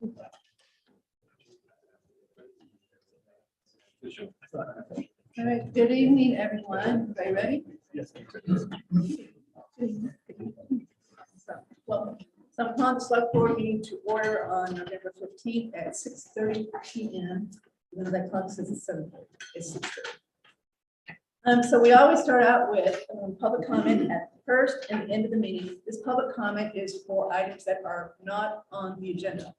All right, good evening, everyone. Are you ready? Yes. Welcome. So I'm calling the select board meeting to order on November 15th at 6:30 p.m. Then that clock says it's 7:30. It's 6:30. So we always start out with public comment at the first and the end of the meeting. This public comment is for items that are not on the agenda.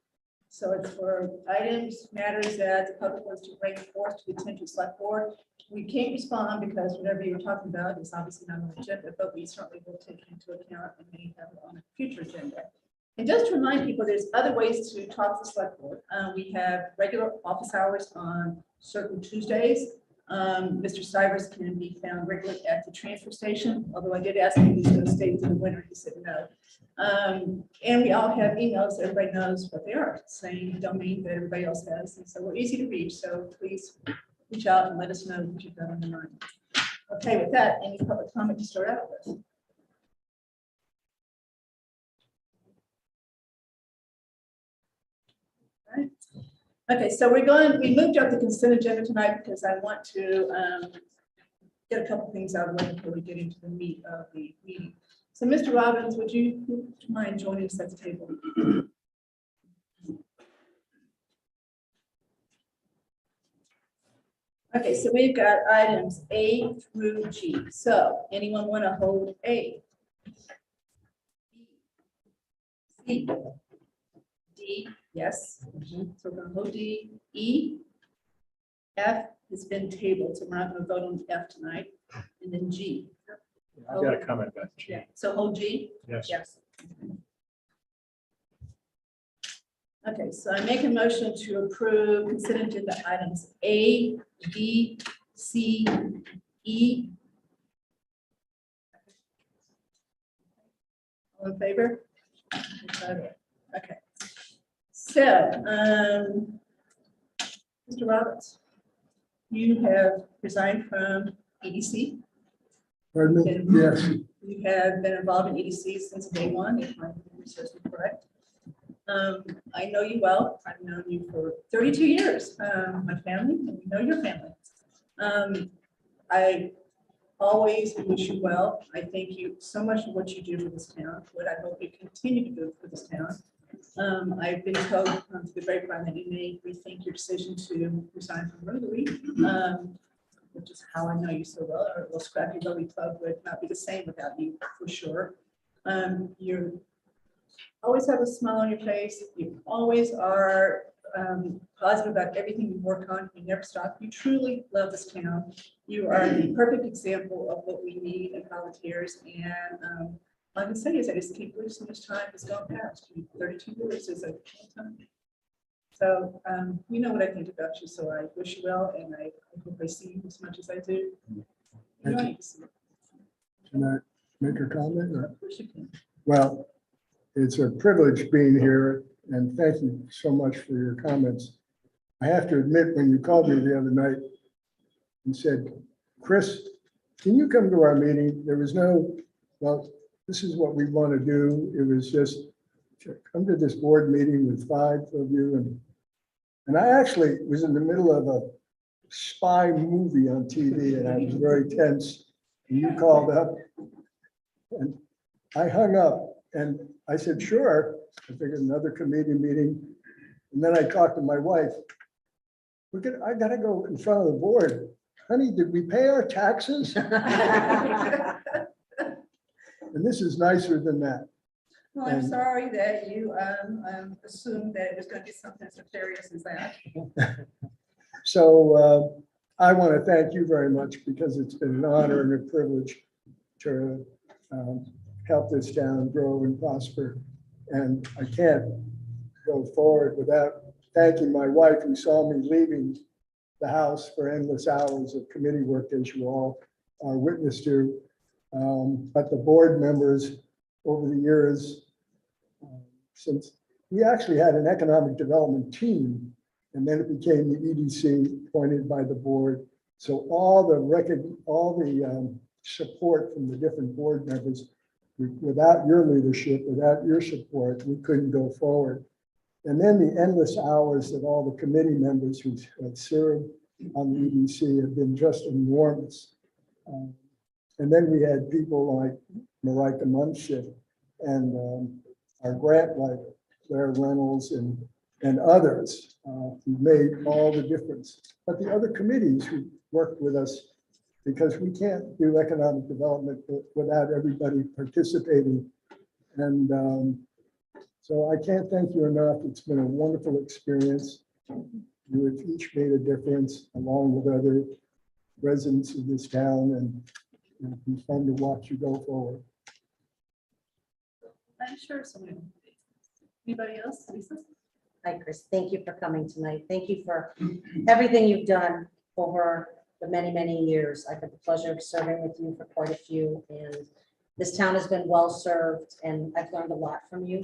So it's for items, matters that the public wants to bring forth to the attention of the select board. We can't respond because whatever you're talking about is obviously not on the agenda, but we certainly will take into account and may have it on a future agenda. And just to remind people, there's other ways to talk to the select board. We have regular office hours on certain Tuesdays. Mr. Stivers can be found regularly at the transfer station, although I did ask him if he's going to stay through the winter. He said no. And we all have emails. Everybody knows what they are, same domain that everybody else has. And so we're easy to reach. So please reach out and let us know what you've got on your mind. Okay, with that, any public comment to start out with? All right. Okay, so we moved up the consent agenda tonight because I want to get a couple things out of the way before we get into the meat of the meeting. So Mr. Robbins, would you mind joining us at the table? Okay, so we've got items A through G. So anyone want to hold A? C? D? Yes. So we're going to hold D. E? F has been tabled, so we're not going to vote on F tonight. And then G. I've got a comment about G. Yeah, so hold G? Yes. Yes. Okay, so I make a motion to approve consent agenda items A, B, C, E. All in favor? Okay. So, Mr. Roberts, you have resigned from EDC. Pardon me? Yes, You have been involved in EDC since day one, if my memory serves me correct. I know you well. I've known you for 32 years. My family, and we know your family. I always wish you well. I thank you so much for what you do for this town, what I hope you continue to do for this town. I've been told through the grapevine that you may rethink your decision to resign from Rotary, which is how I know you so well. Our little scrappy Rotary club would not be the same without you, for sure. You always have a smile on your face. You always are positive about everything you work on. You never stop. You truly love this town. You are the perfect example of what we need in volunteers. And all I can say is I just can't believe so much time has gone past. 32 years is a long time. So you know what I think about you. So I wish you well, and I hope I see you as much as I do. Thank you. You. Can I make a comment? Of course you can. Well, it's a privilege being here, and thank you so much for your comments. I have to admit, when you called me the other night and said, Chris, can you come to our meeting? There was no, well, this is what we want to do. It was just, come to this board meeting with 5 of you. And I actually was in the middle of a spy movie on TV, and I was very tense. And you called up, and I hung up, and I said, sure. I figured another committee meeting. And then I talked to my wife. I gotta go in front of the board. Honey, did we pay our taxes? And this is nicer than that. Well, I'm sorry that you assumed that it was going to be something as nefarious as that. So I want to thank you very much, because it's been an honor and a privilege to help this town grow and prosper. And I can't go forward without thanking my wife, who saw me leaving the house for endless hours of committee work, as you all are witness to. But the board members over the years, since we actually had an economic development team, and then it became the EDC appointed by the board. So all the support from the different board members, without your leadership, without your support, we couldn't go forward. And then the endless hours that all the committee members who have served on the EDC have been just enormous. And then we had people like Marika Munship and our grant writer, Claire Reynolds, and others who made all the difference. But the other committees who worked with us, because we can't do economic development without everybody participating. And so I can't thank you enough. It's been a wonderful experience. You have each made a difference along with other residents of this town, and it'll be fun to watch you go forward. I'm sure someone. Anybody else? Lisa? Hi, Chris. Thank you for coming tonight. Thank you for everything you've done over the many, many years. I've had the pleasure of serving with you for quite a few, and this town has been well served, and I've learned a lot from you.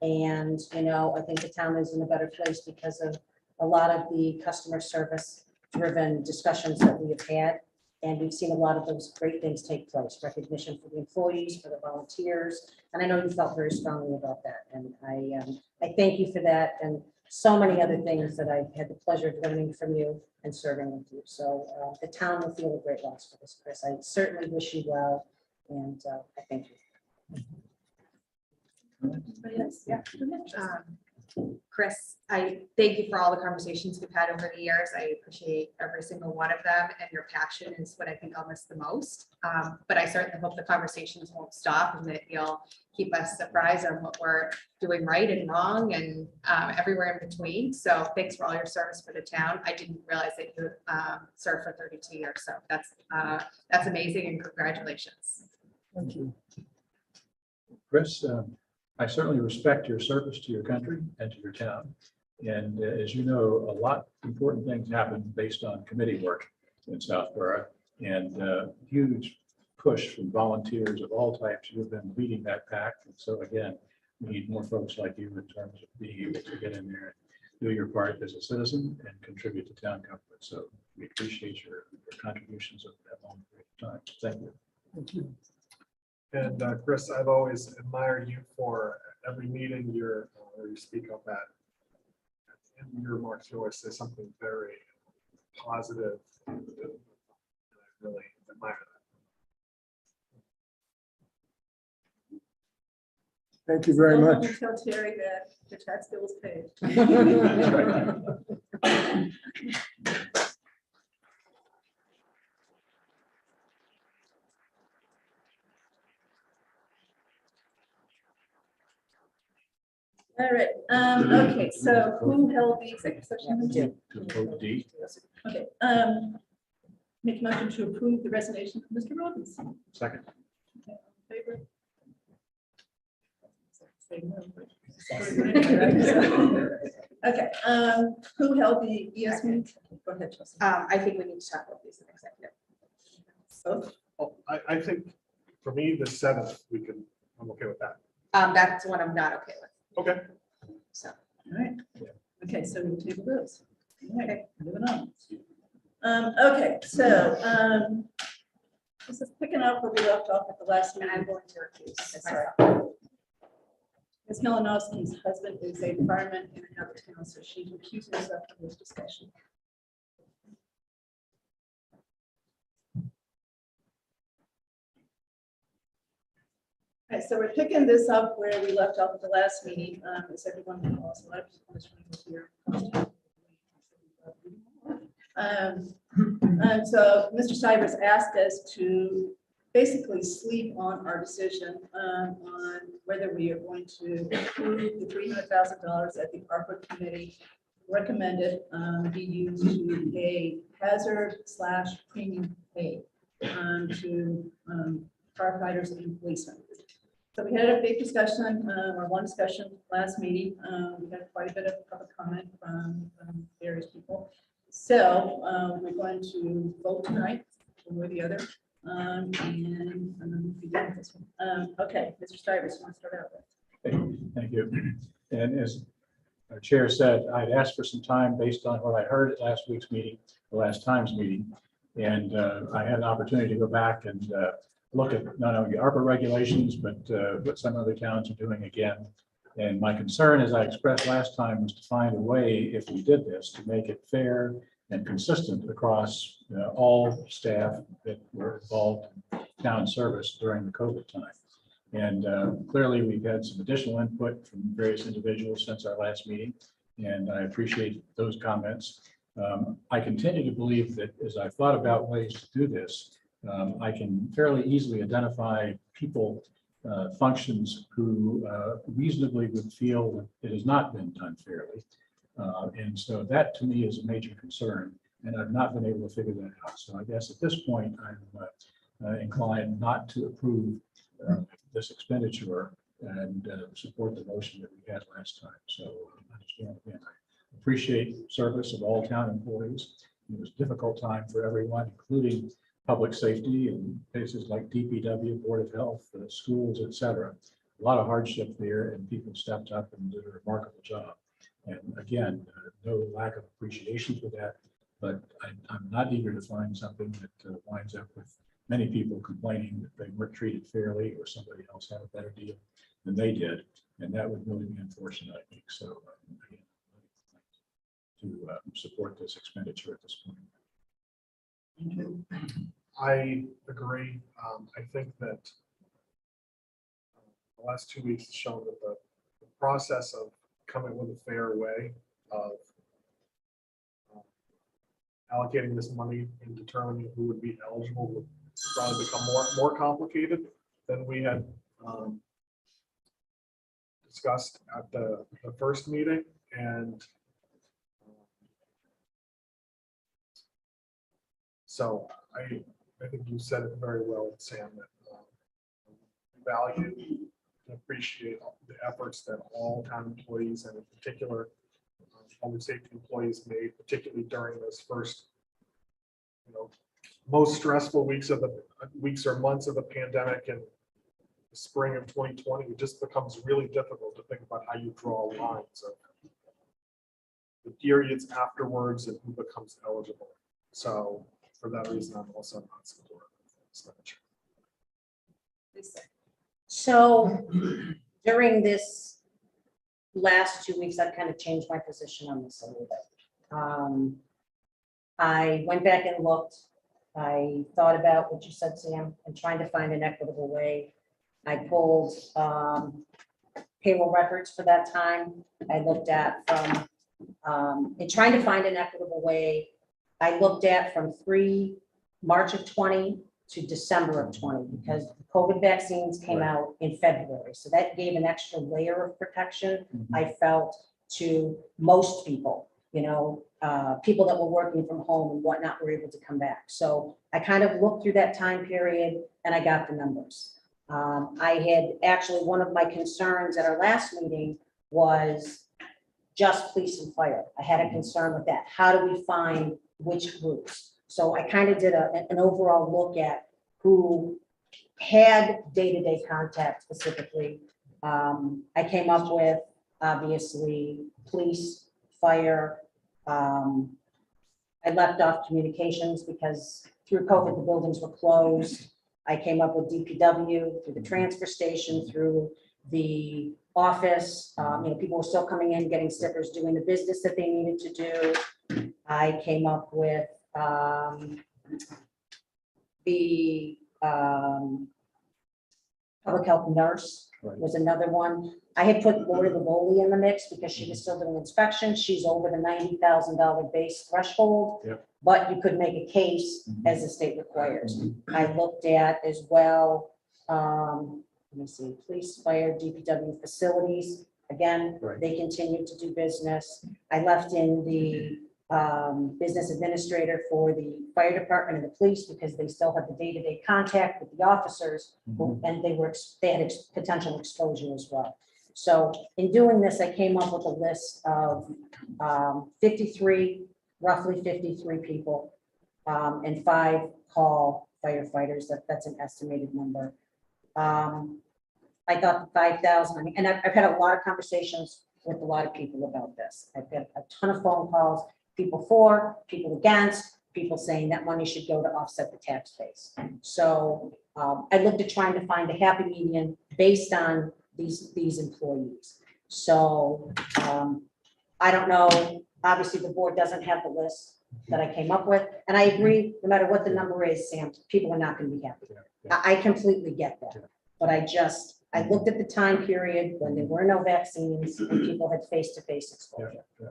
And, you know, I think the town is in a better place because of a lot of the customer service driven discussions that we have had. And we've seen a lot of those great things take place, recognition for the employees, for the volunteers. And I know you felt very strongly about that. And I thank you for that. And so many other things that I've had the pleasure of learning from you and serving with you. So the town will feel a great loss for this, Chris. I certainly wish you well. And I thank you. Anybody else? Yeah. Go ahead. Chris, I thank you for all the conversations we've had over the years. I appreciate every single one of them, and your passion is what I think I'll miss the most. But I certainly hope the conversations won't stop and that you'll keep us apprised on what we're doing right and wrong and everywhere in between. So thanks for all your service for the town. I didn't realize that you served for 32 years. So that's amazing, and congratulations. Thank you. Chris, I certainly respect your service to your country and to your town. And as you know, a lot of important things happen based on committee work in Southborough, and huge push from volunteers of all types who have been leading that pack. And so again, we need more folks like you in terms of being able to get in there and do your part as a citizen and contribute to town government. So we appreciate your contributions over that long period of time. Thank you. Thank you. And Chris, I've always admired you for every meeting where you speak up at. In your remarks, you always say something very positive. And I really admire that. Thank you very No one much. can Tell Terry that the tax bill is paid. All right, okay, so who held the executive session? To vote D. Okay, make a motion to approve the resignation of Mr. Robbins. Second. Okay, all in favor? Say no, but- Okay, who held the ES meeting? Go ahead, Chelsea. I think we need to talk about these in executive. Both? Oh, I think for me, the 7th, I'm okay with that. That's what I'm not okay with. Okay. So. All right, okay, so we'll table those. All right, moving on. Okay, so this is picking up where we left off at the last And meeting. I'm going to recuse Sorry. myself. Ms. Malinowski's husband is a fireman in and out of town, so she's recusing herself from this discussion. All right, so we're picking this up where we left off at the last meeting. Is everyone also left? Here. And so Mr. Stivers asked us to basically sleep on our decision on whether we are going to approve the $300,000 that the ARPA committee recommended be used to pay hazard/premium pay to firefighters and policemen. So we had a big discussion, or one discussion last meeting. We had quite a bit of public comment from various people. So we're going to vote tonight, one way or the other. And begin with this one. Okay, Mr. Stivers, you want to start out with? Thank you. And as our chair said, I'd asked for some time based on what I heard at last week's meeting, the last time's meeting. And I had an opportunity to go back and look at not only ARPA regulations, but what some other towns are doing again. And my concern, as I expressed last time, was to find a way, if we did this, to make it fair and consistent across all staff that were involved in town service during the COVID time. And clearly, we've had some additional input from various individuals since our last meeting, and I appreciate those comments. I continue to believe that as I've thought about ways to do this, I can fairly easily identify people, functions who reasonably would feel that it has not been done fairly. And so that to me is a major concern, and I've not been able to figure that out. So I guess at this point, I'm inclined not to approve this expenditure and support the motion that we had last time. So understand again, I appreciate service of all town employees. It was a difficult time for everyone, including public safety and places like DPW, Board of Health, schools, et cetera. A lot of hardship there, and people stepped up and did a remarkable job. And again, no lack of appreciation for that, but I'm not eager to find something that winds up with many people complaining that they weren't treated fairly or somebody else had a better deal than they did. And that would really be unfortunate, I think. So again, to support this expenditure at this point. I agree. I think that the last 2 weeks has shown that the process of coming with a fair way of allocating this money and determining who would be eligible would probably become more complicated than we had discussed at the first meeting. And so I think you said it very well, Sam, that we value and appreciate the efforts that all town employees, and in particular public safety employees, made, particularly during those first, most stressful weeks or months of the pandemic and the spring of 2020. It just becomes really difficult to think about how you draw lines of the periods afterwards and who becomes eligible. So for that reason, I'm also not supportive of the expenditure. So during this last 2 weeks, I've kind of changed my position on this a little bit. I went back and looked. I thought about what you said, Sam, and trying to find an equitable way. I pulled payroll records for that time. I looked at from, in trying to find an equitable way, I looked at from March of 20 to December of 20, because COVID vaccines came out in February. So that gave an extra layer of protection, I felt, to most people, people that were working from home and whatnot were able to come back. So I kind of looked through that time period and I got the numbers. I had actually, one of my concerns at our last meeting was just police and fire. I had a concern with that. How do we find which groups? So I kind of did an overall look at who had day-to-day contact specifically. I came up with, obviously, police, fire. I left off communications because through COVID, the buildings were closed. I came up with DPW, through the transfer station, through the office. People were still coming in, getting stickers, doing the business that they needed to do. I came up with the public health nurse was another one. I had put Lori Lavoli in the mix because she was still doing inspections. She's over the $90,000 base threshold, but you could make a case as the state requires. I looked at as well, let me see, police, fire, DPW facilities. Again, they continue to do business. I left in the business administrator for the fire department and the police because they still have the day-to-day contact with the officers, and they had potential exposure as well. So in doing this, I came up with a list of roughly 53 people, and 5 call firefighters. That's an estimated number. I thought the 5,000, and I've had a lot of conversations with a lot of people about this. I've got a ton of phone calls, people for, people against, people saying that money should go to offset the tax base. So I looked at trying to find a happy median based on these employees. So I don't know, obviously the board doesn't have the list that I came up with. And I agree, no matter what the number is, Sam, people are not gonna be happy. I completely get that. But I looked at the time period when there were no vaccines and people had face-to-face exposure. Yeah.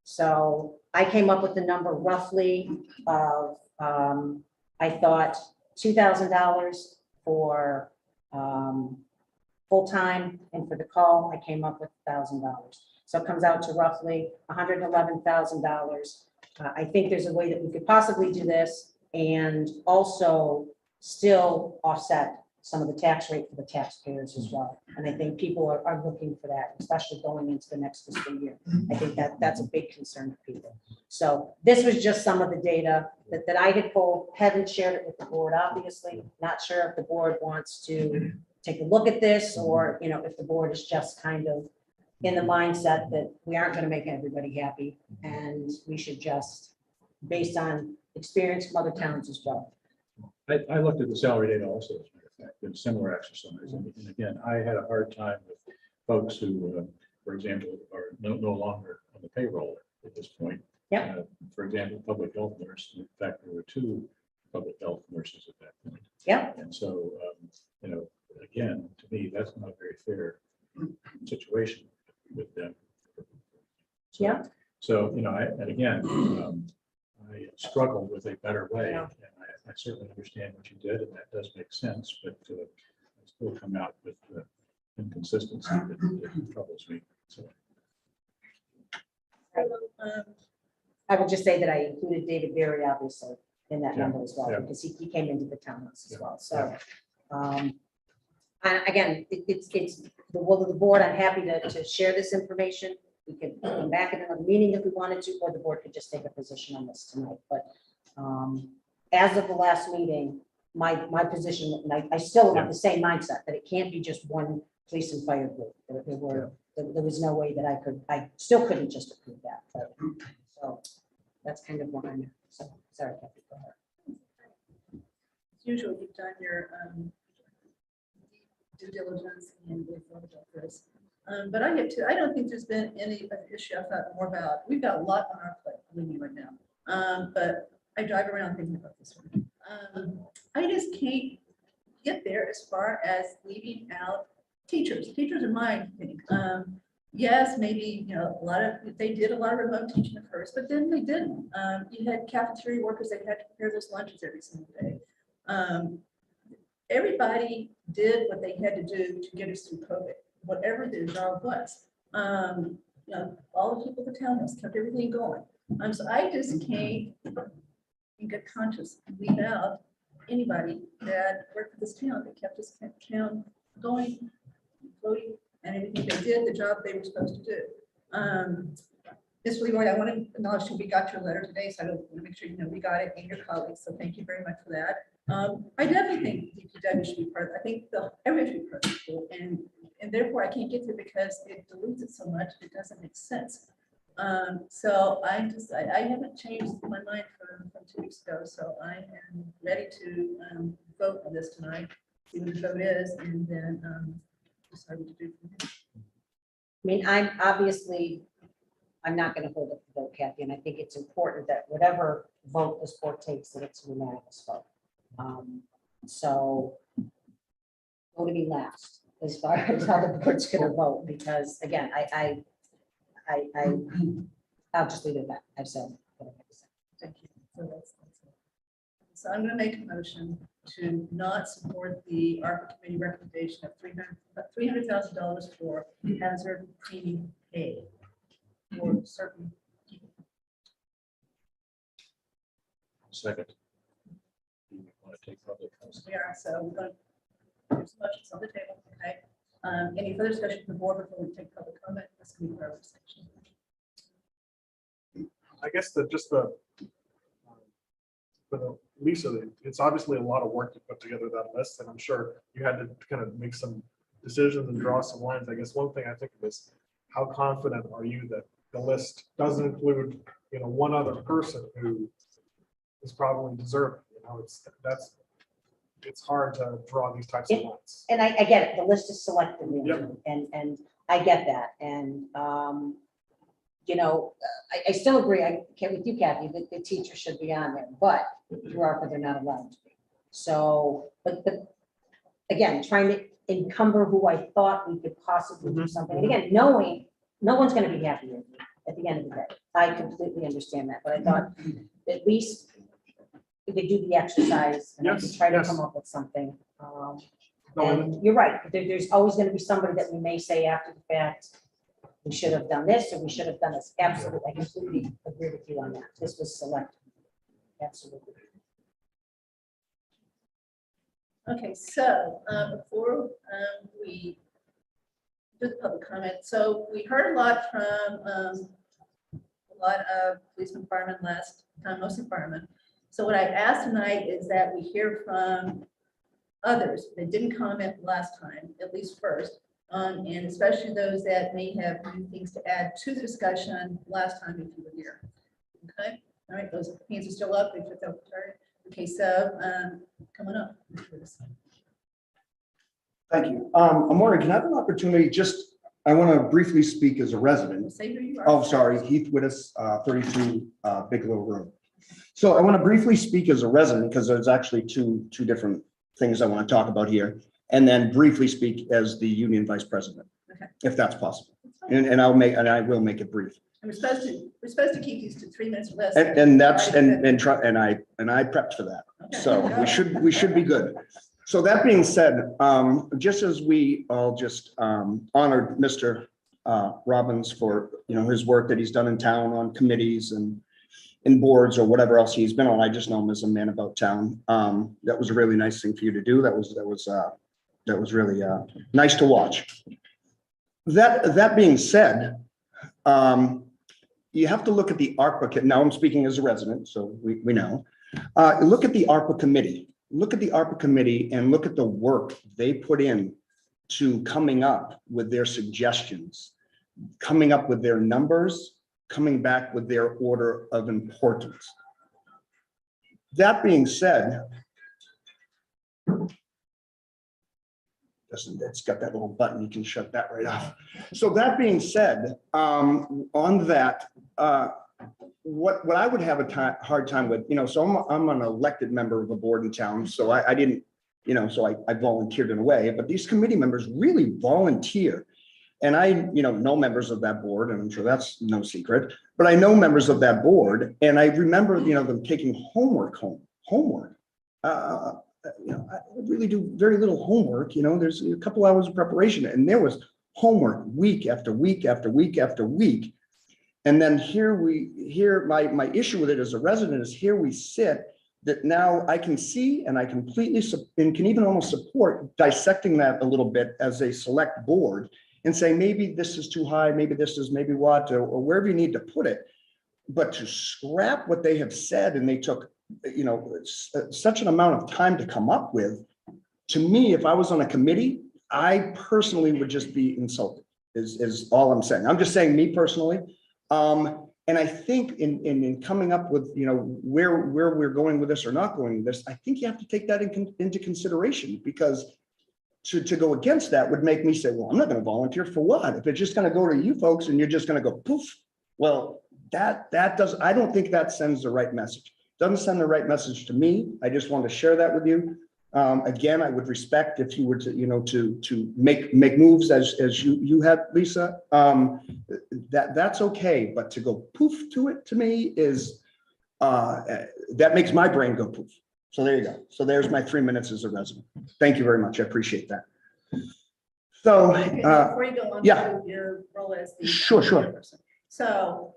So I came up with the number roughly of, I thought $2,000 for full-time, and for the call, I came up with $1,000. So it comes out to roughly $111,000. I think there's a way that we could possibly do this and also still offset some of the tax rate for the taxpayers as well. And I think people are looking for that, especially going into the next fiscal year. I think that's a big concern for people. So this was just some of the data that I had pulled, haven't shared it with the board, obviously. Not sure if the board wants to take a look at this, or, you know, if the board is just kind of in the mindset that we aren't going to make everybody happy, and we should just, based on experience from other towns as well. I looked at the salary data also, as a matter of fact, in similar exercise. And again, I had a hard time with folks who, for example, are no longer on the payroll at this point. Yeah. For example, public health nurse. In fact, there were 2 public health nurses at that point. Yeah. And so, you know, again, to me, that's not a very fair situation with them. So- Yeah. So, you know, and again, I struggled with a better way. Yeah. And I certainly understand what you did, and that does make sense, but I still come out with the inconsistency that troubles me. So, I will just say that I included David Berry, obviously, in that Yeah, number as well, yeah. because he came into the townhouse as Yeah, well, so. And again, it's the will of the board. I'm happy to share this information. We could come back at another meeting if we wanted to, or the board could just take a position on this tonight, but as of the last meeting, my position, and I still have the same mindset, that it can't be just one police and fire group. There was no way that I still couldn't just approve that, but, so that's kind of what I'm, so, sorry, Kathy, go ahead. As usual, you've done your due diligence and we've thought about this. But I have to, I don't think there's been any issue I thought more about. We've got a lot on our plate, believe me, right now. But I drive around thinking about this one. I just can't get there as far as leaving out teachers. Teachers are my thing. Yes, maybe, you know, they did a lot of remote teaching at first, but then they didn't. You had cafeteria workers that had to prepare those lunches every single day. Everybody did what they had to do to get us through COVID, whatever their job was. You know, all the people at the townhouse kept everything going. So I just can't, in good conscience, leave out anybody that worked for this town, that kept this town going, floating, and everything they did, the job they were supposed to do. Ms. Leroy, I want to acknowledge that we got your letter today, so I want to make sure you know we got it and your colleagues, so thank you very much for that. I definitely think DPW should be part of it. I think everyone should be part of it, and therefore I can't get there because it dilutes it so much, it doesn't make sense. So I haven't changed my mind from 2 weeks ago, so I am ready to vote on this tonight, see what the vote is, and then decide what to do from there. I mean, I'm not going to hold up the vote, Kathy, and I think it's important that whatever vote this board takes, that it's a unanimous vote. So go to be last as far as how the board's going to vote, because again, I'll just leave it at that. I've said what I have to say. Thank you. That's it. So I'm going to make a motion to not support the ARPA committee recommendation of $300,000 for hazard premium pay for certain people. second. Do you want to take public comment? We are, so we're going to, there's motions on the table, okay? Any further discussion from the board before we take public comment? This can be part of the section. I guess for the Lisa, it's obviously a lot of work to put together that list, and I'm sure you had to kind of make some decisions and draw some lines. I guess one thing I think of is, how confident are you that the list doesn't include, you know, one other person who is probably deserving? You know, it's hard to draw these types of lines. And I get it, the list is selective, Yep. and I get that, and, you know, I still agree, I can't with you, Kathy, that the teacher should be on there, but through ARPA, they're not allowed to be. So, but again, trying to encumber who I thought we could possibly do something, and again, knowing no one's gonna be happy with me at the end of the day. I completely understand that, but I thought at least we could do the exercise and I could Yes, try to yes. come up with something. No, and- And you're right, there's always gonna be somebody that we may say after the fact, we should have done this, or we should have done this. Absolutely, I completely agree with you on that. This was selected. Absolutely. Okay, so before we do the public comment, so we heard a lot from a lot of policemen, firemen last time, mostly firemen. So what I asked tonight is that we hear from others that didn't comment last time, at least first, and especially those that may have new things to add to the discussion last time if you were here. Okay, all right, those hands are still up. Okay, so coming up. Thank you. I'm wondering, can I have an opportunity, I want to briefly speak as a resident. Say who you are. Oh, sorry, Heath Wittes, 32 Bigelow Road. So I want to briefly speak as a resident because there's actually two different things I want to talk about here. And then briefly speak as the union vice president, Okay. if that's possible. That's fine. And I will make it brief. And we're supposed to keep these to 3 minutes or less. And that's, All right, and I prepped for that. okay. So we should be good. So that being said, just as we all just honored Mr. Robbins for, his work that he's done in town on committees and in boards or whatever else he's been on, I just know him as a man about town. That was a really nice thing for you to do. That was really nice to watch. That being said, you have to look at the ARPA. Now I'm speaking as a resident, so we know. Look at the ARPA committee. Look at the ARPA committee and look at the work they put in to coming up with their suggestions, coming up with their numbers, coming back with their order of importance. That being said, it's got that little button, you can shut that right off. So that being said, on that, what I would have a hard time with, so I'm an elected member of a board in town, so I didn't, so I volunteered in a way, but these committee members really volunteer. And I, know members of that board, and I'm sure that's no secret, but I know members of that board, and I remember, them taking homework home. I really do very little homework, there's a couple hours of preparation, and there was homework week after week after week after week. And then here my issue with it as a resident is here we sit that now I can see and I completely and can even almost support dissecting that a little bit as a select board and say, maybe this is too high, maybe this is maybe what, or wherever you need to put it. But to scrap what they have said and they took, such an amount of time to come up with, to me, if I was on a committee, I personally would just be insulted is all I'm saying. I'm just saying me personally. And I think in coming up with, where we're going with this or not going with this, I think you have to take that into consideration because to go against that would make me say, well, I'm not going to volunteer for what? If it's just going to go to you folks and you're just going to go poof, well, I don't think that sends the right message. Doesn't send the right message to me. I just want to share that with you. Again, I would respect if you were to, to make moves as you have, Lisa, that's okay. But to go poof to it to me is, that makes my brain go poof. So there you go. So there's my 3 minutes as a resident. Thank you very much. I appreciate that. So, Okay, before you go on yeah. to your role as the. Sure. person. So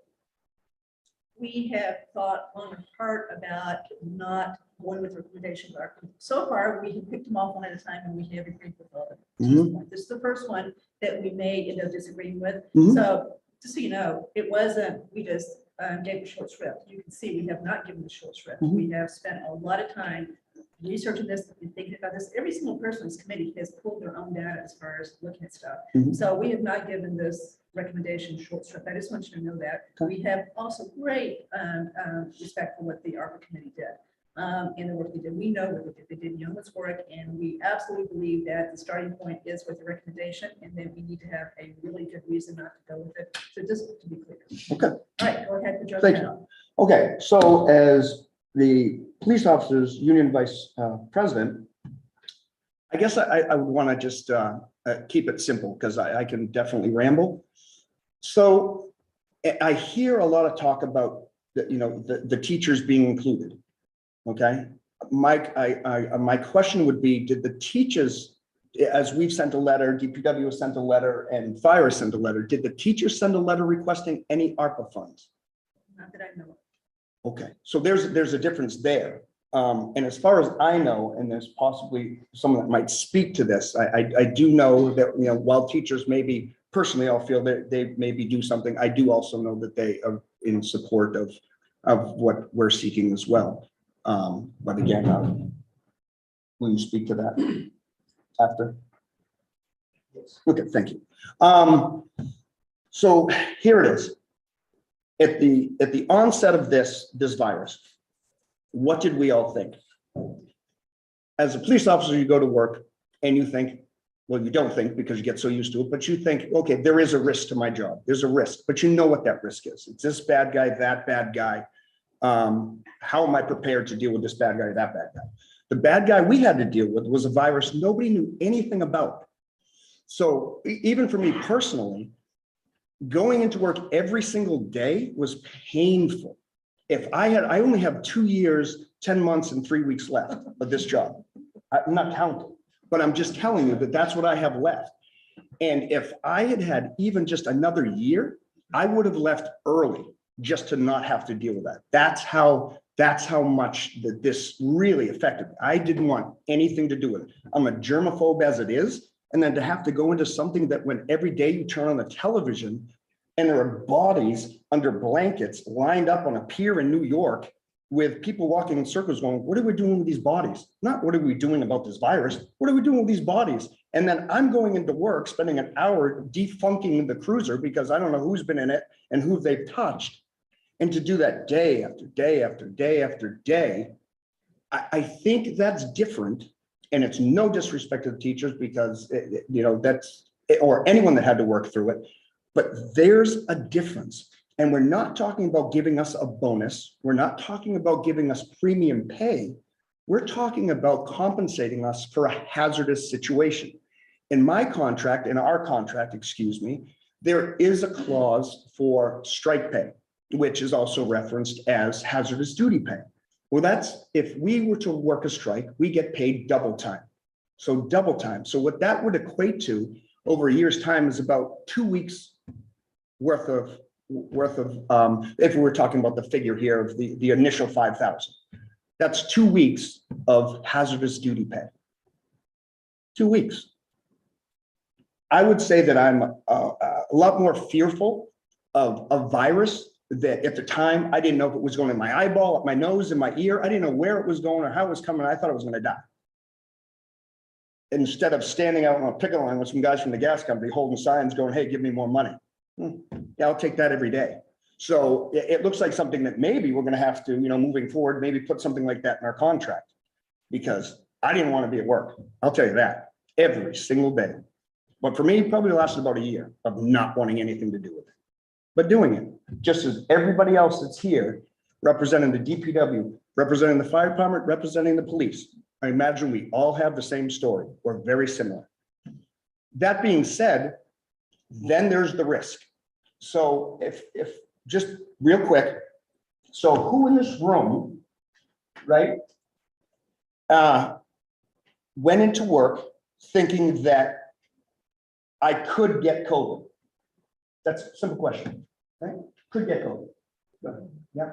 we have thought long and hard about not going with recommendations. So far, we have picked them off one at a time and we have agreed with all of them. This is the first one that we may end up disagreeing with. Mhm. So just so you know, it wasn't, we just gave a short script. You can see we have not given a short script. Mhm. We have spent a lot of time researching this and thinking about this. Every single person in this committee has pulled their own data as far as looking at stuff. Mhm. So we have not given this recommendation short script. I just want you to know that. We have also great respect for what the ARPA committee did. in the work they did. We know what they did. They did yeoman's work, and we absolutely believe that the starting point is with the recommendation, and then we need to have a really good reason not to go with it. So just to be clear. Okay. All right, go ahead. Put your Thank hand you. up. Okay, so as the police officers union vice president, I guess I would want to just keep it simple because I can definitely ramble. So I hear a lot of talk about the teachers being included. Okay, my question would be, did the teachers, as we've sent a letter, DPW has sent a letter, and fire has sent a letter, did the teachers send a letter requesting any ARPA funds? Not that I know of. Okay, so there's a difference there. And as far as I know, and there's possibly someone that might speak to this, I do know that, while teachers maybe, personally, I'll feel that they maybe do something, I do also know that they are in support of what we're seeking as well. But again, will you speak to that after? Yes. Okay, thank you. So here it is. At the onset of this virus, what did we all think? As a police officer, you go to work and you think, well, you don't think because you get so used to it, but you think, okay, there is a risk to my job. There's a risk, but you know what that risk is. It's this bad guy, that bad guy. How am I prepared to deal with this bad guy, that bad guy? The bad guy we had to deal with was a virus nobody knew anything about. So even for me personally, going into work every single day was painful. I only have 2 years, 10 months, and 3 weeks left of this job. I'm not counting, but I'm just telling you that that's what I have left. And if I had had even just another year, I would have left early just to not have to deal with that. That's how much that this really affected me. I didn't want anything to do with it. I'm a germaphobe as it is. And then to have to go into something that when every day you turn on the television and there are bodies under blankets lined up on a pier in New York with people walking in circles going, what are we doing with these bodies? Not what are we doing about this virus? What are we doing with these bodies? And then I'm going into work, spending an hour defunking the cruiser because I don't know who's been in it and who they've touched. And to do that day after day after day after day, I think that's different. And it's no disrespect to the teachers because, or anyone that had to work through it. But there's a difference. And we're not talking about giving us a bonus. We're not talking about giving us premium pay. We're talking about compensating us for a hazardous situation. In my contract, in our contract, excuse me, there is a clause for strike pay, which is also referenced as hazardous duty pay. Well, that's if we were to work a strike, we get paid double time. So double time. So what that would equate to over a year's time is about 2 weeks worth of if we were talking about the figure here of the initial 5,000, that's 2 weeks of hazardous duty pay. 2 weeks. I would say that I'm a lot more fearful of a virus that at the time I didn't know if it was going in my eyeball, up my nose, in my ear. I didn't know where it was going or how it was coming. I thought I was going to die. Instead of standing out on a picket line with some guys from the gas company holding signs going, hey, give me more money. Yeah, I'll take that every day. So it looks like something that maybe we're going to have to, moving forward, maybe put something like that in our contract, because I didn't want to be at work. I'll tell you that every single day. But for me, it probably lasted about a year of not wanting anything to do with it, but doing it just as everybody else that's here, representing the DPW, representing the fire department, representing the police. I imagine we all have the same story or very similar. That being said, then there's the risk. So if just real quick, so who in this room, right, went into work thinking that I could get COVID? That's a simple question, right? Could get COVID. Good. Yeah.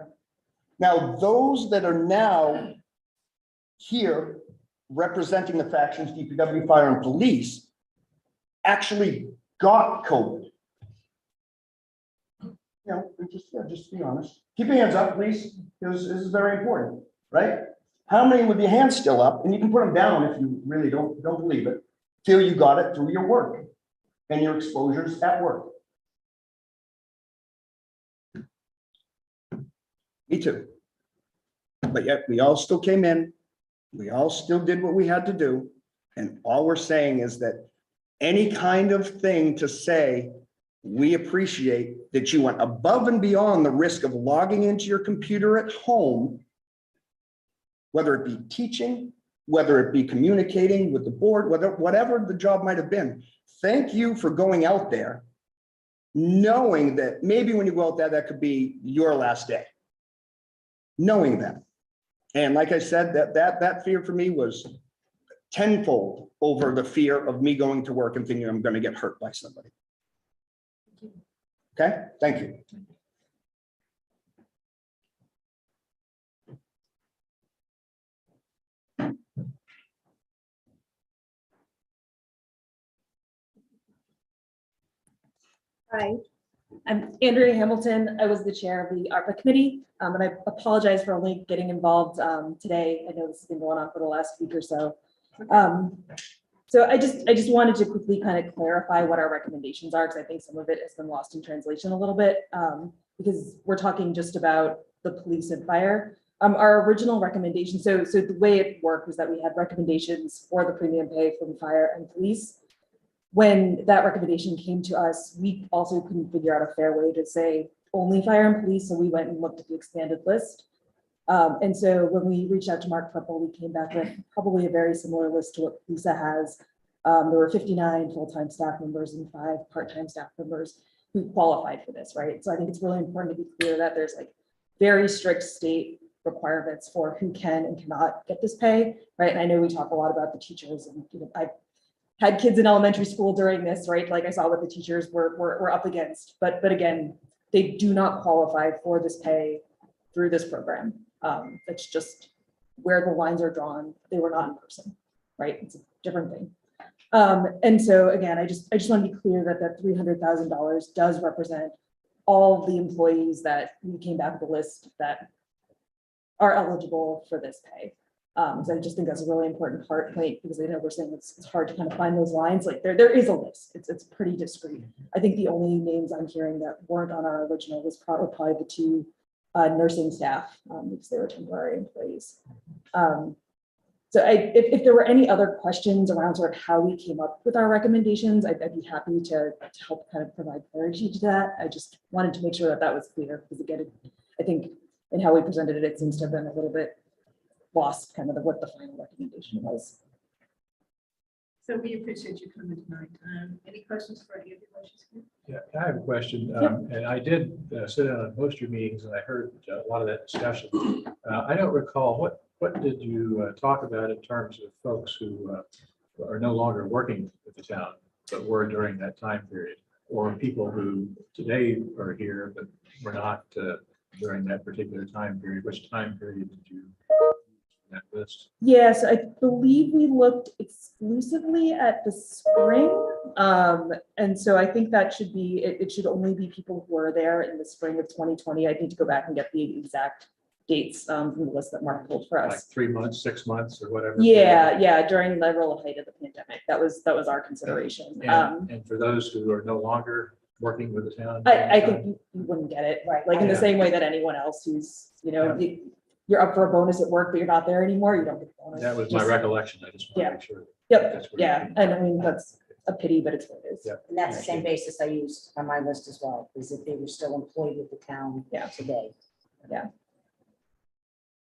Now, those that are now here representing the factions, DPW, fire, and police, actually got COVID. Just to be honest. Keep your hands up, please. This is very important, right? How many with your hands still up, and you can put them down if you really don't believe it, feel you got it through your work and your exposures at work? Me too. but yet we all still came in. We all still did what we had to do. And all we're saying is that any kind of thing to say, we appreciate that you went above and beyond the risk of logging into your computer at home, whether it be teaching, whether it be communicating with the board, whatever the job might have been. Thank you for going out there, knowing that maybe when you go out there, that could be your last day. Knowing that. And like I said, that fear for me was tenfold over the fear of me going to work and thinking I'm going to get hurt by somebody. Okay, thank you. Hi, I'm Andrea Hamilton. I was the chair of the ARPA committee, and I apologize for only getting involved today. I know this has been going on for the last week or so. So I just wanted to quickly kind of clarify what our recommendations are, because I think some of it has been lost in translation a little bit, because we're talking just about the police and fire. Our original recommendation, so the way it worked was that we had recommendations for the premium pay from fire and police. When that recommendation came to us, we also couldn't figure out a fair way to say only fire and police, so we went and looked at the expanded list. And so when we reached out to Mark Purple, we came back with probably a very similar list to what Lisa has. There were 59 full-time staff members and 5 part-time staff members who qualified for this, right? So I think it's really important to be clear that there's like very strict state requirements for who can and cannot get this pay, right? And I know we talk a lot about the teachers, and I've had kids in elementary school during this, right? Like I saw what the teachers were up against, but again, they do not qualify for this pay through this program. It's just where the lines are drawn. They were not in person, right? It's a different thing. And so again, I just want to be clear that that $300,000 does represent all the employees that we came back with a list that are eligible for this pay. So I just think that's a really important point, because I know we're saying it's hard to kind of find those lines. Like there is a list. It's pretty discreet. I think the only names I'm hearing that weren't on our original was probably the 2 nursing staff, because they were temporary employees. So if there were any other questions around sort of how we came up with our recommendations, I'd be happy to help kind of provide clarity to that. I just wanted to make sure that that was clear, because again, I think in how we presented it, it seems to have been a little bit lost kind of what the final recommendation was. So we appreciate you coming tonight. Any questions for any of the questions here? Yeah, I have a question, and I did sit in on most of your meetings, and I heard a lot of that discussion. I don't recall, what did you talk about in terms of folks who are no longer working with the town, but were during that time period, or people who today are here, but were not during that particular time period? Which time period did you that list? Yes, I believe we looked exclusively at the spring. And so I think that should be, it should only be people who were there in the spring of 2020. I need to go back and get the exact dates from the list that Mark pulled for Like us. 3 months, 6 months, or whatever? Yeah, during the real height of the pandemic. That was our consideration. And for those who are no longer working with the town? I think you wouldn't get it, right? Like in the Yeah. same way that anyone else who's, you're up for a bonus at work, but you're not there anymore, you don't get the bonus. That was my Just- recollection. I just want to make sure. Yep, That's what yeah, you- and I mean, that's a pity, but it's what it is. Yeah. And that's the same basis I used on my list as well, is if they were still employed with the town Yeah. today. Yeah.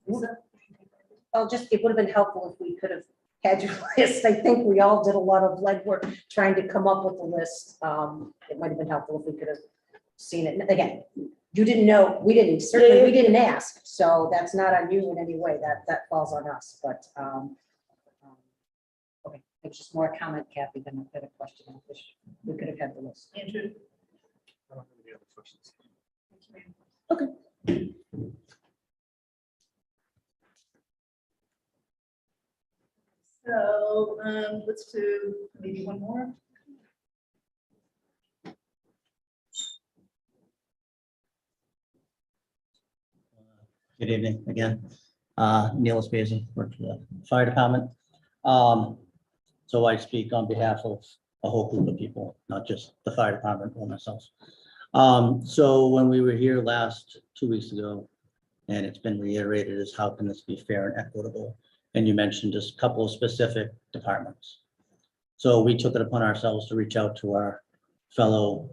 Well, just, it would have been helpful if we could have had your list. I think we all did a lot of legwork trying to come up with the list. It might have been helpful if we could have seen it. Again, you didn't know, we didn't ask, so that's not on you in any way. That falls on us, but, okay, it's just more a comment, Kathy, than a question. I wish we could have had the list. Andrew? I don't have any other questions. So let's do maybe one more. Good evening again. Neil Espesi, work for the fire department. So I speak on behalf of a whole group of people, not just the fire department or myself. So when we were here 2 weeks ago, and it's been reiterated, is how can this be fair and equitable? And you mentioned just a couple of specific departments. So we took it upon ourselves to reach out to our fellow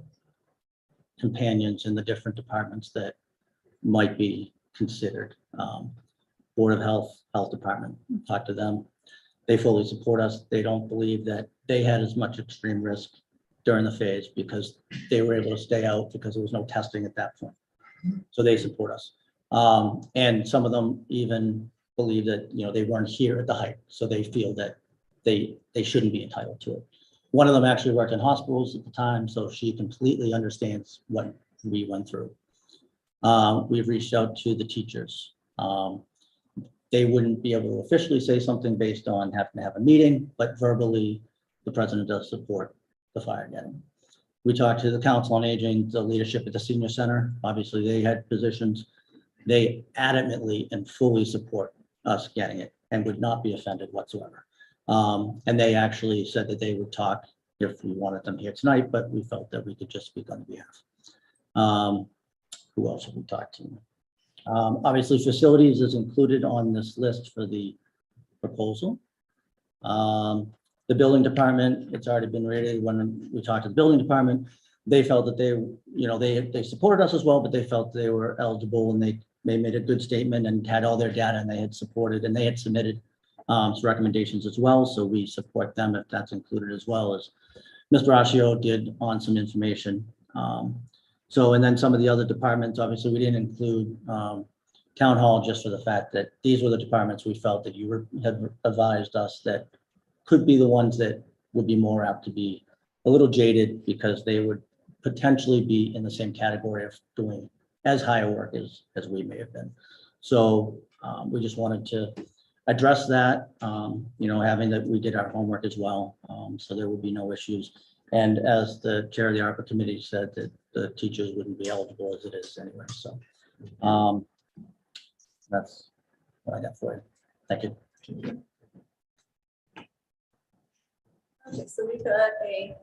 companions in the different departments that might be considered. Board of Health, Health Department, talk to them. They fully support us. They don't believe that they had as much extreme risk during the phase because they were able to stay out because there was no testing at that point. So they support us. And some of them even believe that, you know, they weren't here at the height, so they feel that they shouldn't be entitled to it. One of them actually worked in hospitals at the time, so she completely understands what we went through. We've reached out to the teachers. They wouldn't be able to officially say something based on having to have a meeting, but verbally, the president does support the fire getting. We talked to the Council on Aging, the leadership at the senior center. Obviously, they had positions. They adamantly and fully support us getting it and would not be offended whatsoever. And they actually said that they would talk if we wanted them here tonight, but we felt that we could just speak on behalf. Who else have we talked to? Obviously, facilities is included on this list for the proposal. The building department, it's already been rated. When we talked to the building department, they felt that they, you know, they supported us as well, but they felt they were eligible and they made a good statement and had all their data and they had supported and they had submitted some recommendations as well. So we support them if that's included, as well as Mr. Ascio did on some information. So, and then some of the other departments, obviously we didn't include town hall just for the fact that these were the departments we felt that you had advised us that could be the ones that would be more apt to be a little jaded because they would potentially be in the same category of doing as high a work as we may have been. So we just wanted to address that, you know, having that we did our homework as well. So there would be no issues. And as the chair of the ARPA committee said, that the teachers wouldn't be eligible as it is anyway. So that's what I got for you. Thank you. Okay, so we've got a,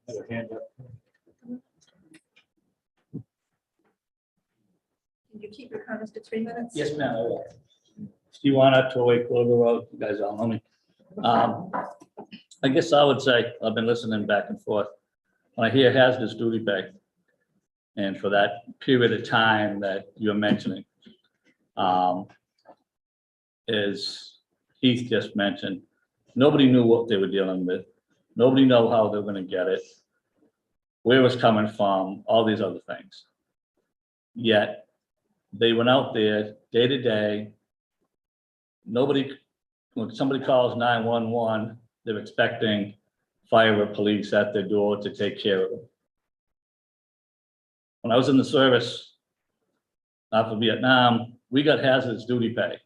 Another hand up. can you keep your comments to 3 minutes? Yes, ma'am, I will. Steve Warner, 208 Clover Road, you guys all know me. I guess I would say, I've been listening back and forth. When I hear hazardous duty pay, and for that period of time that you're mentioning, is Heath just mentioned, nobody knew what they were dealing with. Nobody know how they're gonna get it, where it was coming from, all these other things. Yet, they went out there day to day. Nobody, when somebody calls 911, they're expecting fire or police at their door to take care of them. When I was in the service after Vietnam, we got hazardous duty pay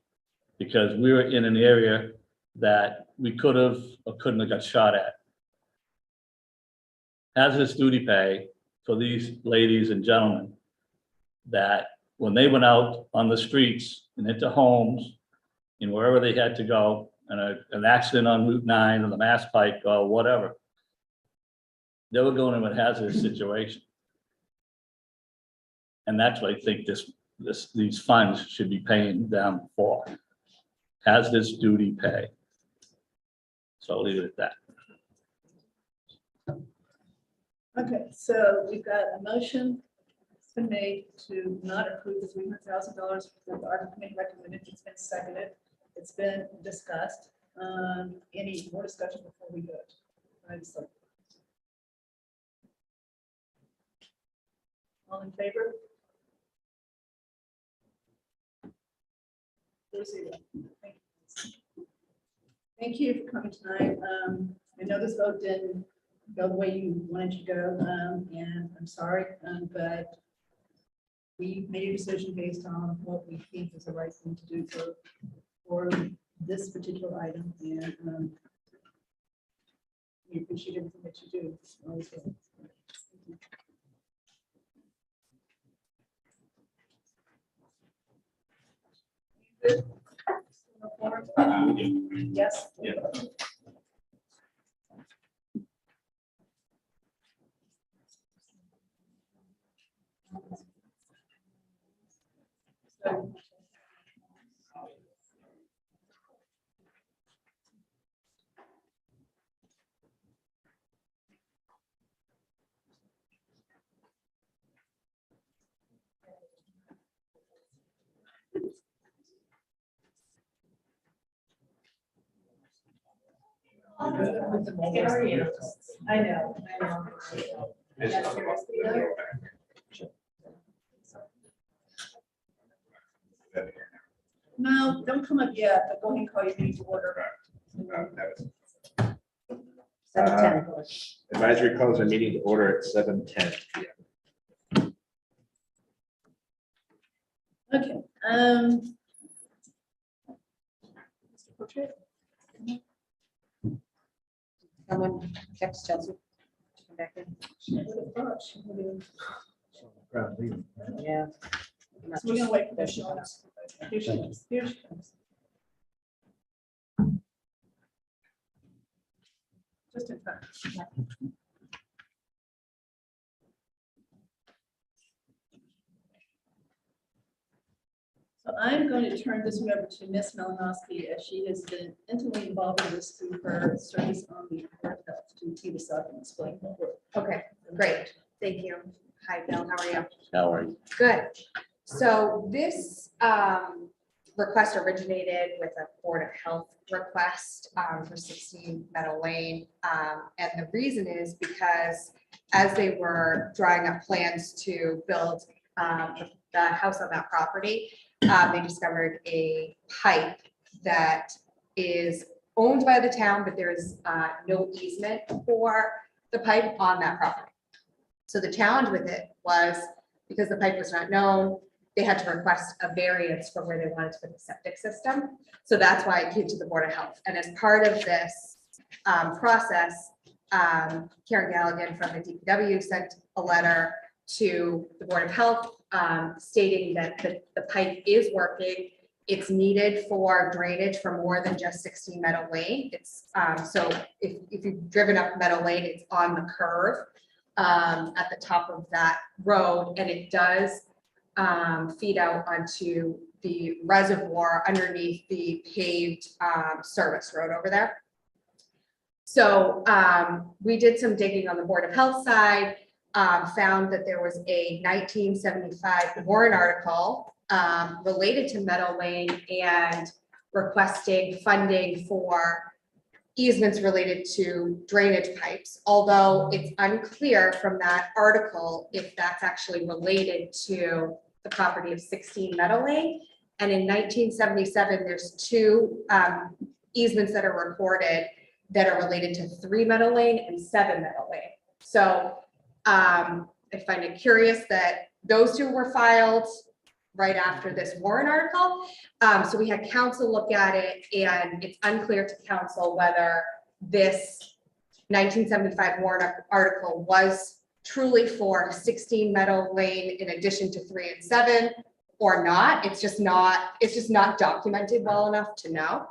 because we were in an area that we could have or couldn't have got shot at. Hazardous duty pay for these ladies and gentlemen that when they went out on the streets and into homes and wherever they had to go, and an accident on Route 9 or the Mass Pike or whatever, they were going in a hazardous situation. And that's what I think these funds should be paying them for. Hazardous duty pay. So I'll leave it at that. Okay, so we've got a motion. It's been made to not approve the $300,000 that the ARPA committee recommended. It's been seconded. It's been discussed. Any more discussion before we vote? All in favor? 4-0. Thank you for coming tonight. I know this vote didn't go the way you wanted to go, and I'm sorry, but we made a decision based on what we think is the right thing to do for this particular item, and we appreciate everything that you do. Always will. Good. Yes. Yeah. I know. No, don't come up yet, but go ahead and call your meeting to order. 7:10. Advisory calls a meeting to order at 7:10 p.m. Okay. Mr. Portrait? Someone text Chelsea. Come back in. She would have thought she would Crowd meeting. Yeah. have- So we're gonna wait for her to show up. Here she is, here she comes. Just in time. So I'm going to turn this one over to Ms. Malinowski, as she has been intimately involved in this through her service on the Board of Health to tee this up and explain what we're. Okay, great. Thank you. Hi, Bill. How are you? How are you? Good. So this request originated with a Board of Health request for 16 Meadow Lane. And the reason is because as they were drawing up plans to build the house on that property, they discovered a pipe that is owned by the town, but there is no easement for the pipe on that property. So the challenge with it was, because the pipe was not known, they had to request a variance for where they wanted to put the septic system. So that's why it came to the Board of Health. And as part of this process, Karen Galligan from the DPW sent a letter to the Board of Health stating that the pipe is working. It's needed for drainage for more than just 16 Meadow Lane. It's so if you've driven up Meadow Lane, it's on the curve at the top of that road, and it does feed out onto the reservoir underneath the paved service road over there. So we did some digging on the Board of Health side, found that there was a 1975 warrant article related to Meadow Lane and requesting funding for easements related to drainage pipes, although it's unclear from that article if that's actually related to the property of 16 Meadow Lane. And in 1977, there's two easements that are recorded that are related to 3 Meadow Lane and 7 Meadow Lane. So I find it curious that those two were filed right after this warrant article. So we had council look at it, and it's unclear to council whether this 1975 warrant article was truly for 16 Meadow Lane in addition to 3 and 7 or not. It's just not documented well enough to know.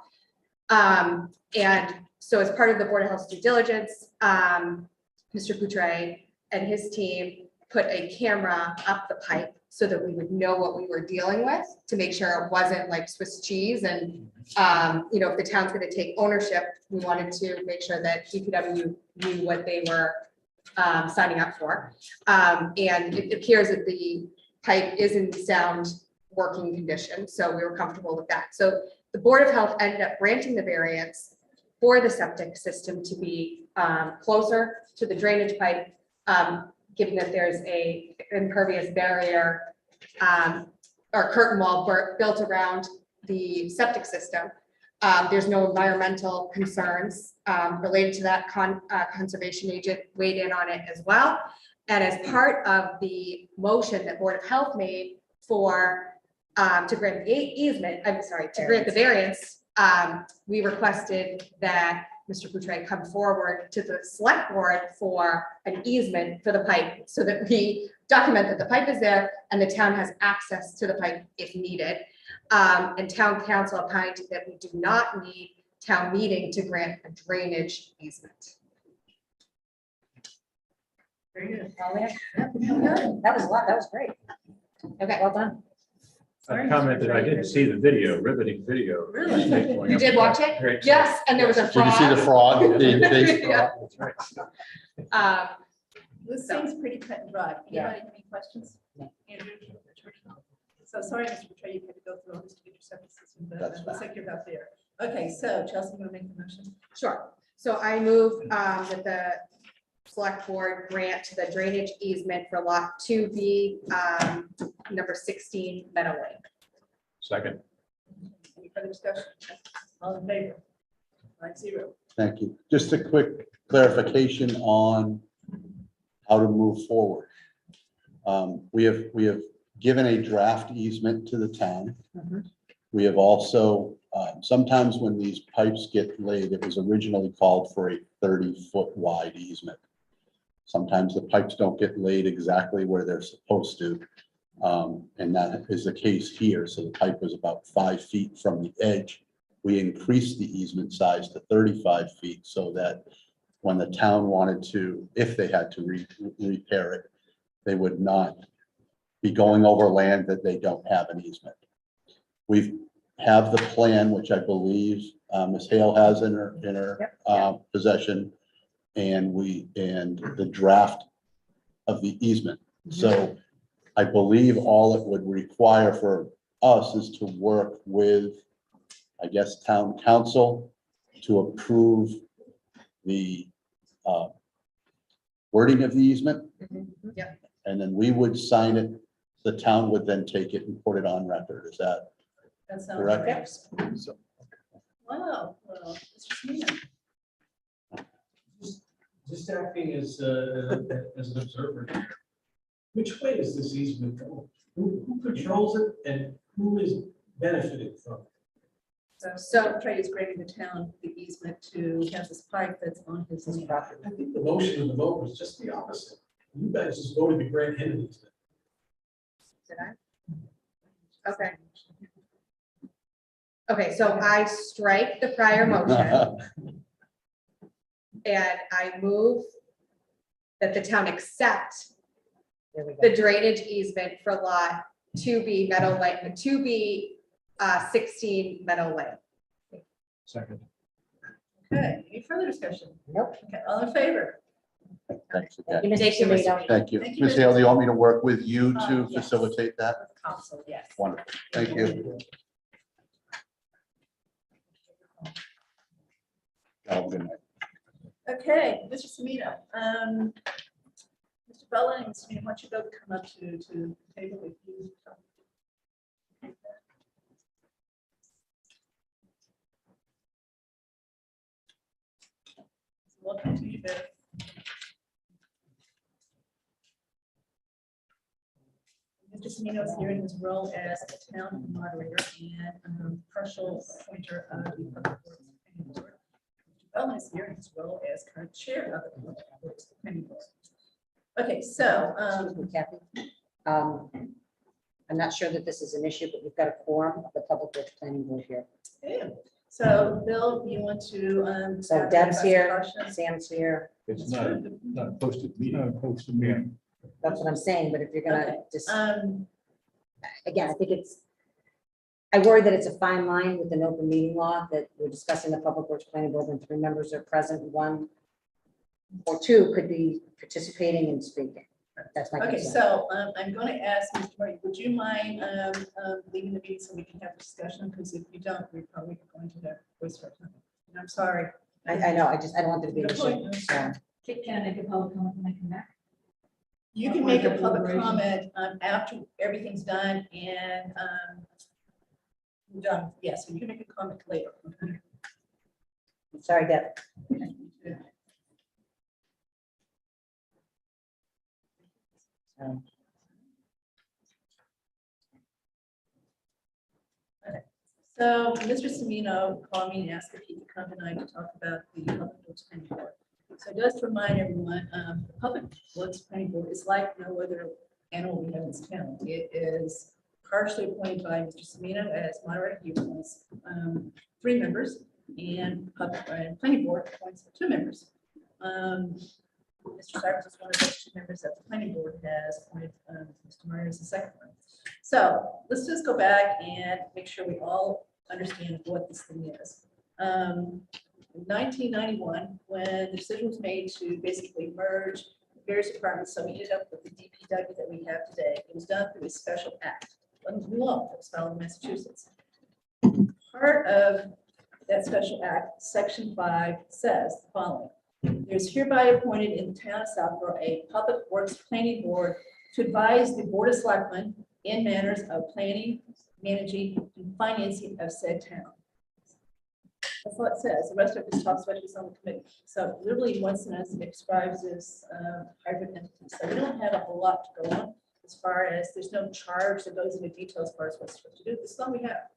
And so as part of the Board of Health due diligence, Mr. Poutre and his team put a camera up the pipe so that we would know what we were dealing with, to make sure it wasn't like Swiss cheese. And, you know, if the town's going to take ownership, we wanted to make sure that DPW knew what they were signing up for. And it appears that the pipe is in sound working condition, so we were comfortable with that. So the Board of Health ended up granting the variance for the septic system to be closer to the drainage pipe, given that there's a impervious barrier or curtain wall built around the septic system. There's no environmental concerns related to that. Conservation agent weighed in on it as well. And as part of the motion that Board of Health made for to grant the easement, I'm sorry, to grant the variance, we requested that Mr. Poutre come forward to the select board for an easement for the pipe, so that we document that the pipe is there and the town has access to the pipe if needed. And town council opined that we do not need town meeting to grant a drainage easement. Very good. That was a lot. That was great. Okay, Well done. Sorry, I Mr. commented, I didn't see the video, riveting video. Really? You did watch it? Great. Yes, and there was a Did you see the frog. frog? The base Yeah. frog? That's right. This seems pretty cut and dry. Yeah. Anybody have any questions? Andrew? So sorry, Mr. Petrie, you had to go through all this to get your septic system, but That's it looks like you're about there. Okay, so Chelsea, you want to make the motion? Sure. So I move that the select board grant the drainage easement for lot 2B, number 16 Meadow Lane. Second. Any further discussion? All in favor? 5-0. Thank you. Just a quick clarification on how to move forward. We have given a draft easement to the town. We have also, sometimes when these pipes get laid, it was originally called for a 30-foot wide easement. Sometimes the pipes don't get laid exactly where they're supposed to. And that is the case here. So the pipe was about 5 feet from the edge. We increased the easement size to 35 feet so that when the town wanted to, if they had to repair it, they would not be going over land that they don't have an easement. We have the plan, which I believe Ms. Hale has in her possession, and the draft of the easement. So I believe all it would require for us is to work with, I guess, town council to approve the wording of the easement. Yeah. And then we would sign it. The town would then take it and put it on record. Is that That sounds correct? right. So- Wow, well, it's just me. Just acting as an observer here. Which way does this easement go? Who controls it and who is benefiting from it? So Trey is granting the town the easement to have this pipe that's on his land. I think the motion of the vote was just the opposite. You guys just voted to grant him an easement. Did I? Okay. Okay, so I strike the prior motion and I move that the town accept There we go. the drainage easement for lot 2B Meadow Lane, 2B 16 Meadow Lane. Second. Okay, any further discussion? Nope. Okay, all in favor? Thanks Thank you, again. Mr. Thank you, Mr. Semino. Thank you. Thank you, Ms. Mr. Hale, do you want me to work with you to Yes. facilitate that? Council, yes. Wonderful. Thank you. Have a good night. Okay, Mr. Semino, Mr. Bella and Mr. Semino, why don't you both come up to the table with you? Welcome to you both. Mr. Semino is here in his role as a town moderator and partial appointer of the Public Works Planning Board. Mr. Bella is here in his role as current chair of the Public Works Planning Board. Okay, so, Excuse me, Kathy. I'm not sure that this is an issue, but we've got a quorum of the Public Works Planning Board here. yeah. So Bill, you want to? So Deb's here, Discussion? Sam's here. It's not a posted meeting. Posted meeting. That's what I'm saying, but if you're Okay, gonna just, Um, again, I think I worry that it's a fine line with an open meeting law that we're discussing the Public Works Planning Board when 3 members are present, 1 or 2 could be participating and speaking. That's my Okay, concern. so I'm going to ask Mr. Murray, would you mind leaving the meeting so we can have discussion? Because if you don't, we're probably going to have waste our time. And I'm sorry. I know, I don't want there to be an No issue. point. So, Can I make a public comment when I come back? You can make a public comment after everything's done and done. Yes, so you can make a comment later. Okay? Sorry, Deb. So Mr. Semino called me and asked if he could come tonight to talk about the Public Works Planning Board. So just to remind everyone, the Public Works Planning Board is like no other animal we have in this town. It is partially appointed by Mr. Semino as moderator. He appoints 3 members, and Public and Planning Board appoints 2 members. Mr. Cyrus is one of those 2 members that the planning board has appointed. Mr. Meyer is the second one. So let's just go back and make sure we all understand what this thing is. In 1991, when the decision was made to basically merge various departments, so we ended up with the DPW that we have today. It was done through a special act, it wasn't law, it was filed in Massachusetts. Part of that special act, section 5, says the following: there is hereby appointed in the town of Southborough a public works planning board to advise the board of selectmen in matters of planning, managing, and financing of said town. That's what it says. The rest of it talks about who's on the committee. So literally one sentence that describes this hybrid entity. So we don't have a whole lot to go on as far as there's no charge that goes into detail as far as what's supposed to do. This is all we have.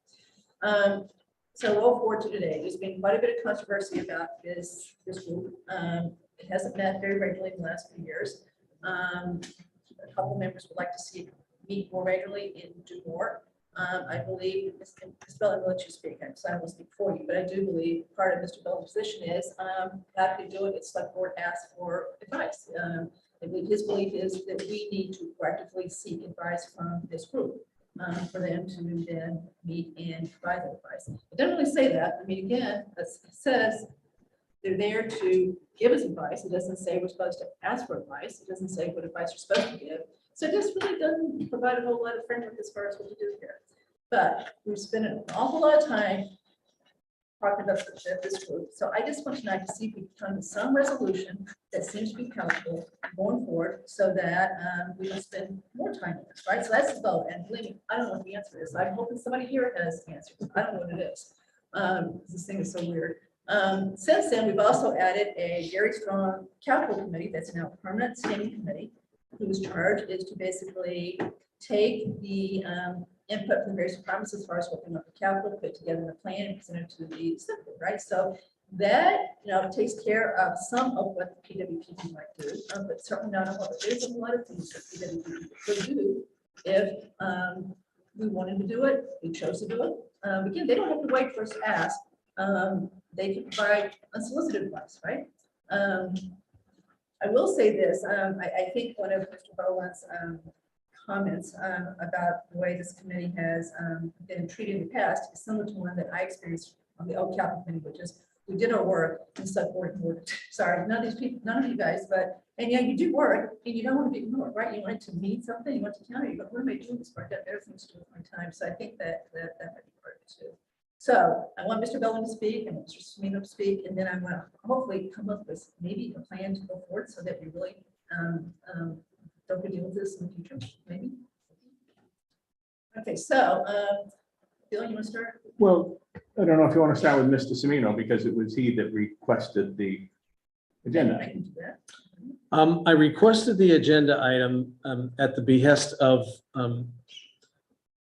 So roll forward to today. There's been quite a bit of controversy about this group. It hasn't met very regularly in the last few years. A couple members would like to see it meet more regularly and do more. I believe, Ms. Bell, I'll let you speak, so I will speak for you, but I do believe part of Mr. Bell's position is how to do it, it's select board ask for advice. I believe his belief is that we need to proactively seek advice from this group for them to then meet and provide that advice. It doesn't really say that. I mean, again, it says they're there to give us advice. It doesn't say we're supposed to ask for advice. It doesn't say what advice you're supposed to give. So this really doesn't provide a whole lot of framework as far as what to do here. But we've spent an awful lot of time talking about this group. So I just want tonight to see if we can come to some resolution that seems to be palatable going forward so that we don't spend more time on this, right? So that's the vote. And believe me, I don't know what the answer is. I'm hoping somebody here has answers. I don't know what it is. This thing is so weird. Since then, we've also added a very strong capital committee that's now a permanent standing committee, whose charge is to basically take the input from the various departments as far as working up the capital, put together the plan and present it to the assembly, right? So that, takes care of some of what the PWPD might do, but certainly not all of it. There's a lot of things that PWPD could do if we wanted to do it, we chose to do it. Again, they don't have to wait for us to ask. They can provide unsolicited advice, right? I will say this, I think one of Mr. Boland's comments about the way this committee has been treated in the past is similar to one that I experienced on the Oak Capital Committee, which is we did our work and subboard work. Sorry, none of these people, none of you guys, but you do work and you don't want to be ignored, right? You want to meet something, you want to counter, but what am I doing this for? I've got better things to do with my time. So I think that might be part of it too. So I want Mr. Bellin to speak and Mr. Semino to speak, and then I want to hopefully come up with maybe a plan to go forward so that we really don't deal with this in the future, maybe. Okay, so Bill, you want to start? Well, I don't know if you want to start with Mr. Semino, because it was he that requested the agenda. I can do that. I requested the agenda item at the behest of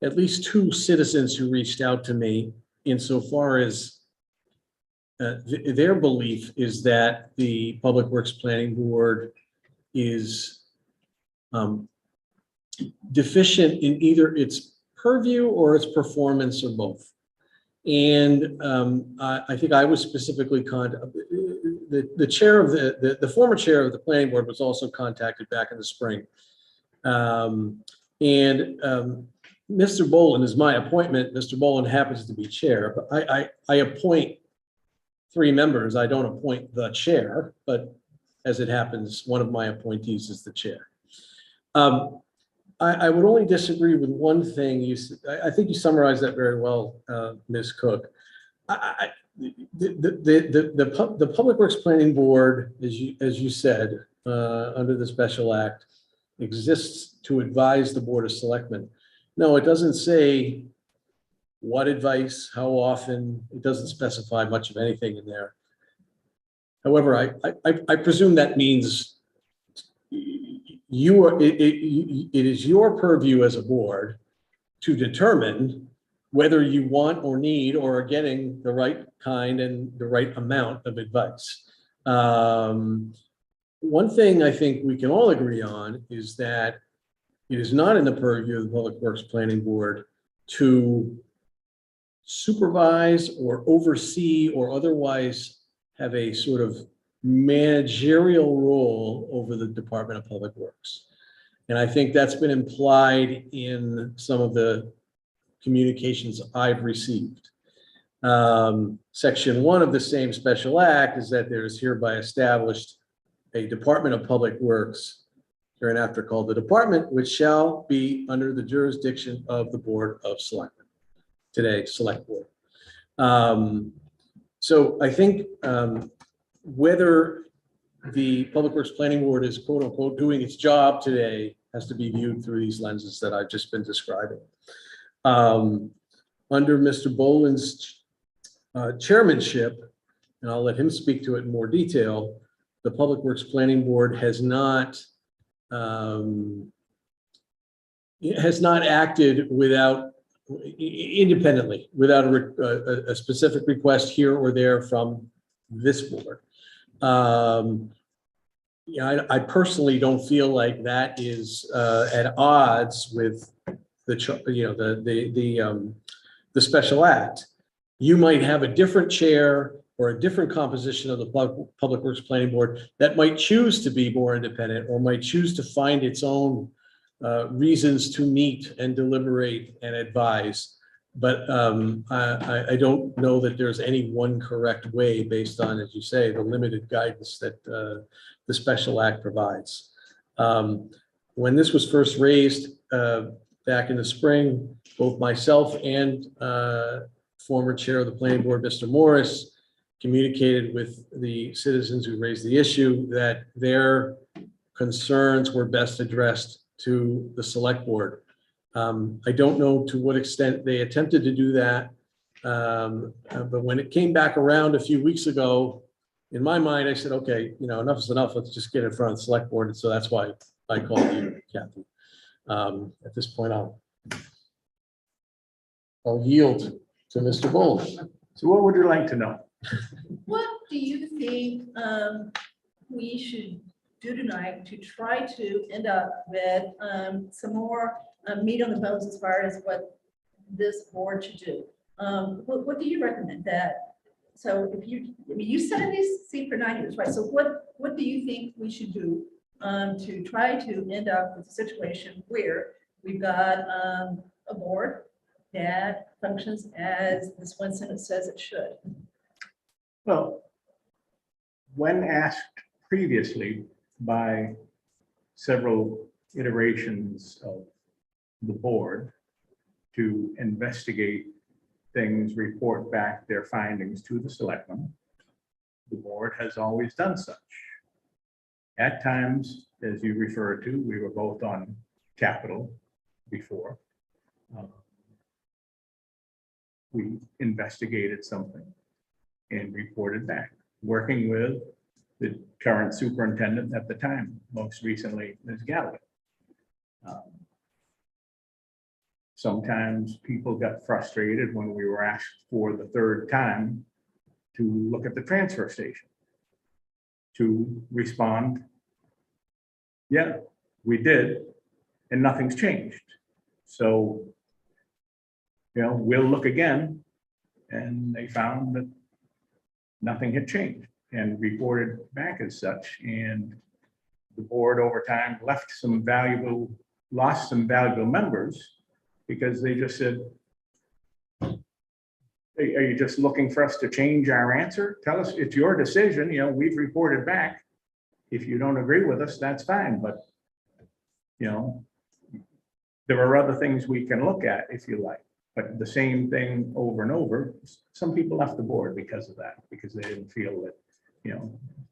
at least 2 citizens who reached out to me insofar as their belief is that the Public Works Planning Board is deficient in either its purview or its performance or both. And I think I was specifically the chair of the former chair of the planning board was also contacted back in the spring. Mr. Boland is my appointment. Mr. Boland happens to be chair, but I appoint 3 members. I don't appoint the chair, but as it happens, one of my appointees is the chair. I would only disagree with one thing. I think you summarized that very well, Ms. Cook. The Public Works Planning Board, as you said, under the special act, exists to advise the Board of Selectmen. No, it doesn't say what advice, how often. It doesn't specify much of anything in there. However, I presume that means it is your purview as a board to determine whether you want or need or are getting the right kind and the right amount of advice. One thing I think we can all agree on is that it is not in the purview of the Public Works Planning Board to supervise or oversee or otherwise have a sort of managerial role over the Department of Public Works. And I think that's been implied in some of the communications I've received. Section 1 of the same special act is that there is hereby established a Department of Public Works, hereinafter called the Department, which shall be under the jurisdiction of the Board of Selectmen, today Select Board. So I think whether the Public Works Planning Board is quote unquote doing its job today has to be viewed through these lenses that I've just been describing. Under Mr. Boland's chairmanship, and I'll let him speak to it in more detail, the Public Works Planning Board has not acted without independently, without a specific request here or there from this board. Yeah, I personally don't feel like that is at odds with the special act. You might have a different chair or a different composition of the Public Works Planning Board that might choose to be more independent or might choose to find its own reasons to meet and deliberate and advise. But I don't know that there's any one correct way based on, as you say, the limited guidance that the special act provides. When this was first raised back in the spring, both myself and former chair of the planning board, Mr. Morris, communicated with the citizens who raised the issue that their concerns were best addressed to the select board. I don't know to what extent they attempted to do that, but when it came back around a few weeks ago, in my mind, I said, okay, enough is enough. Let's just get in front of the select board. And so that's why I called you, Kathy. At this point, I'll yield to Mr. Boland. So what would you like to know? What do you think we should do tonight to try to end up with some more meat on the bones as far as what this board should do? What do you recommend that? So if you sat in this seat for 9 years, right? So what do you think we should do to try to end up with a situation where we've got a board that functions as this one sentence says it should? Well, when asked previously by several iterations of the board to investigate things, report back their findings to the selectmen, the board has always done such. At times, as you refer to, we were both on Capitol before. We investigated something and reported back, working with the current superintendent at the time, most recently, Ms. Galloway. Sometimes people got frustrated when we were asked for the third time to look at the transfer station, to respond, yeah, we did, and nothing's changed. So, we'll look again, and they found that nothing had changed and reported back as such. And the board over time lost some valuable members because they just said, "Hey, are you just looking for us to change our answer? Tell us, it's your decision. We've reported back. If you don't agree with us, that's fine. But, there are other things we can look at if you like." But the same thing over and over. Some people left the board because of that, because they didn't feel that,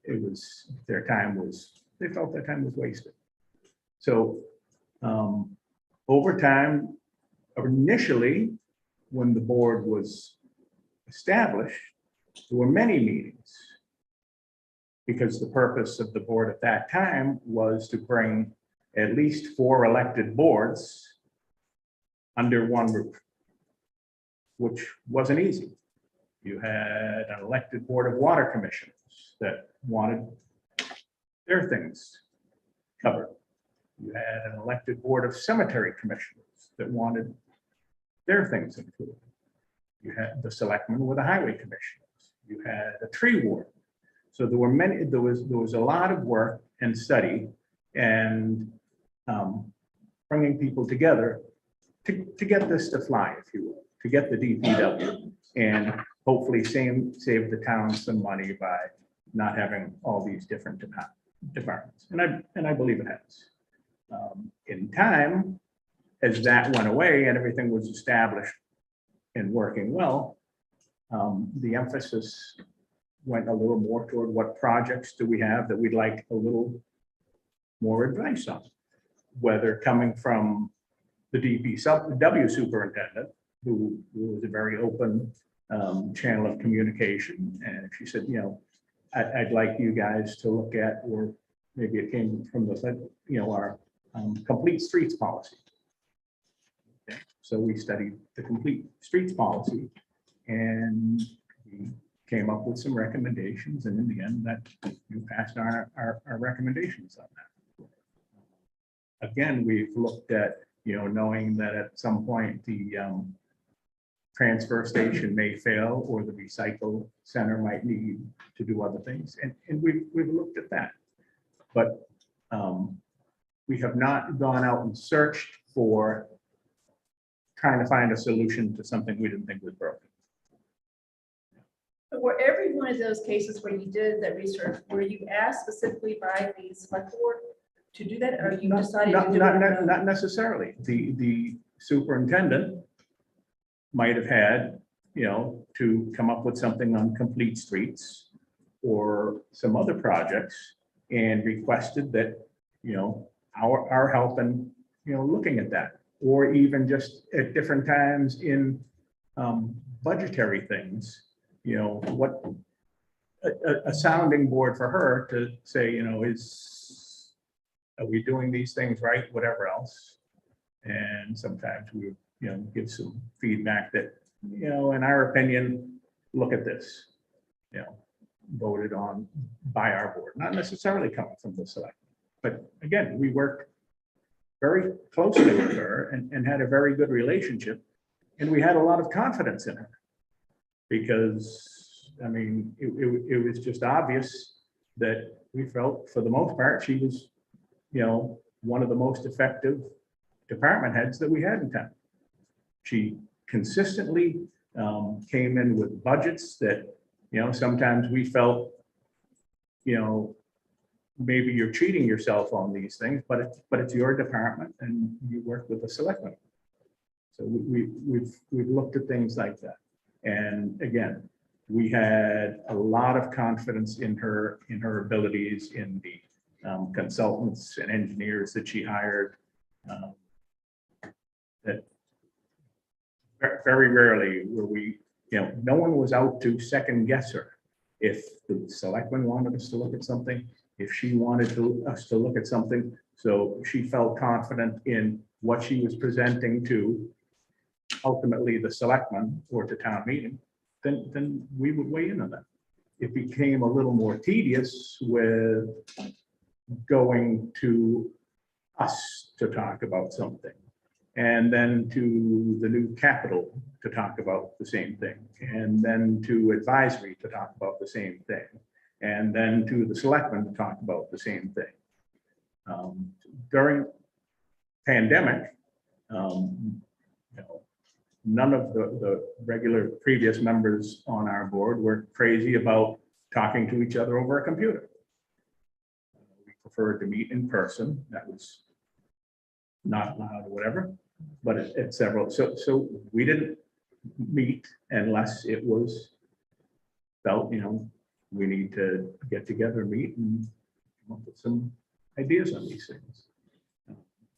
it was, they felt their time was wasted. So over time, initially, when the board was established, there were many meetings because the purpose of the board at that time was to bring at least 4 elected boards under one roof, which wasn't easy. You had an elected board of water commissioners that wanted their things covered. You had an elected board of cemetery commissioners that wanted their things included. You had the selectmen with the highway commissioners. You had a tree ward So there were many, there was a lot of work and study and bringing people together to get this to fly, if you will, to get the DPW and hopefully save the town some money by not having all these different departments. And I believe it has. In time, as that went away and everything was established and working well, the emphasis went a little more toward what projects do we have that we'd like a little more advice on, whether coming from the DPW superintendent, who was a very open channel of communication. And she said, you know, I'd like you guys to look at, or maybe it came from the, you know, our complete streets policy. Okay. So we studied the complete streets policy and we came up with some recommendations, and in the end that we passed our recommendations on that. Again, we've looked at, you know, knowing that at some point the transfer station may fail or the recycle center might need to do other things. And we've looked at that. But we have not gone out and searched for trying to find a solution to something we didn't think was broken. But were every one of those cases where you did that research, were you asked specifically by the select board to do that, or you decided to do it? on your own? Not necessarily. The superintendent might have had, you know, to come up with something on complete streets or some other projects and requested that, you know, our help in, you know, looking at that, or even just at different times in budgetary things, you know, what a sounding board for her to say, you know, are we doing these things right, whatever else. And sometimes we, you know, give some feedback that, you know, in our opinion, look at this, you know, voted on by our board, not necessarily coming from the select. But again, we worked very closely with her and had a very good relationship. And we had a lot of confidence in her because, I mean, it was just obvious that we felt for the most part, she was, you know, one of the most effective department heads that we had in town. She consistently came in with budgets that, you know, sometimes we felt, you know, maybe you're cheating yourself on these things, but it's your department and you work with the selectmen. So we've looked at things like that. And again, we had a lot of confidence in her abilities, in the consultants and engineers that she hired. That very rarely were we, you know, no one was out to second guess her. If the selectmen wanted us to look at something, if she wanted us to look at something, so she felt confident in what she was presenting to ultimately the selectmen or to town meeting, then we would weigh in on that. It became a little more tedious with going to us to talk about something, and then to the new capital to talk about the same thing, and then to advisory to talk about the same thing, and then to the selectmen to talk about the same thing. During pandemic, you know, none of the regular previous members on our board were crazy about talking to each other over a computer. We preferred to meet in person. That was not allowed or whatever, but at several, so we didn't meet unless it was felt, you know, we need to get together, meet, and come up with some ideas on these things.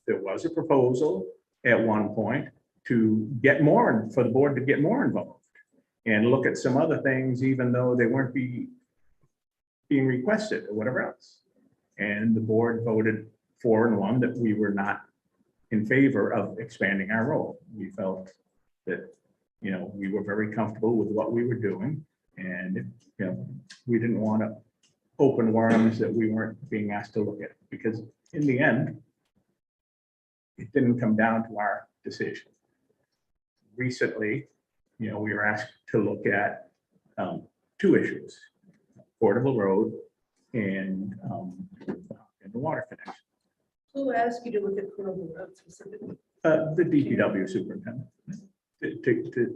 There was a proposal at one point to get more, for the board to get more involved and look at some other things, even though they weren't being requested or whatever else. And the board voted 4-1 that we were not in favor of expanding our role. We felt that, you know, we were very comfortable with what we were doing, and, you know, we didn't want to open worms that we weren't being asked to look at, because in the end, it didn't come down to our decision. Recently, you know, we were asked to look at 2 issues. Portable Road and the water connection. Who asked you to look at Portable Road specifically? The DPW superintendent to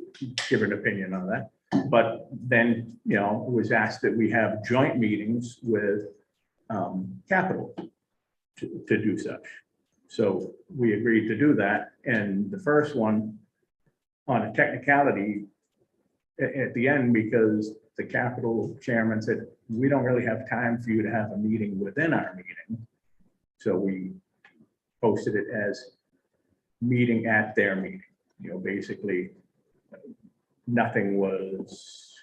give an opinion on that. But then, you know, was asked that we have joint meetings with Capital to do such. So we agreed to do that. And the first one on a technicality at the end, because the Capital chairman said, we don't really have time for you to have a meeting within our meeting. So we posted it as meeting at their meeting. You know, basically, nothing was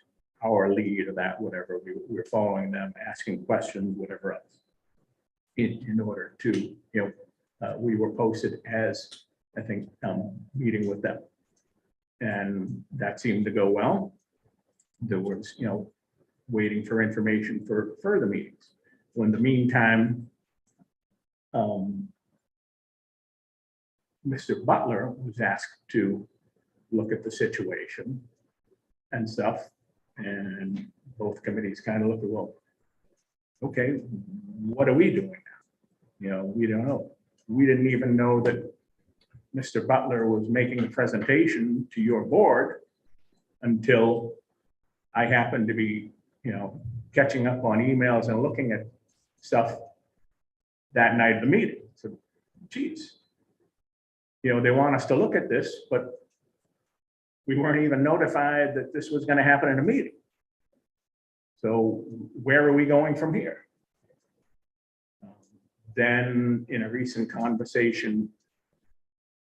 our lead or that, whatever. We were following them, asking questions, whatever else. In order to, you know, we were posted as, I think, meeting with them. And that seemed to go well. There was, you know, waiting for information for further meetings. Well, in the meantime, Mr. Butler was asked to look at the situation and stuff, and both committees kind of looked at, well, okay, what are we doing now? You know, we don't know. We didn't even know that Mr. Butler was making a presentation to your board until I happened to be, you know, catching up on emails and looking at stuff that night of the meeting. So, geez, you know, they want us to look at this, but we weren't even notified that this was going to happen in a meeting. So where are we going from here? Then in a recent conversation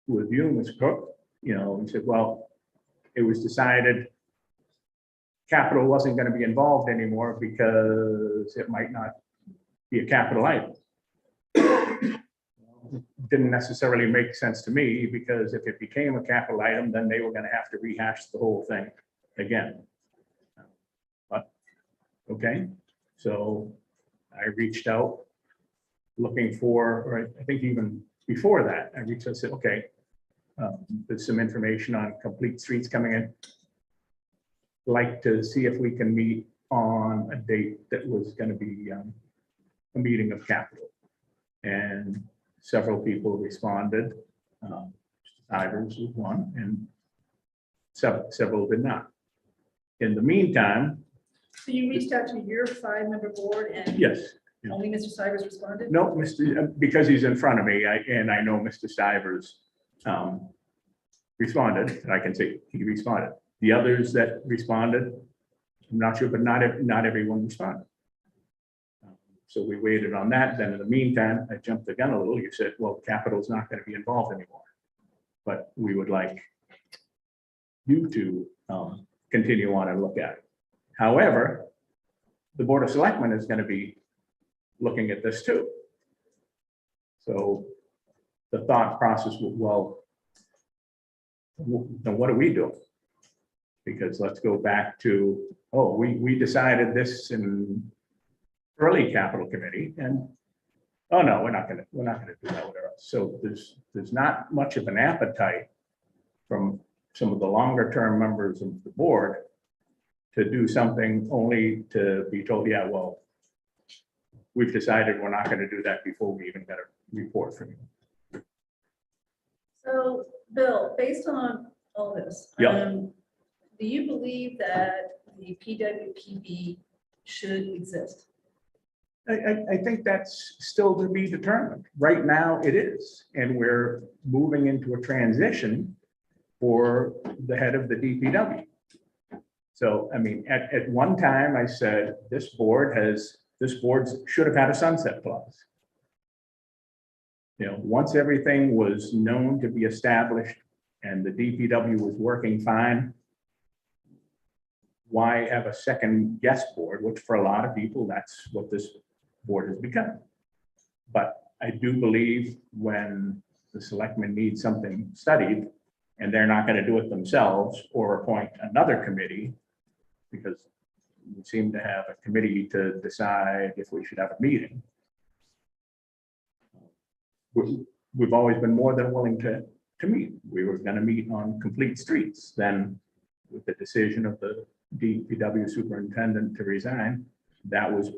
with you, Ms. Cook, you know, we said, well, it was decided Capital wasn't going to be involved anymore because it might not be a capital item. Didn't necessarily make sense to me, because if it became a capital item, then they were going to have to rehash the whole thing again. But, okay, so I reached out looking for, or I think even before that, I reached out and said, okay, there's some information on Complete Streets coming in. Like to see if we can meet on a date that was going to be a meeting of Capital. And several people responded. Ivers was one, and several did not. In the meantime, So you reached out to your 5-member board and yes, only Mr. Cybers responded? no, because he's in front of me, and I know Mr. Stivers responded, and I can say he responded. The others that responded, I'm not sure, but not everyone responded. So we waited on that. Then in the meantime, I jumped the gun a little. You said, well, Capital's not going to be involved anymore, but we would like you to continue on and look at it. However, the Board of Selectmen is going to be looking at this too. So the thought process was, well, then what are we doing? Because let's go back to, oh, we decided this in early Capital Committee, and oh no, we're not gonna do that with us. So there's not much of an appetite from some of the longer term members of the board to do something, only to be told, yeah, well, we've decided we're not going to do that before we even got a report from you. So, Bill, based on all this, Yeah. do you believe that the PWPB should exist? I think that's still to be determined. Right now it is, and we're moving into a transition for the head of the DPW. So, I mean, at one time I said, this board should have had a sunset clause. You know, once everything was known to be established and the DPW was working fine, why have a second guest board, which for a lot of people, that's what this board has become. But I do believe when the selectmen need something studied and they're not going to do it themselves or appoint another committee, because we seem to have a committee to decide if we should have a meeting. We've always been more than willing to meet. We were going to meet on Complete Streets. Then with the decision of the DPW superintendent to resign, that was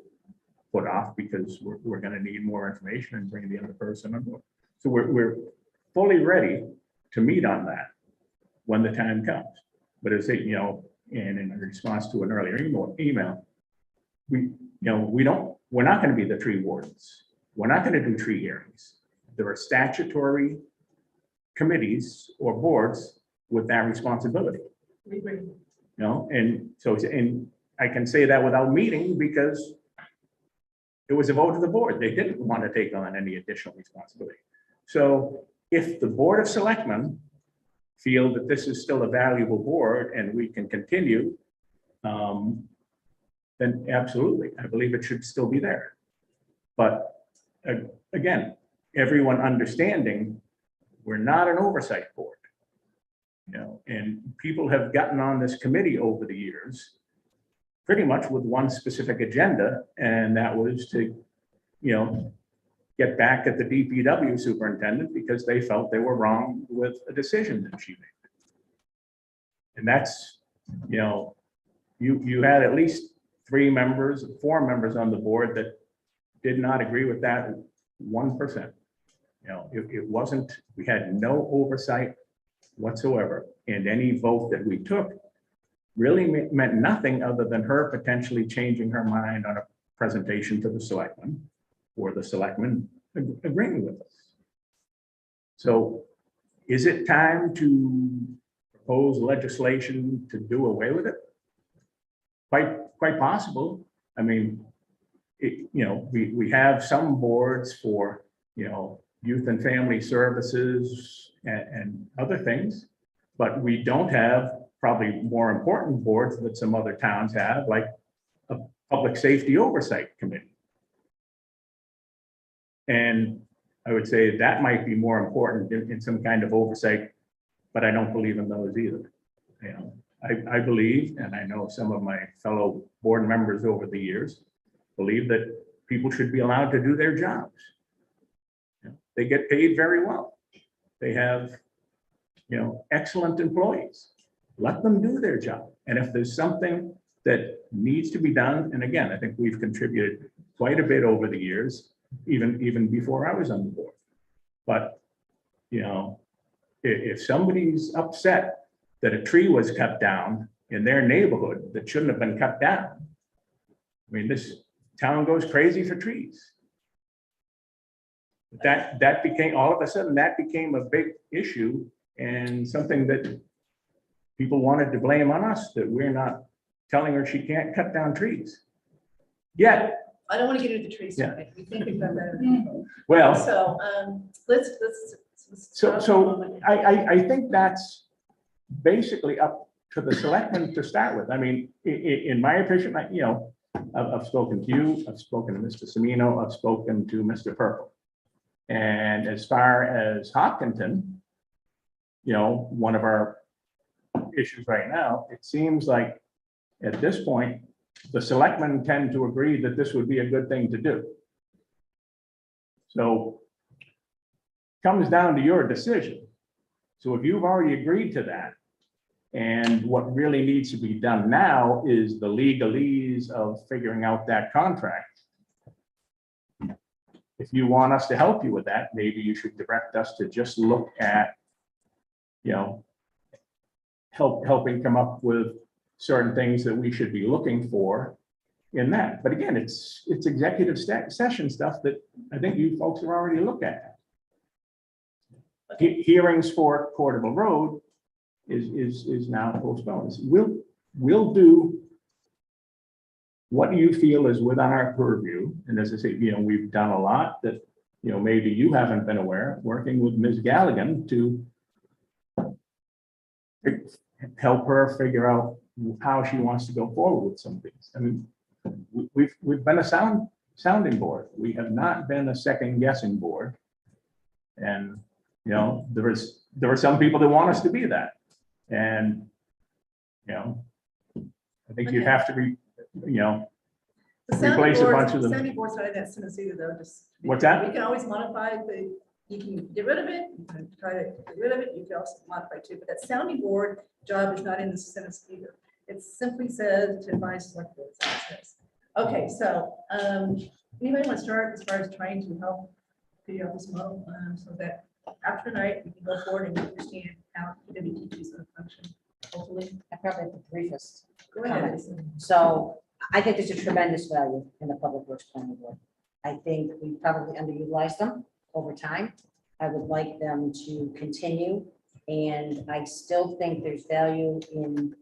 put off because we're gonna need more information and bring the other person on board. So we're fully ready to meet on that when the time comes. But as it, you know, and in response to an earlier email, we're not gonna be the tree wardens. We're not gonna do tree hearings. There are statutory committees or boards with that responsibility. We agree. You know, and so, and I can say that without meeting because it was a vote of the board. They didn't want to take on any additional responsibility. So if the Board of Selectmen feel that this is still a valuable board and we can continue, then absolutely, I believe it should still be there. But again, everyone understanding, we're not an oversight board. You know, and people have gotten on this committee over the years pretty much with one specific agenda, and that was to, you know, get back at the DPW superintendent because they felt they were wrong with a decision that she made. And that's, you know, you had at least 4 members on the board that did not agree with that 1%. You know, it wasn't, we had no oversight whatsoever. And any vote that we took really meant nothing other than her potentially changing her mind on a presentation to the selectmen or the selectmen agreeing with us. So is it time to propose legislation to do away with it? Quite possible. I mean, you know, we have some boards for, you know, youth and family services and other things, but we don't have probably more important boards that some other towns have, like a public safety oversight committee. And I would say that might be more important in some kind of oversight, but I don't believe in those either. You know, I believe, and I know some of my fellow board members over the years believe that people should be allowed to do their jobs. You know, they get paid very well. They have, you know, excellent employees. Let them do their job. And if there's something that needs to be done, and again, I think we've contributed quite a bit over the years, even before I was on the board. But, you know, if somebody's upset that a tree was cut down in their neighborhood that shouldn't have been cut down, I mean, this town goes crazy for trees. That became, all of a sudden, that became a big issue and something that people wanted to blame on us, that we're not telling her she can't cut down trees. Yet, I don't want to get into the trees Yeah. tonight. We think we've done better than people. well, So, let's. so I think that's basically up to the selectmen to start with. I mean, in my opinion, you know, I've spoken to you, I've spoken to Mr. Semino, I've spoken to Mr. Purple. And as far as Hopkinton, you know, one of our issues right now, it seems like at this point, the selectmen tend to agree that this would be a good thing to do. So comes down to your decision. So if you've already agreed to that, and what really needs to be done now is the legalese of figuring out that contract. If you want us to help you with that, maybe you should direct us to just look at, you know, helping come up with certain things that we should be looking for in that. But again, it's executive session stuff that I think you folks have already looked at. Hearings for Portable Road is now postponed. We'll do what you feel is within our purview. And as I say, you know, we've done a lot that, you know, maybe you haven't been aware, working with Ms. Galligan to help her figure out how she wants to go forward with some of these. I mean, we've been a sounding board. We have not been a second guessing board. And, you know, there are some people that want us to be that. And, you know, I think you'd have to The sounding replace a boards- bunch of them. Sounding board's not in that sentence either, though, just. What's that? You can always modify you can get rid of it, you can try to get rid of it, you can also modify too, but that sounding board job is not in the sentence either. It simply says to advise select boards. That's what it says. Okay, so, anybody want to start as far as trying to help figure out this model, so that after tonight, we can go forward and understand how PWPG is going to function, hopefully. I probably have the briefest. Go ahead. comments. So I think there's a tremendous value in the Public Works Planning Board. I think we probably underutilized them over time. I would like them to continue, and I still think there's value in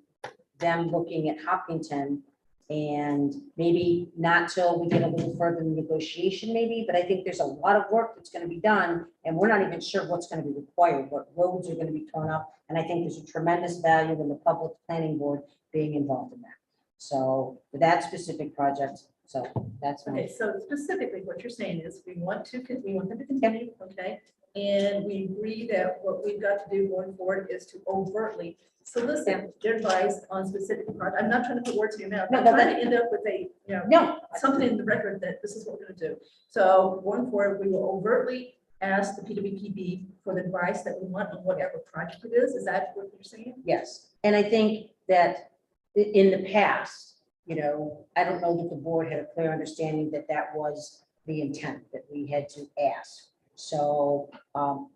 them looking at Hopkinton, and maybe not till we get a little further in negotiation maybe, but I think there's a lot of work that's gonna be done, and we're not even sure what's gonna be required, what roads are gonna be torn up, and I think there's a tremendous value in the Public Planning Board being involved in that. So for that specific project, so that's Okay, my, so specifically what you're saying is we want them to continue, okay? And we agree that what we've got to do going forward is to overtly solicit their advice on specific projects. I'm not trying to put words in your mouth. I'm No, trying to end up with a, no, something in the record that this is what we're gonna do. So going forward, we will overtly ask the PWPB for the advice that we want on whatever project it is. Is that what you're saying? yes. And I think that in the past, I don't know that the board had a clear understanding that that was the intent, that we had to ask. So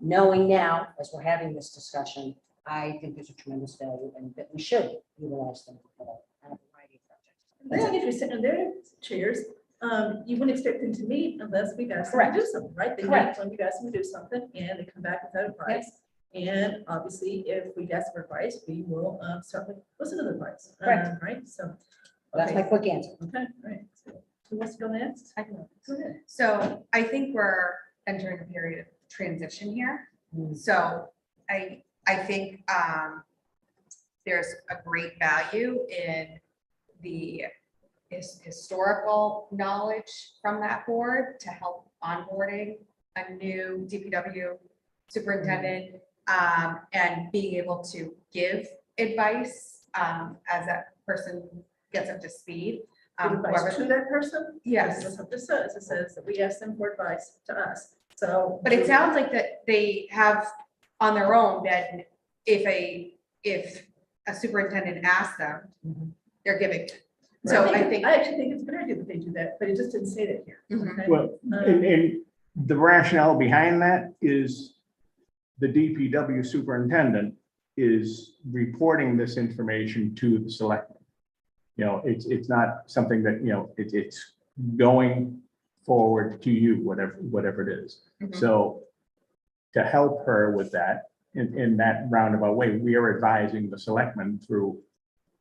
knowing now, as we're having this discussion, I think there's a tremendous value and that we should utilize them for a variety of projects. Then if you're sitting in their chairs, you wouldn't expect them to meet unless we've asked them to do Correct. something, right? They meet Correct. when we've asked them to do something and they come back with that advice. And obviously, if we ask for advice, we will certainly listen to the advice. Correct. Right, so. That's my okay. quick answer. Okay, right. So who wants to go next? I can Go ahead. So I think we're entering a period of transition here. So I think there's a great value in the historical knowledge from that board to help onboarding a new DPW superintendent and being able to give advice as that person gets up to speed. Give advice to that person? Yes. That's what this says. It says that we ask them for advice to us. So. But it sounds like that they have on their own that if a superintendent asks them, they're giving it. So I think. I actually think it's a good idea that they do that, but it just didn't say that here. Mhm. Okay? Well, and the rationale behind that is the DPW superintendent is reporting this information to the selectmen. It's not something that, it's going forward to you, whatever it is. Mhm. So to help her with that, in that roundabout way, we are advising the selectmen through,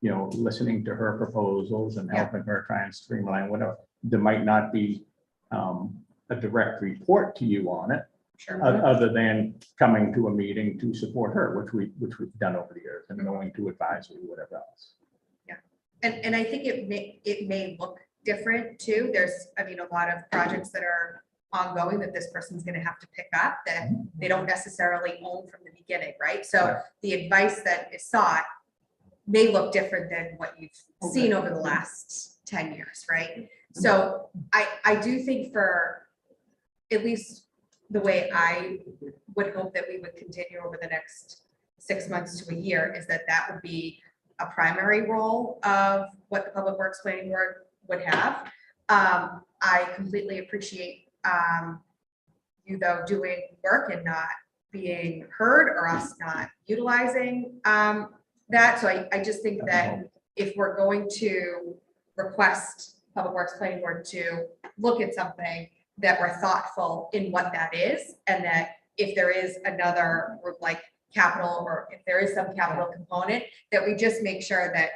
listening to her proposals and Yeah. helping her try and streamline whatever. There might not be a direct report to you on it, Sure. other than coming to a meeting to support her, which we've done over the years, and going to advisory, whatever else. And I think it may look different too. There's, a lot of projects that are ongoing that this person's gonna have to pick up that they don't necessarily own from the beginning, right? So the advice that is sought may look different than what you've seen over the last 10 years, right? So I do think for at least the way I would hope that we would continue over the next 6 months to a year is that would be a primary role of what the Public Works Planning Board would have. I completely appreciate you though doing work and not being heard or us not utilizing that. So I just think that if we're going to request Public Works Planning Board to look at something, that we're thoughtful in what that is, and that if there is another like capital, or if there is some capital component, that we just make sure that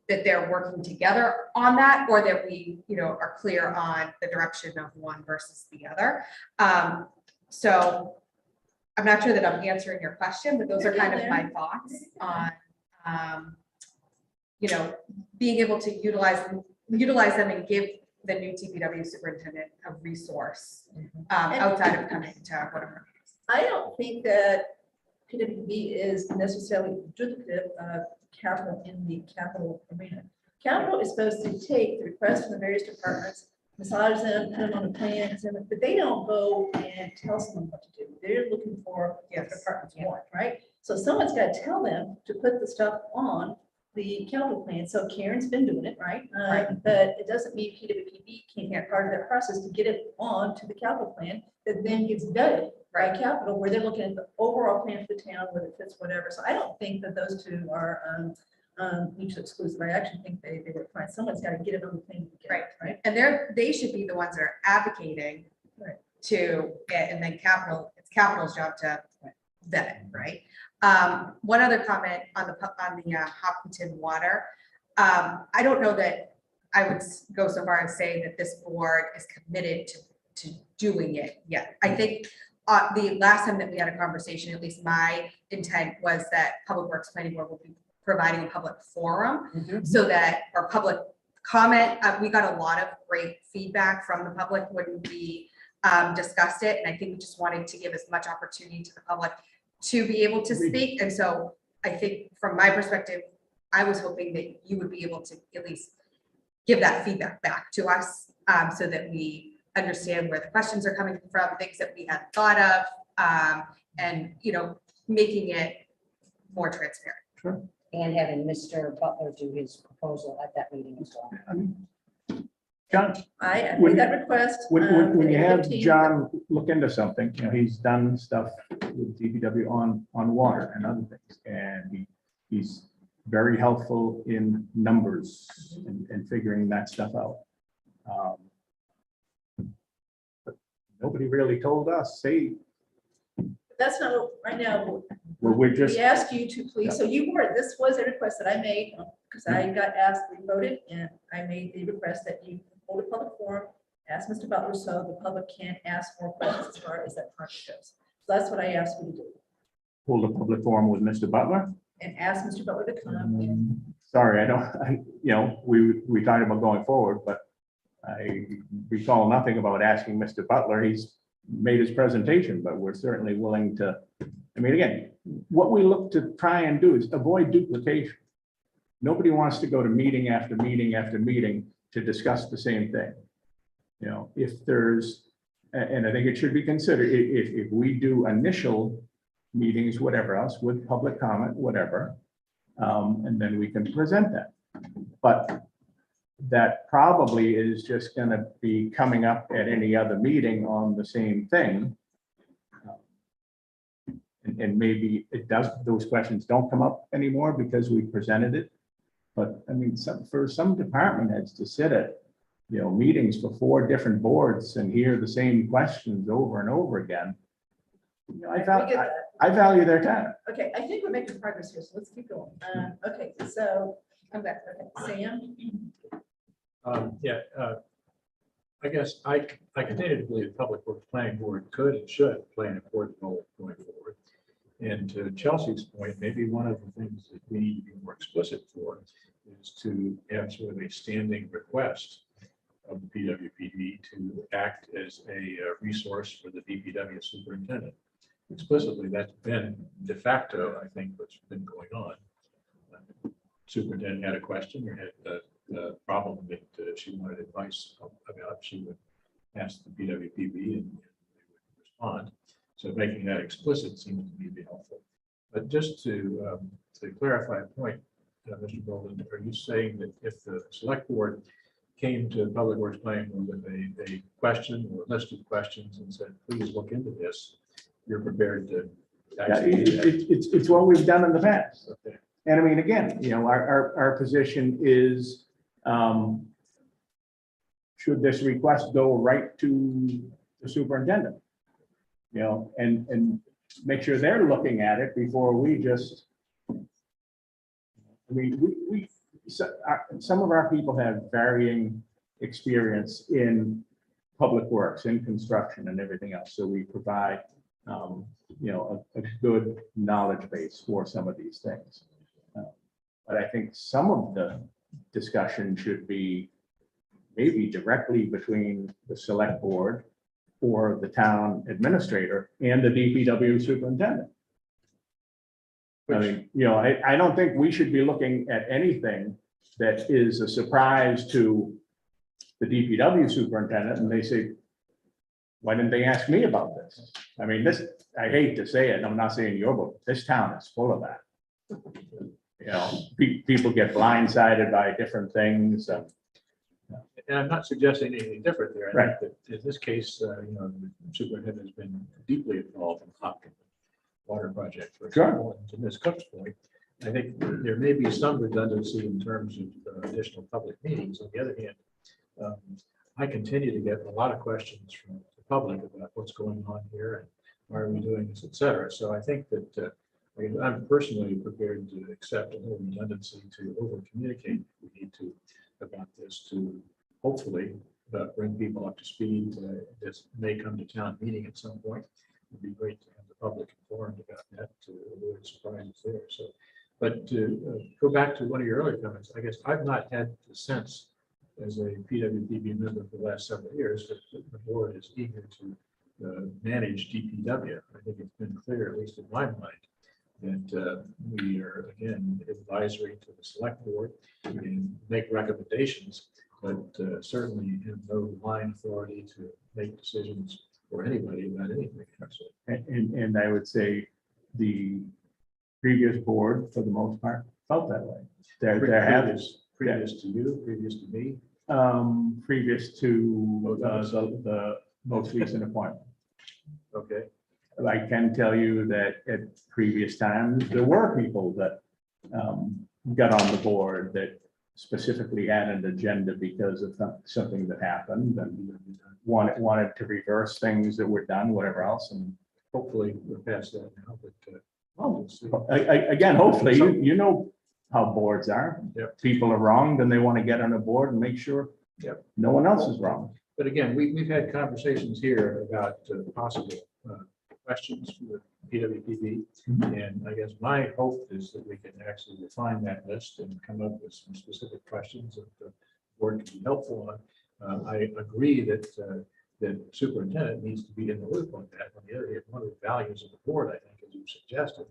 they're working together on that, or that we, are clear on the direction of one versus the other. So I'm not sure that I'm answering your question, but those are kind of my thoughts on, being able to utilize them and give the new TPW superintendent a resource outside of coming to whatever. I don't think that PWB is necessarily duplicative of capital in the capital arena. Capital is supposed to take the requests from the various departments, massage them, put them on the plans, but they don't go and tell someone what to do. They're looking for what the departments want, right? So someone's got to tell them to put the stuff on the capital plan. So Karen's been doing it, right? Right. But it doesn't mean PWPD can't be part of that process to get it on to the capital plan that then gets vetted by capital, where they're looking at the overall plan for the town, whether it fits whatever. So I don't think that those two are mutually exclusive. I actually think they work fine. Someone's got to get it on the plan. to get it, Right. And they should be the ones that are advocating Right. to, and then it's capital's job to vet it, right? One other comment on the Hopkinton water. I don't know that I would go so far as saying that this board is committed to doing it yet. I think the last time that we had a conversation, at least my intent was that Public Works Planning Board will be providing a public forum so that, or public comment, we got a lot of great feedback from the public when we discussed it. And I think we just wanted to give as much opportunity to the public to be able to speak. And so I think from my perspective, I was hoping that you would be able to at least give that feedback back to us so that we understand where the questions are coming from, things that we hadn't thought of, and, you know, making it more transparent. Sure. And having Mr. Butler do his proposal at that meeting as well. I mean, John, I When- made that request. when you have 15. John look into something, you know, he's done stuff with DPW on water and other things, and he's very helpful in numbers and figuring that stuff out. But nobody really told us, That's not, what- right now, we're just, we asked you to please, so you were, this was a request that I made, because I got asked, we voted, and I made the request that you hold a public forum, ask Mr. Butler, so the public can ask more questions as far as that project goes. So that's what I asked you to do, hold a public forum with Mr. Butler. and ask Mr. Butler to come. Sorry, you know, we talked about going forward, but I recall nothing about asking Mr. Butler. He's made his presentation, but we're certainly willing to, I mean, again, what we look to try and do is avoid duplication. Nobody wants to go to meeting after meeting after meeting to discuss the same thing. You know, if there's, and I think it should be considered, if we do initial meetings, whatever else, with public comment, whatever, and then we can present that. But that probably is just gonna be coming up at any other meeting on the same thing. And maybe those questions don't come up anymore because we presented it. But I mean, for some department heads to sit at, you know, meetings for 4 different boards and hear the same questions over and over again. You know, We get that. I value their time. Okay, I think we're making progress here, so let's keep going. Okay, so, I'm back, okay, Sam? I guess I continue to believe the Public Works Planning Board could and should play an important role going forward. And to Chelsea's point, maybe one of the things that we need to be more explicit for is to have sort of a standing request of the PWPD to act as a resource for the DPW superintendent. Explicitly, that's been de facto, I think, what's been going on. Superintendent had a question or had a problem that she wanted advice about, she would ask the PWPD and they would respond. So making that explicit seems to be helpful. But just to clarify a point, Mr. Bolden, are you saying that if the select board came to Public Works Planning Board with a question or a list of questions and said, please look into this, you're prepared to actually do that? It's what we've done in the past. Okay. And I mean, again, you know, our position is, should this request go right to the superintendent? You know, and make sure they're looking at it before we just. I mean, some of our people have varying experience in public works, in construction and everything else. So we provide, you know, a good knowledge base for some of these things. But I think some of the discussion should be maybe directly between the select board or the town administrator and the DPW superintendent. I mean, you know, I don't think we should be looking at anything that is a surprise to the DPW superintendent and they say, why didn't they ask me about this? I mean, I hate to say it, I'm not saying your book, this town is full of that. you know, people get blindsided by different things. And I'm not suggesting anything different there. I Right. think that in this case, you know, the superintendent has been deeply involved in Hopkins water project, for Sure. example. And to Ms. Cook's point, I think there may be some redundancy in terms of additional public meetings. On the other hand, I continue to get a lot of questions from the public about what's going on here and why are we doing this, et cetera. So I think that I'm personally prepared to accept a little redundancy to over communicate. We need to about this to hopefully bring people up to speed. This may come to town meeting at some point. It'd be great to have the public informed about that to avoid surprises there. So, but to go back to one of your earlier comments, I guess I've not had the sense as a PWPB member for the last several years that the board is eager to manage DPW. I think it's been clear, at least in my mind, that we are, again, advisory to the select board and make recommendations, but certainly have no line authority to make decisions for anybody about anything. And I would say the previous board, for the most part, felt that way. There have, Previous to you, previous to me. previous to the most recent appointment. Okay. I can tell you that at previous times, there were people that got on the board that specifically had an agenda because of something that happened and wanted to reverse things that were done, whatever else. And hopefully we're past that now, but well, again, hopefully, you know how boards are. Yep. People are wrong, then they want to get on a board and make sure Yep. no one else is wrong. But again, we've had conversations here about possible questions for PWPB. And I guess my hope is that we can actually refine that list and come up with some specific questions that the board can be helpful on. I agree that that superintendent needs to be in the loop on that. On the other hand, one of the values of the board, I think, as you suggested,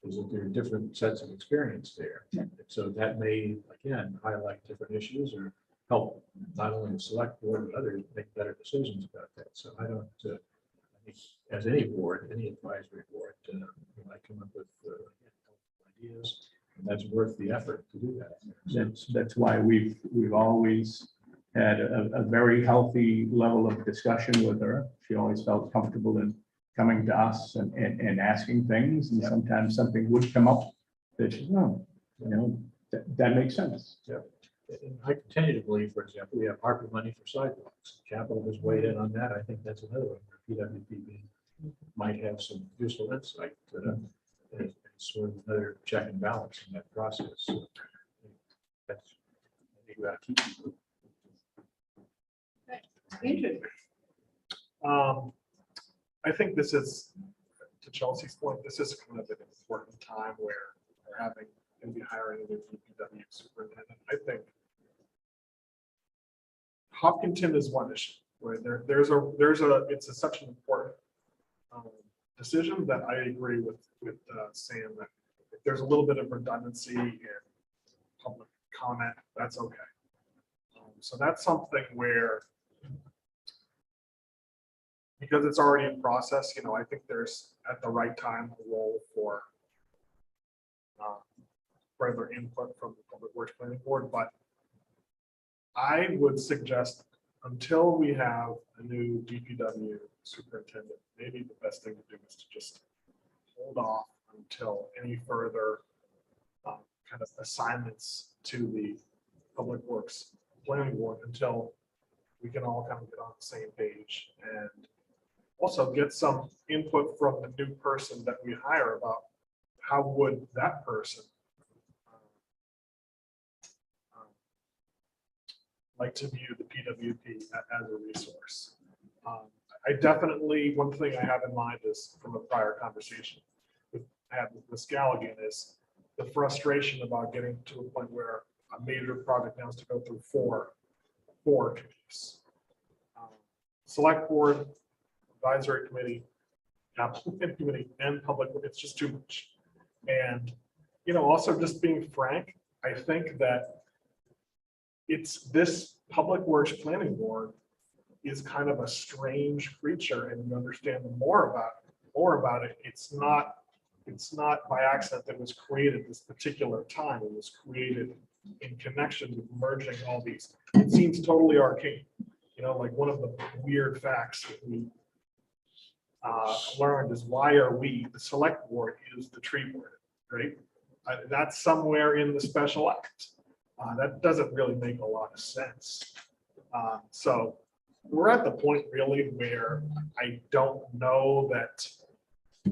is that there are different sets of experience there. So that may, again, highlight different issues or help not only the select board, but others make better decisions about that. So I don't, I think as any board, any advisory board, you might come up with ideas, and that's worth the effort to do that. That's why we've always had a very healthy level of discussion with her. She always felt comfortable in coming to us and asking things, and sometimes something would come up that she, no, you know, that makes sense. Yeah. And I continue to believe, for example, we have ARPA money for sidewalks. Capital has weighed in on that. I think that's another one where PWPB might have some useful insight as sort of another check and balance in that process. So that's, I think we ought to keep. Interesting. I think this is, to Chelsea's point, this is kind of an important time where we're having, and be hiring a new DPW superintendent. I think Hopkinton is one issue where it's such an important decision that I agree with Sam that if there's a little bit of redundancy in public comment, that's okay. So that's something where, because it's already in process, you know, I think there's at the right time a role for further input from the Public Works Planning Board, but I would suggest until we have a new DPW superintendent, maybe the best thing to do is to just hold off until any further kind of assignments to the Public Works Planning Board until we can all kind of get on the same page and also get some input from the new person that we hire about how would that person like to view the PWP as a resource. I definitely, one thing I have in mind is from a prior conversation I had with Ms. Galligan is the frustration about getting to a point where a major project now has to go through four committees. Select board, advisory committee, applicant committee, and public, it's just too much. And, you know, also just being frank, I think that it's this Public Works Planning Board is kind of a strange creature, and you understand more about it. It's it's not by accident that it was created this particular time. It was created in connection with merging all these. It seems totally arcane. You know, like one of the weird facts that we learned is why are we, the select board is the tree board, right? That's somewhere in the special act. That doesn't really make a lot of sense. So we're at the point really where I don't know that. I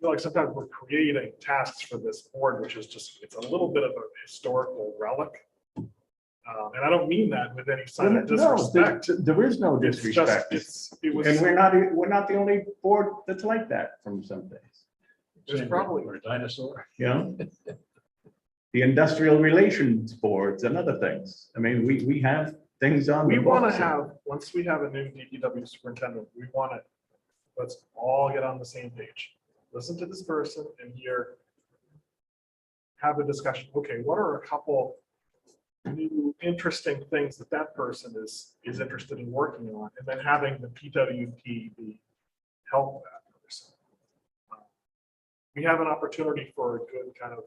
feel like sometimes we're creating tasks for this board, which is just, it's a little bit of a historical relic. And I don't mean that with any sign of disrespect. There is no It's just, disrespect. it was. And we're not the only board that's like that from some days, There's probably, Or a dinosaur. you know? The industrial relations boards and other things. I mean, we have things on. we the want to books. have, once we have a new DPW superintendent, we want to, let's all get on the same page. Listen to this person and hear, have a discussion. Okay, what are a couple new interesting things that that person is interested in working on? And then having the PWP be help that person. We have an opportunity for a good kind of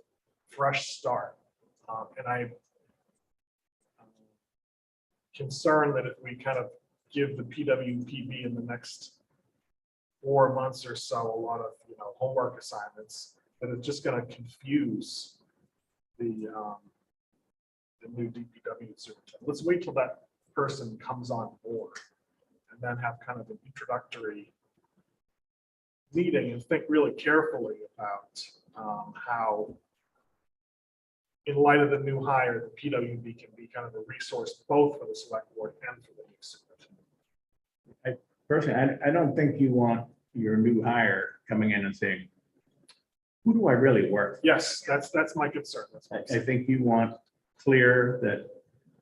fresh start. And I'm concerned that if we kind of give the PWPB in the next 4 months or so a lot of, you know, homework assignments, that it's just going to confuse the new DPW superintendent. Let's wait till that person comes on board and then have kind of an introductory meeting and think really carefully about how, in light of the new hire, the PWB can be kind of a resource both for the select board and for the new superintendent. Personally, I don't think you want your new hire coming in and saying, who do I really work for? Yes, that's my concern. That's what I'm I saying. think you want clear that,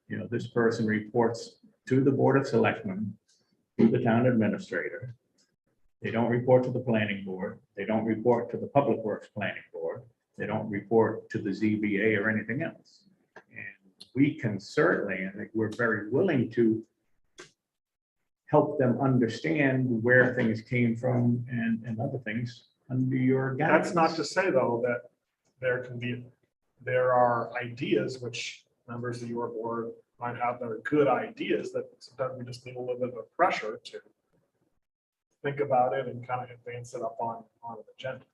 you know, this person reports to the Board of Selectmen, to the town administrator. They don't report to the planning board. They don't report to the Public Works Planning Board. They don't report to the ZBA or anything else. And we can certainly, I think we're very willing to help them understand where things came from and other things under your guidance. That's not to say, though, that there are ideas which members of your board might have that are good ideas that sometimes we just need a little bit of pressure to think about it and kind of advance it up on an agenda.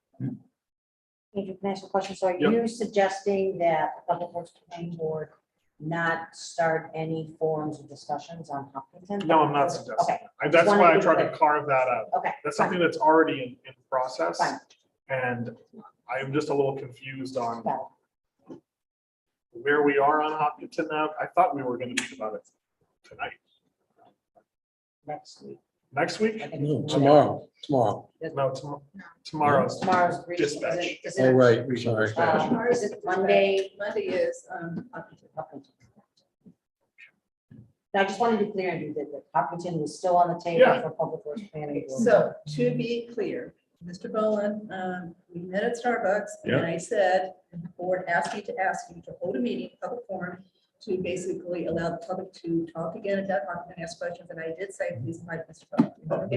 Andrew, can I ask a question? So are Yep. you suggesting that the Public Works Planning Board not start any forums of discussions on Hopkinton? No, I'm not suggesting. Okay, that. That's wanted why to I be tried to clear. carve that out. okay. That's fine, something that's already in process. Fine. And I'm just a little confused on got where we are on Hopkinton now. I thought we were going to talk about it tonight. it. Next week. Next week? I think No, it's tomorrow. No, tomorrow's. Tomorrow's. is it- Dispatch. is it- Oh, right, sorry. Is it Monday? Monday is, Hopkinton. Now, I just want to be clear, Andrew, that Hopkinton was still on the table Yeah. for Public Works Planning Board. so to be clear, Mr. Boland, we met at Starbucks and I said, the board asked me to ask you to hold a meeting, public forum, to basically allow the public to talk again about Hopkinton, ask questions, and I did say, please invite Mr. Boland.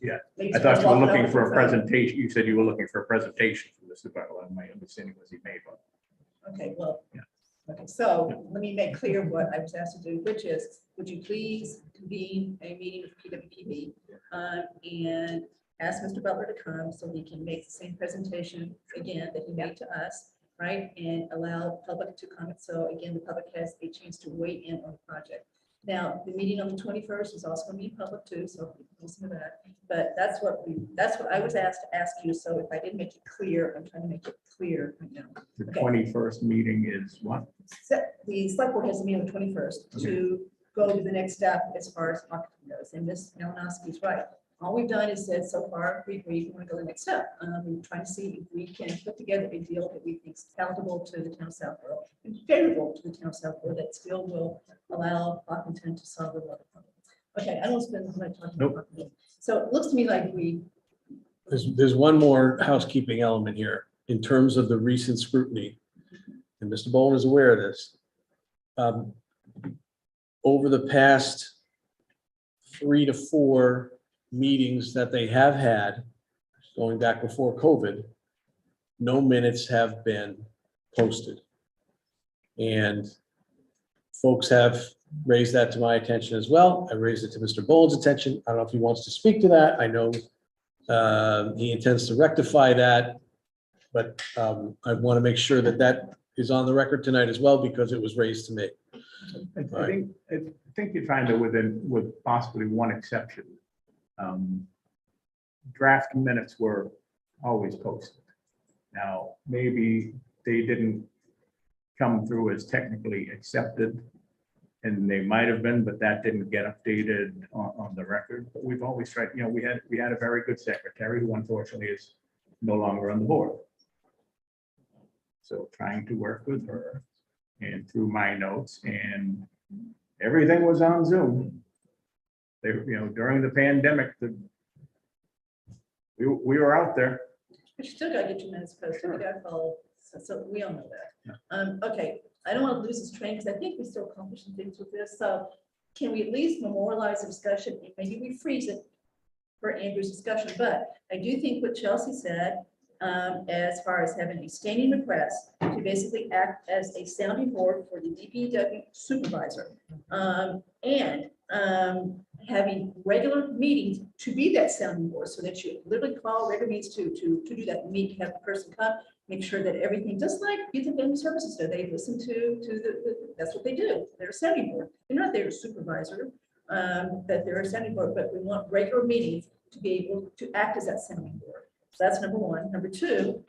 Yeah, I thought you were looking for a presentation. You said you were looking for a presentation from Mr. Butler. My understanding was he made one. Okay, well, Yeah. okay, so let me make clear what I was asked to do, which is, would you please convene a meeting with PWPB and ask Mr. Butler to come so he can make the same presentation again that he made to us, right? And allow public to comment. So again, the public has a chance to weigh in on the project. Now, the meeting on the 21st is also going to be public too, so you can listen to that. But that's what I was asked to ask you. So if I didn't make it clear, I'm trying to make it clear right now. The Okay. 21st meeting is what? The select board has a meeting on the 21st to go to the next step as far as Hopkinton goes. And Ms. Malinowski's right. All we've done is said so far, we want to go to the next step. We're trying to see if we can put together a deal that we think is palatable to the town of Southborough and favorable to the town of Southborough that still will allow Hopkinton to solve the water problem. Okay, I don't spend much time talking about Hopkinton. So it looks to me like There's one more housekeeping element here in terms of the recent scrutiny. And Mr. Bowen is aware of this. Over the past 3 to 4 meetings that they have had, going back before COVID, no minutes have been posted. And folks have raised that to my attention as well. I raised it to Mr. Bowen's attention. I don't know if he wants to speak to that. I know he intends to rectify that. But I want to make sure that that is on the record tonight as well, because it was raised to me. I think you find it with possibly one exception. Draft minutes were always posted. Now, maybe they didn't come through as technically accepted, and they might have been, but that didn't get updated on the record. But we've always tried, you know, we had a very good secretary who unfortunately is no longer on the board. So trying to work with her and through my notes, and everything was on Zoom. They, you know, during the pandemic, we were out there. But you still gotta get your minutes posted, you gotta follow, so we all know that. Okay, I don't wanna lose this train, because I think we still accomplished some things with this, so can we at least memorialize the discussion, and maybe we freeze it for Andrew's discussion, but I do think what Chelsea said, as far as having a standing request to basically act as a sounding board for the DPW supervisor, and having regular meetings to be that sounding board, so that you literally call regular meetings to do that, meet, have the person come, make sure that everything, just like youth and family services do, they listen to that's what they do. They're a sounding board. They're not their supervisor, that they're a sounding board, but we want regular meetings to be able to act as that sounding board. So that's number one. Number two,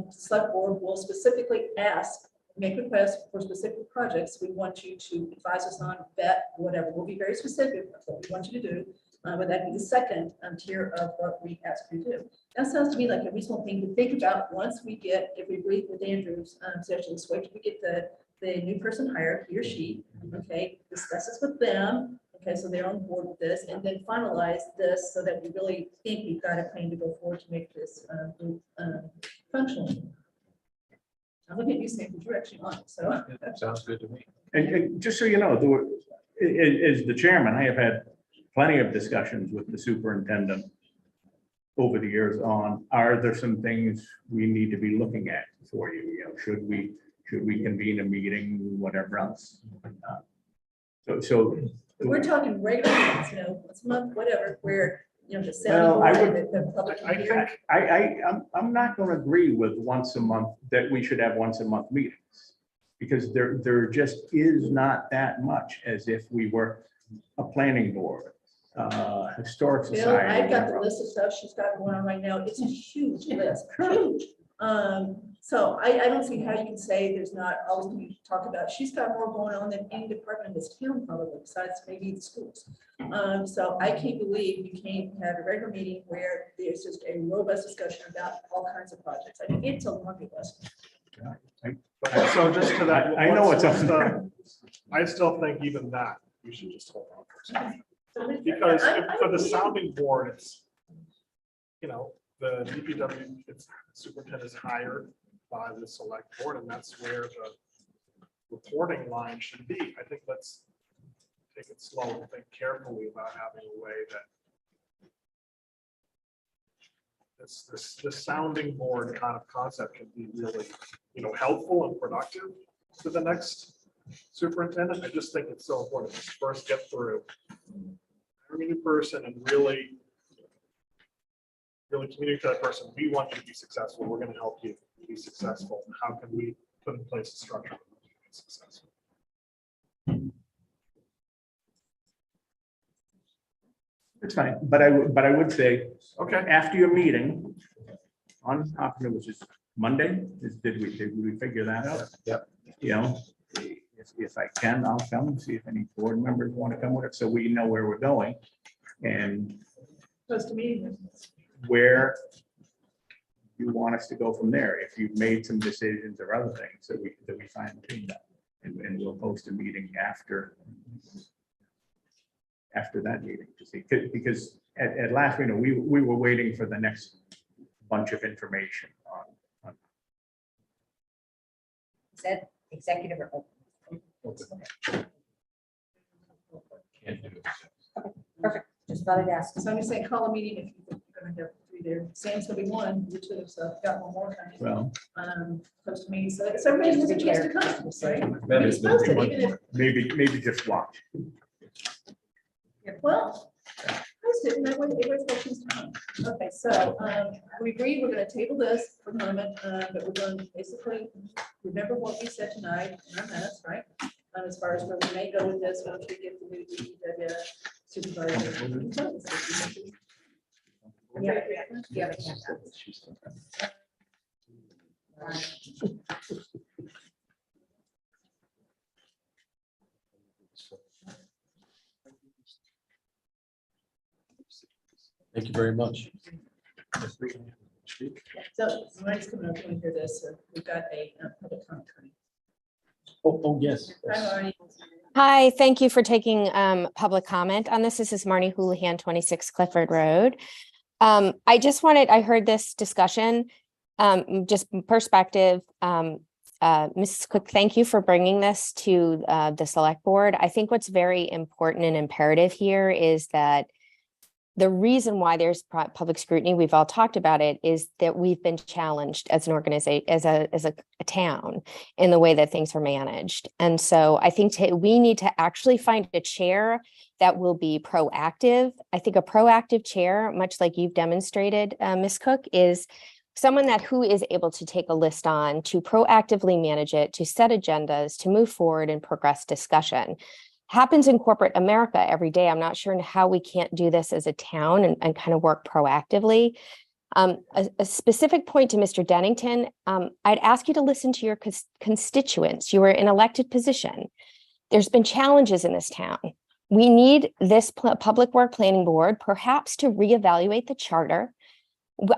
select board will specifically make requests for specific projects. We want you to advise us on, vet, whatever. We'll be very specific of what we want you to do. But that'd be the second tier of what we ask you to do. That sounds to me like a reasonable thing to think about once we get, if we agree with Andrew's session, let's wait till we get the new person hired, he or she, okay, discuss this with them. Okay, so they're on board with this, and then finalize this so that we really think we've got a plan to go forward to make this functional. I'm looking at you saying the direction on it, so. That sounds good to me. And just so you know, as the chairman, I have had plenty of discussions with the superintendent over the years on, are there some things we need to be looking at for you? You know, should we convene a meeting, whatever else? So We're talking regular meetings, you know, once a month, whatever, where, you know, the Well, I sounding would- board, the public. I think I'm not going to agree with once a month, that we should have once a month meetings. Because there just is not that much as if we were a planning board, historic Bill, society. I've got the list of stuff she's got going on right now. It's a huge list, huge. So I don't see how you can say there's not always going to be talk about. She's got more going on than any department in this town probably, besides maybe the schools. So I can't believe you can't have a regular meeting where there's just a robust discussion about all kinds of projects. I mean, it's a laundry list. But so just to that. I know what's it's up the- there. I still think even that, we should just hold on for a second. So we- Because I- for the sounding board, it's, you know, the DPW, it's superintendent is hired by the select board, and that's where the reporting line should be. I think let's take it slow and think carefully about having a way that this sounding board kind of concept can be really, you know, helpful and productive to the next superintendent. I just think it's so important to first get through every new person and really communicate to that person, we want you to be successful. We're going to help you be successful. How can we put in place a structure to be successful? It's fine, but I would say, Okay. after your meeting on, which is Monday, did we figure that out? Yep. You know, if I can, I'll come and see if any board members want to come with it, so we know where we're going. And Close to me. where you want us to go from there, if you've made some decisions or other things that we find between that. And we'll post a meeting after that meeting to see, because at last, you know, we were waiting for the next bunch of information on. Is that executive or open? Can't do it. Perfect, just thought I'd ask. So I'm just saying, call a meeting if you're gonna have 3 there. Sam's gonna be 1, you 2, so I've got one more coming. Well, Close to me, so everybody has a chance to come, right? It's posted, even if, maybe just watch. well, post it, and that way everybody's got a chance to come. Okay, so, we agree, we're gonna table this for the moment, but we're going to basically remember what we said tonight in our minutes, right? As far as where we may go with this, once we get the new DPW supervisor. Yeah. Thank you very much. So, somebody's coming up to hear this, so we've got a public comment. Oh, yes. Hi, Marty. Hi, thank you for taking public comment on this. This is Marnie Houlihan, 26 Clifford Road. I heard this discussion, just perspective. Mrs. Cook, thank you for bringing this to the select board. I think what's very important and imperative here is that the reason why there's public scrutiny, we've all talked about it, is that we've been challenged as an organization, as a town, in the way that things are managed. And so I think we need to actually find a chair that will be proactive. I think a proactive chair, much like you've demonstrated, Ms. Cook, is someone who is able to take a list on, to proactively manage it, to set agendas, to move forward and progress discussion. Happens in corporate America every day. I'm not sure how we can't do this as a town and kind of work proactively. A specific point to Mr. Dennington, I'd ask you to listen to your constituents. You are in an elected position. There's been challenges in this town. We need this public work planning board perhaps to reevaluate the charter.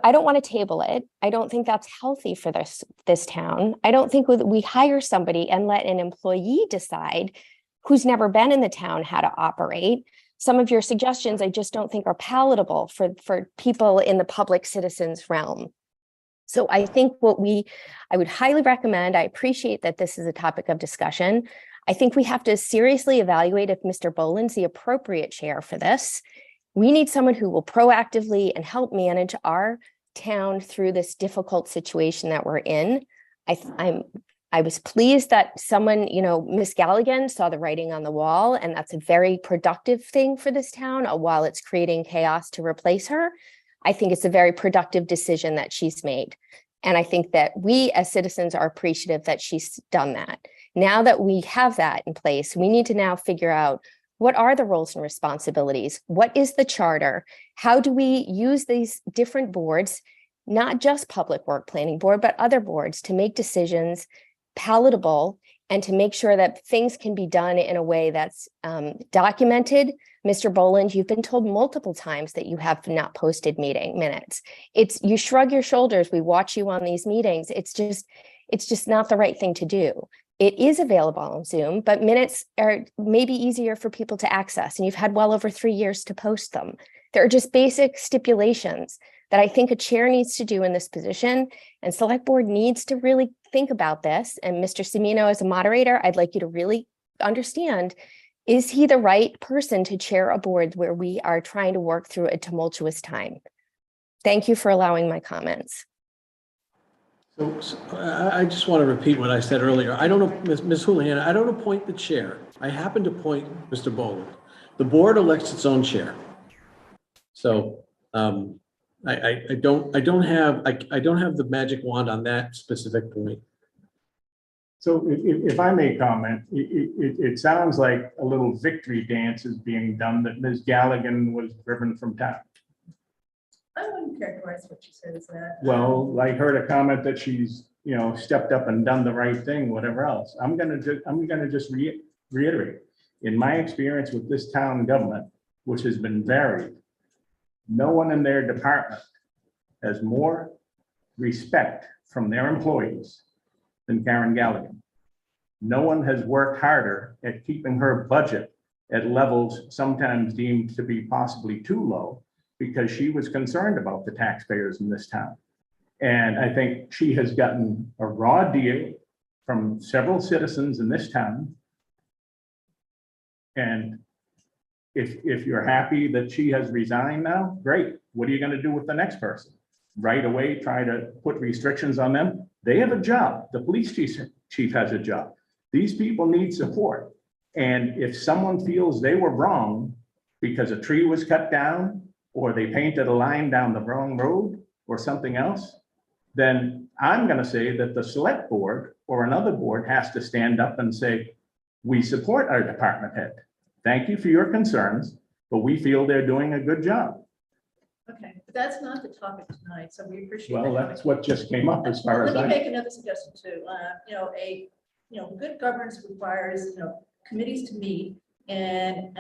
I don't want to table it. I don't think that's healthy for this town. I don't think we hire somebody and let an employee decide who's never been in the town how to operate. Some of your suggestions I just don't think are palatable for people in the public citizens realm. So I think I would highly recommend, I appreciate that this is a topic of discussion. I think we have to seriously evaluate if Mr. Boland's the appropriate chair for this. We need someone who will proactively and help manage our town through this difficult situation that we're in. I was pleased that someone, Miss Galligan saw the writing on the wall, and that's a very productive thing for this town. While it's creating chaos to replace her, I think it's a very productive decision that she's made. And I think that we as citizens are appreciative that she's done that. Now that we have that in place, we need to now figure out what are the roles and responsibilities? What is the charter? How do we use these different boards, not just Public Work Planning Board, but other boards, to make decisions palatable and to make sure that things can be done in a way that's documented. Mr. Boland, you've been told multiple times that you have not posted meeting minutes. You shrug your shoulders. We watch you on these meetings. It's just not the right thing to do. It is available on Zoom, but minutes are maybe easier for people to access, and you've had well over 3 years to post them. There are just basic stipulations that I think a chair needs to do in this position, and select board needs to really think about this. And Mr. Semino, as a moderator, I'd like you to really understand, is he the right person to chair a board where we are trying to work through a tumultuous time? Thank you for allowing my comments. So I just want to repeat what I said earlier. I don't know, Ms. Houlihan, I don't appoint the chair. I happen to appoint Mr. Boland. The board elects its own chair. So I don't have the magic wand on that specific point. So if I may comment, it sounds like a little victory dance is being done, that Ms. Galligan was driven from town. I wouldn't characterize what you said as that. Well, I heard a comment that she's, stepped up and done the right thing, whatever else. I'm gonna just reiterate, in my experience with this town government, which has been varied, no one in their department has more respect from their employees than Karen Galligan. No one has worked harder at keeping her budget at levels sometimes deemed to be possibly too low, because she was concerned about the taxpayers in this town. And I think she has gotten a raw deal from several citizens in this town. And if you're happy that she has resigned now, great. what are you gonna do with the next person? Right away, try to put restrictions on them? They have a job. The police chief has a job. These people need support. And if someone feels they were wrong because a tree was cut down, or they painted a line down the wrong road, or something else, then I'm gonna say that the select board or another board has to stand up and say, we support our department head. Thank you for your concerns, but we feel they're doing a good job. Okay, but that's not the topic tonight, so we appreciate. Well, that. that's what just came up as far as Let me I. make another suggestion too. Good governance requires, committees to meet and,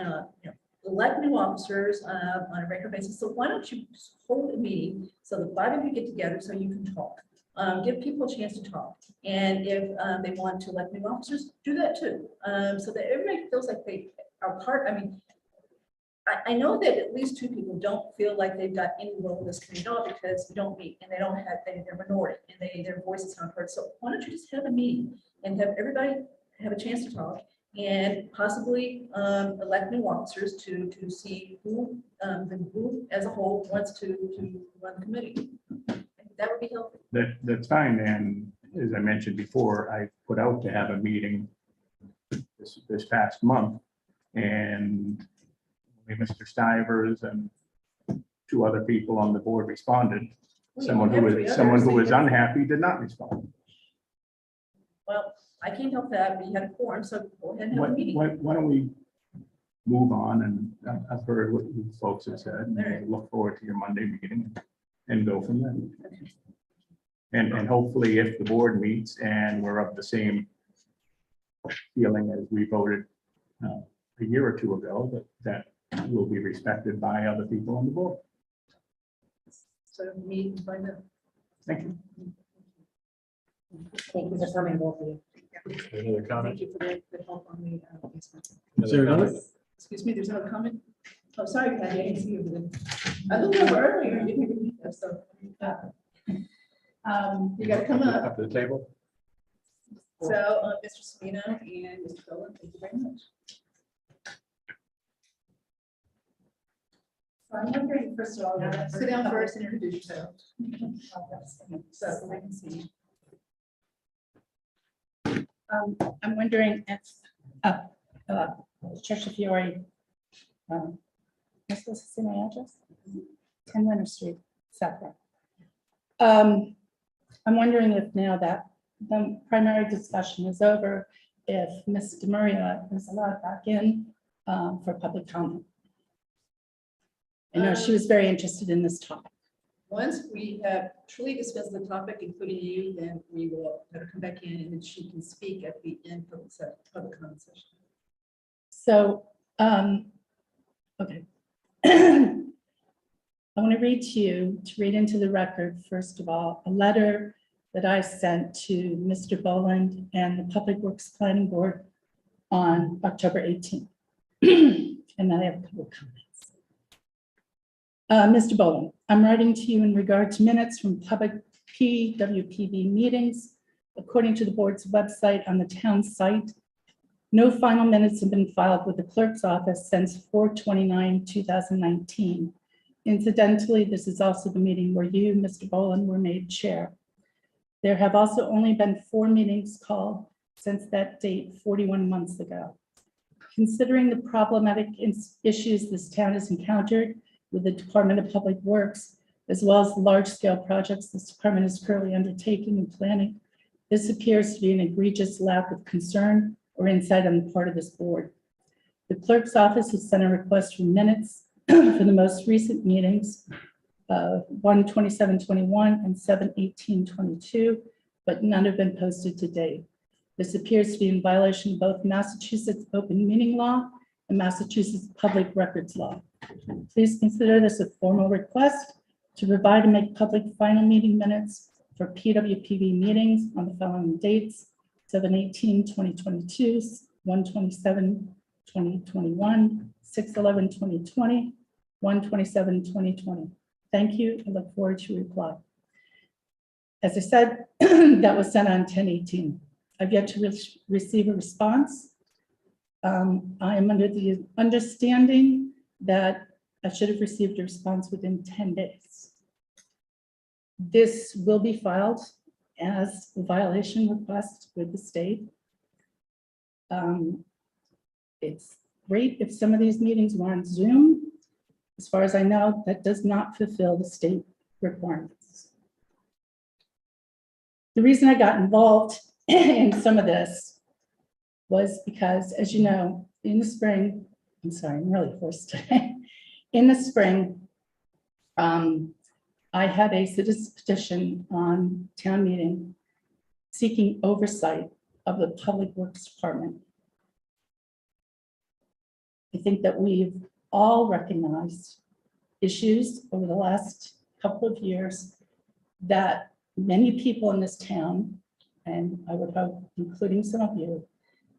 elect new officers on a regular basis. So why don't you just hold a meeting so the 5 of you get together so you can talk? Give people a chance to talk. And if they want to elect new officers, do that too. So that everybody feels like they are part. I mean, I know that at least 2 people don't feel like they've got any role in this committee at all because we don't meet and they don't have, they're minority and their voices aren't heard. So why don't you just have a meeting and have everybody have a chance to talk and possibly elect new officers to see who the group as a whole wants to run the committee. That would be helpful. That's fine. And as I mentioned before, I put out to have a meeting this past month. And Mr. Stivers and 2 other people on the board responded. Someone who was unhappy did not respond. Well, I can't help that. We had a quorum, so go ahead and have a meeting. Why don't we move on? And I've heard what you folks have said, and I look forward to your Monday meeting and go from there. And hopefully if the board meets and we're of the same feeling as we voted a year or 2 ago, that will be respected by other people on the board. So meet and find out. Thank you. Thank you for coming, both of you. Any other comment? Thank you for the help on the. Is there another? Excuse me, there's another comment? Oh, sorry, Patty, I didn't see you. I looked over earlier and didn't read that, so. You gotta come up. Up to the table. So, Mr. Salino and Mr. Boland, thank you very much. So I'm wondering, first of all. Sit down first and introduce yourself. So I can see. I'm wondering if, Church of Fiore, am I supposed to say my address? 10 Winter Street, Southborough. I'm wondering if now that the primary discussion is over, if Ms. DeMaria is allowed back in for public comment. I know she was very interested in this topic. Once we have truly discussed the topic, including you, then we will let her come back in and then she can speak at the end of the public comment session. So, okay. I want to read to you, to read into the record, first of all, a letter that I sent to Mr. Boland and the Public Works Planning Board on October 18th. And then I have a couple of comments. Mr. Boland, I'm writing to you in regard to minutes from public PWPB meetings. According to the board's website on the town site, no final minutes have been filed with the clerk's office since 4/29/2019. Incidentally, this is also the meeting where you, Mr. Boland, were made chair. There have also only been 4 meetings called since that date 41 months ago. Considering the problematic issues this town has encountered with the Department of Public Works, as well as the large-scale projects this department is currently undertaking and planning, this appears to be an egregious lack of concern or insight on the part of this board. The clerk's office has sent a request for minutes for the most recent meetings, 1/27/21 and 7/18/22, but none have been posted to date. This appears to be in violation of both Massachusetts open meeting law and Massachusetts public records law. Please consider this a formal request to provide and make public final meeting minutes for PWPB meetings on the following dates: 7/18/2022, 1/27/2021, 6/11/2020, 1/27/2020. Thank you. I look forward to your reply. As I said, that was sent on 10/18. I've yet to receive a response. I am under the understanding that I should have received a response within 10 days. This will be filed as a violation request with the state. It's great if some of these meetings were on Zoom. As far as I know, that does not fulfill the state requirements. The reason I got involved in some of this was because, as you know, in the spring, I'm sorry, I'm really hoarse today. In the spring, I had a citizen petition on town meeting seeking oversight of the Public Works Department. I think that we've all recognized issues over the last couple of years that many people in this town, and I would hope including some of you,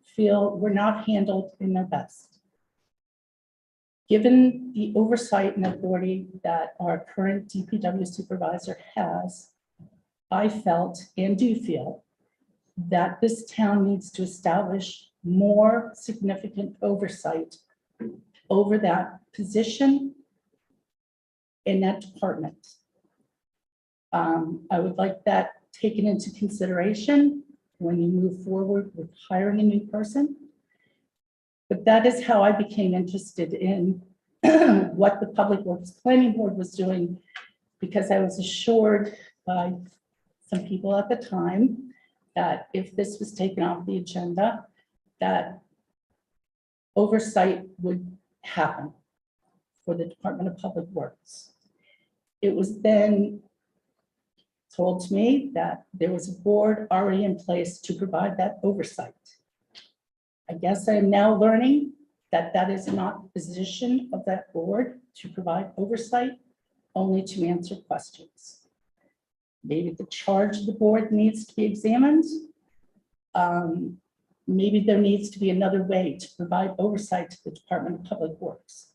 feel were not handled in their best. Given the oversight and authority that our current DPW supervisor has, I felt and do feel that this town needs to establish more significant oversight over that position in that department. I would like that taken into consideration when you move forward with hiring a new person. But that is how I became interested in what the Public Works Planning Board was doing, because I was assured by some people at the time that if this was taken off the agenda, that oversight would happen for the Department of Public Works. It was then told to me that there was a board already in place to provide that oversight. I guess I am now learning that that is not the position of that board, to provide oversight, only to answer questions. Maybe the charge of the board needs to be examined. Maybe there needs to be another way to provide oversight to the Department of Public Works.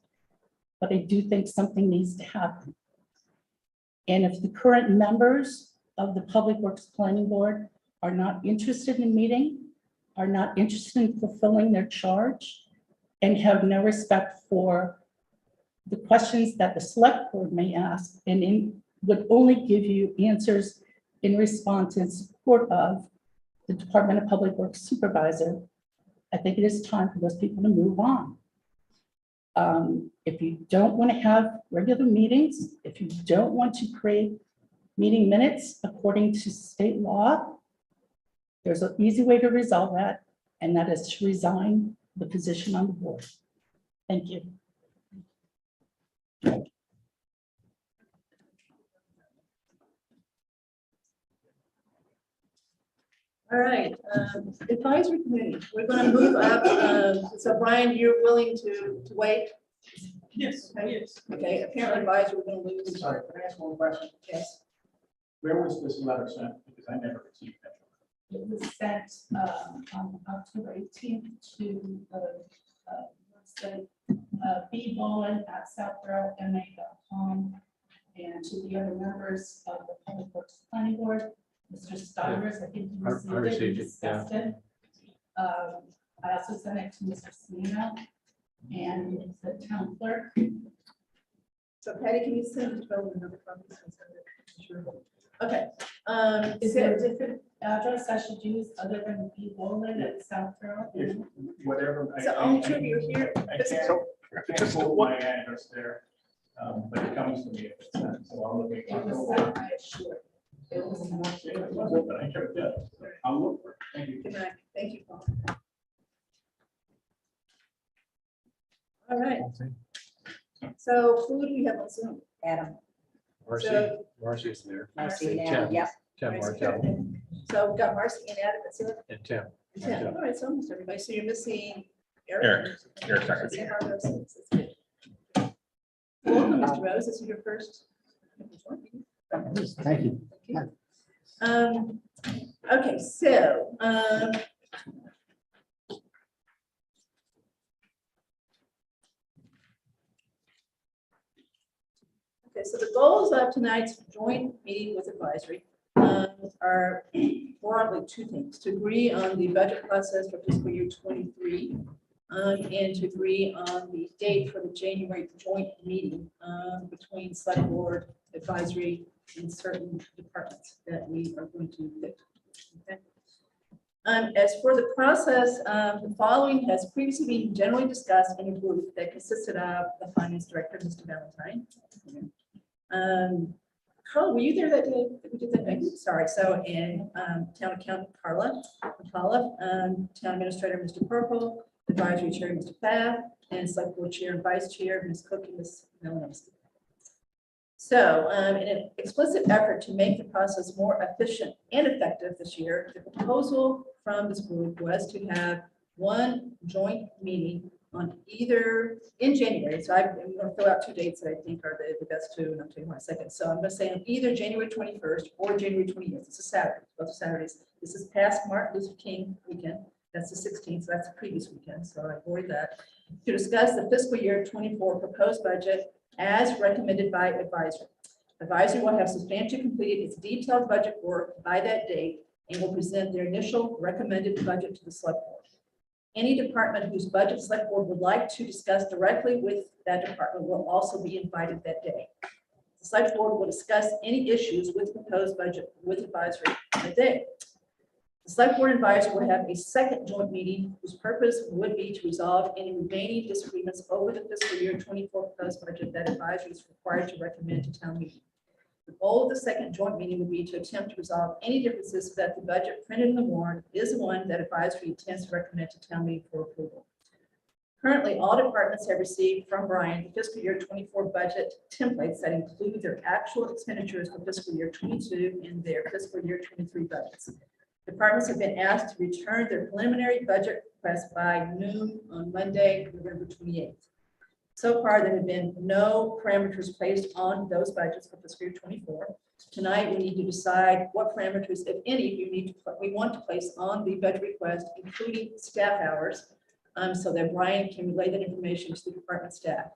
But I do think something needs to happen. And if the current members of the Public Works Planning Board are not interested in meeting, are not interested in fulfilling their charge, and have no respect for the questions that the select board may ask, and would only give you answers in response and support of the Department of Public Works supervisor, I think it is time for those people to move on. If you don't want to have regular meetings, if you don't want to create meeting minutes according to state law, there's an easy way to resolve that, and that is to resign the position on the board. Thank you. All right, advisory committee, we're gonna move up, so Brian, you're willing to wait? Yes, yes. Okay, apparently advisory, we're gonna lose. Sorry, can I ask one question? Yes. Where was this letter sent? Because I never received that. It was sent on October 18th to the website bbowen@southboroughma.com, and to the other members of the Public Works Planning Board. Mr. Stivers, I think you I received it, received you it, discussed it. I also sent it to Mr. Selena and the town clerk. So Patty, can you send the phone number from this? Sure. Okay. Is there a different address I should use other than bbowen@southborough? Whatever. So I'm sure you're here. I can't hold my address there, but it comes to me if it's sent, so I'll look at. It was sent by a short. It was not. But I checked it. I'll look for it. Thank you. Good night. Thank you, Paul. All right. So who do we have on Zoom? Adam. Marcy, So- Marcy's there. Marcy, Marcy. now, yep. Tim Martell So we've got Marcy and Adam, that's it. and Tim. Yeah, all right, so almost everybody. So you're missing Eric. Eric Tucker. San Barbara, so it's good. Welcome, Mr. Rose. This is your first. Thank you. Okay, so, okay, so the goals of tonight's joint meeting with advisory are broadly two things: to agree on the budget process for fiscal year 23, and to agree on the date for the January joint meeting between select board, advisory, and certain departments that we are going to pick. Okay. As for the process, the following has previously been generally discussed in a group that consisted of the finance director, Mr. Valentine. Carla, were you there that day that we did that? Meeting? Sorry. So in town accountant Carla, town administrator Mr. Purple, advisory chair Mr. Fab, and select board chair and vice chair Ms. Cook and Ms. Malinowski. So in an explicit effort to make the process more efficient and effective this year, the proposal from this group was to have one joint meeting on either in January. So I'm going to throw out two dates that I think are the best two, and I'll tell you in a second. So I'm going to say on either January 21st or January 28th. It's a Saturday, both are Saturdays. This is past Martin Luther King weekend. That's the 16th, so that's the previous weekend. So I avoid that. To discuss the fiscal year 24 proposed budget as recommended by advisory. Advisory will have substantially completed its detailed budget work by that date and will present their initial recommended budget to the select board. Any department whose budget select board would like to discuss directly with that department will also be invited that day. The select board will discuss any issues with the proposed budget with advisory that day. The select board advisor will have a second joint meeting whose purpose would be to resolve any remaining disagreements over the fiscal year 24 proposed budget that advisory is required to recommend to town meeting. The goal of the second joint meeting would be to attempt to resolve any differences so that the budget printed in the warrant is the one that advisory intends to recommend to town meeting for approval. Currently, all departments have received from Brian the fiscal year 24 budget templates that include their actual expenditures for fiscal year 22 and their fiscal year 23 budgets. Departments have been asked to return their preliminary budget request by noon on Monday, November 28th. So far, there have been no parameters placed on those budgets for fiscal year 24. Tonight, we need to decide what parameters, if any, we want to place on the budget request, including staff hours, so that Brian can relay that information to the department staff.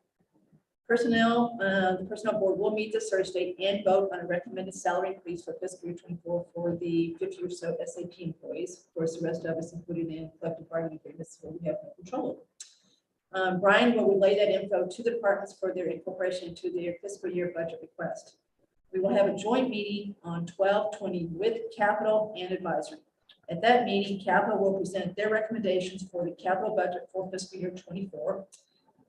Personnel, the personnel board will meet this Thursday and vote on a recommended salary increase for fiscal year 24 for the 50 or so SAP employees. Of course, the rest of us, including in collective bargaining agreements, where we have no control over. Brian will relay that info to the departments for their incorporation into their fiscal year budget request. We will have a joint meeting on 12/20 with capital and advisory. At that meeting, capital will present their recommendations for the capital budget for fiscal year 24.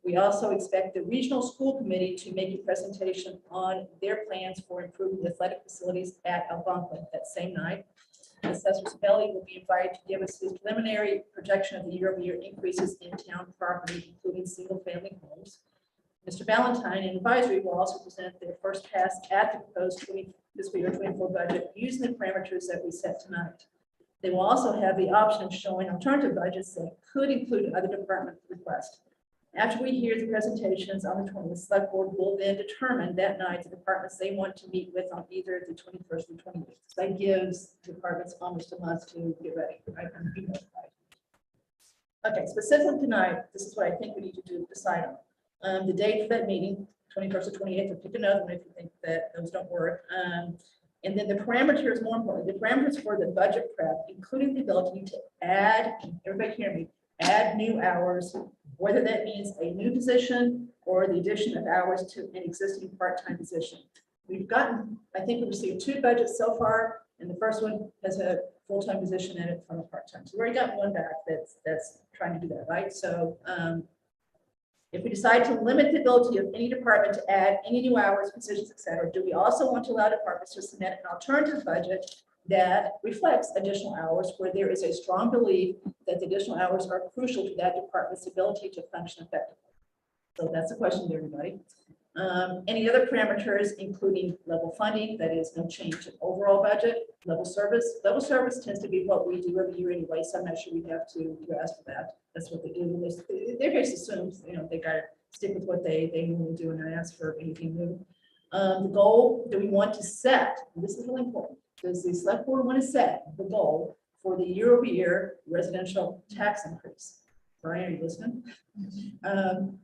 We also expect the regional school committee to make a presentation on their plans for improving the athletic facilities at Algonquin that same night. Assessor Spelling will be invited to give us his preliminary projection of the year-over-year increases in town property, including single-family homes. Mr. Valentine and advisory will also present their first pass at the proposed fiscal year 24 budget using the parameters that we set tonight. They will also have the option of showing alternative budgets that could include other department requests. After we hear the presentations on the 20th, the select board will then determine that night the departments they want to meet with on either the 21st or 28th. So that gives departments almost a month to get ready, right? And be notified. Okay, specifically tonight, this is what I think we need to decide on. The date for that meeting, 21st or 28th, or pick another one if you think that those don't work. And then the parameters, more importantly, the parameters for the budget prep, including the ability to add, everybody hear me, add new hours, whether that means a new position or the addition of hours to an existing part-time position. We've gotten, I think we received 2 budgets so far, and the first one has a full-time position in it from a part-time. So we already got one back that's trying to do that, right? So if we decide to limit the ability of any department to add any new hours, positions, et cetera, do we also want to allow departments to submit an alternative budget that reflects additional hours where there is a strong belief that the additional hours are crucial to that department's ability to function effectively? So that's a question to everybody. Any other parameters, including level funding, that is no change in overall budget, level service. Level service tends to be what we do every year anyway, so I'm not sure we have to ask for that. That's what they do. They're just assumes, they got to stick with what they normally do and not ask for anything new. The goal that we want to set, and this is really important, does the select board want to set the goal for the year-over-year residential tax increase? Brian, are you listening?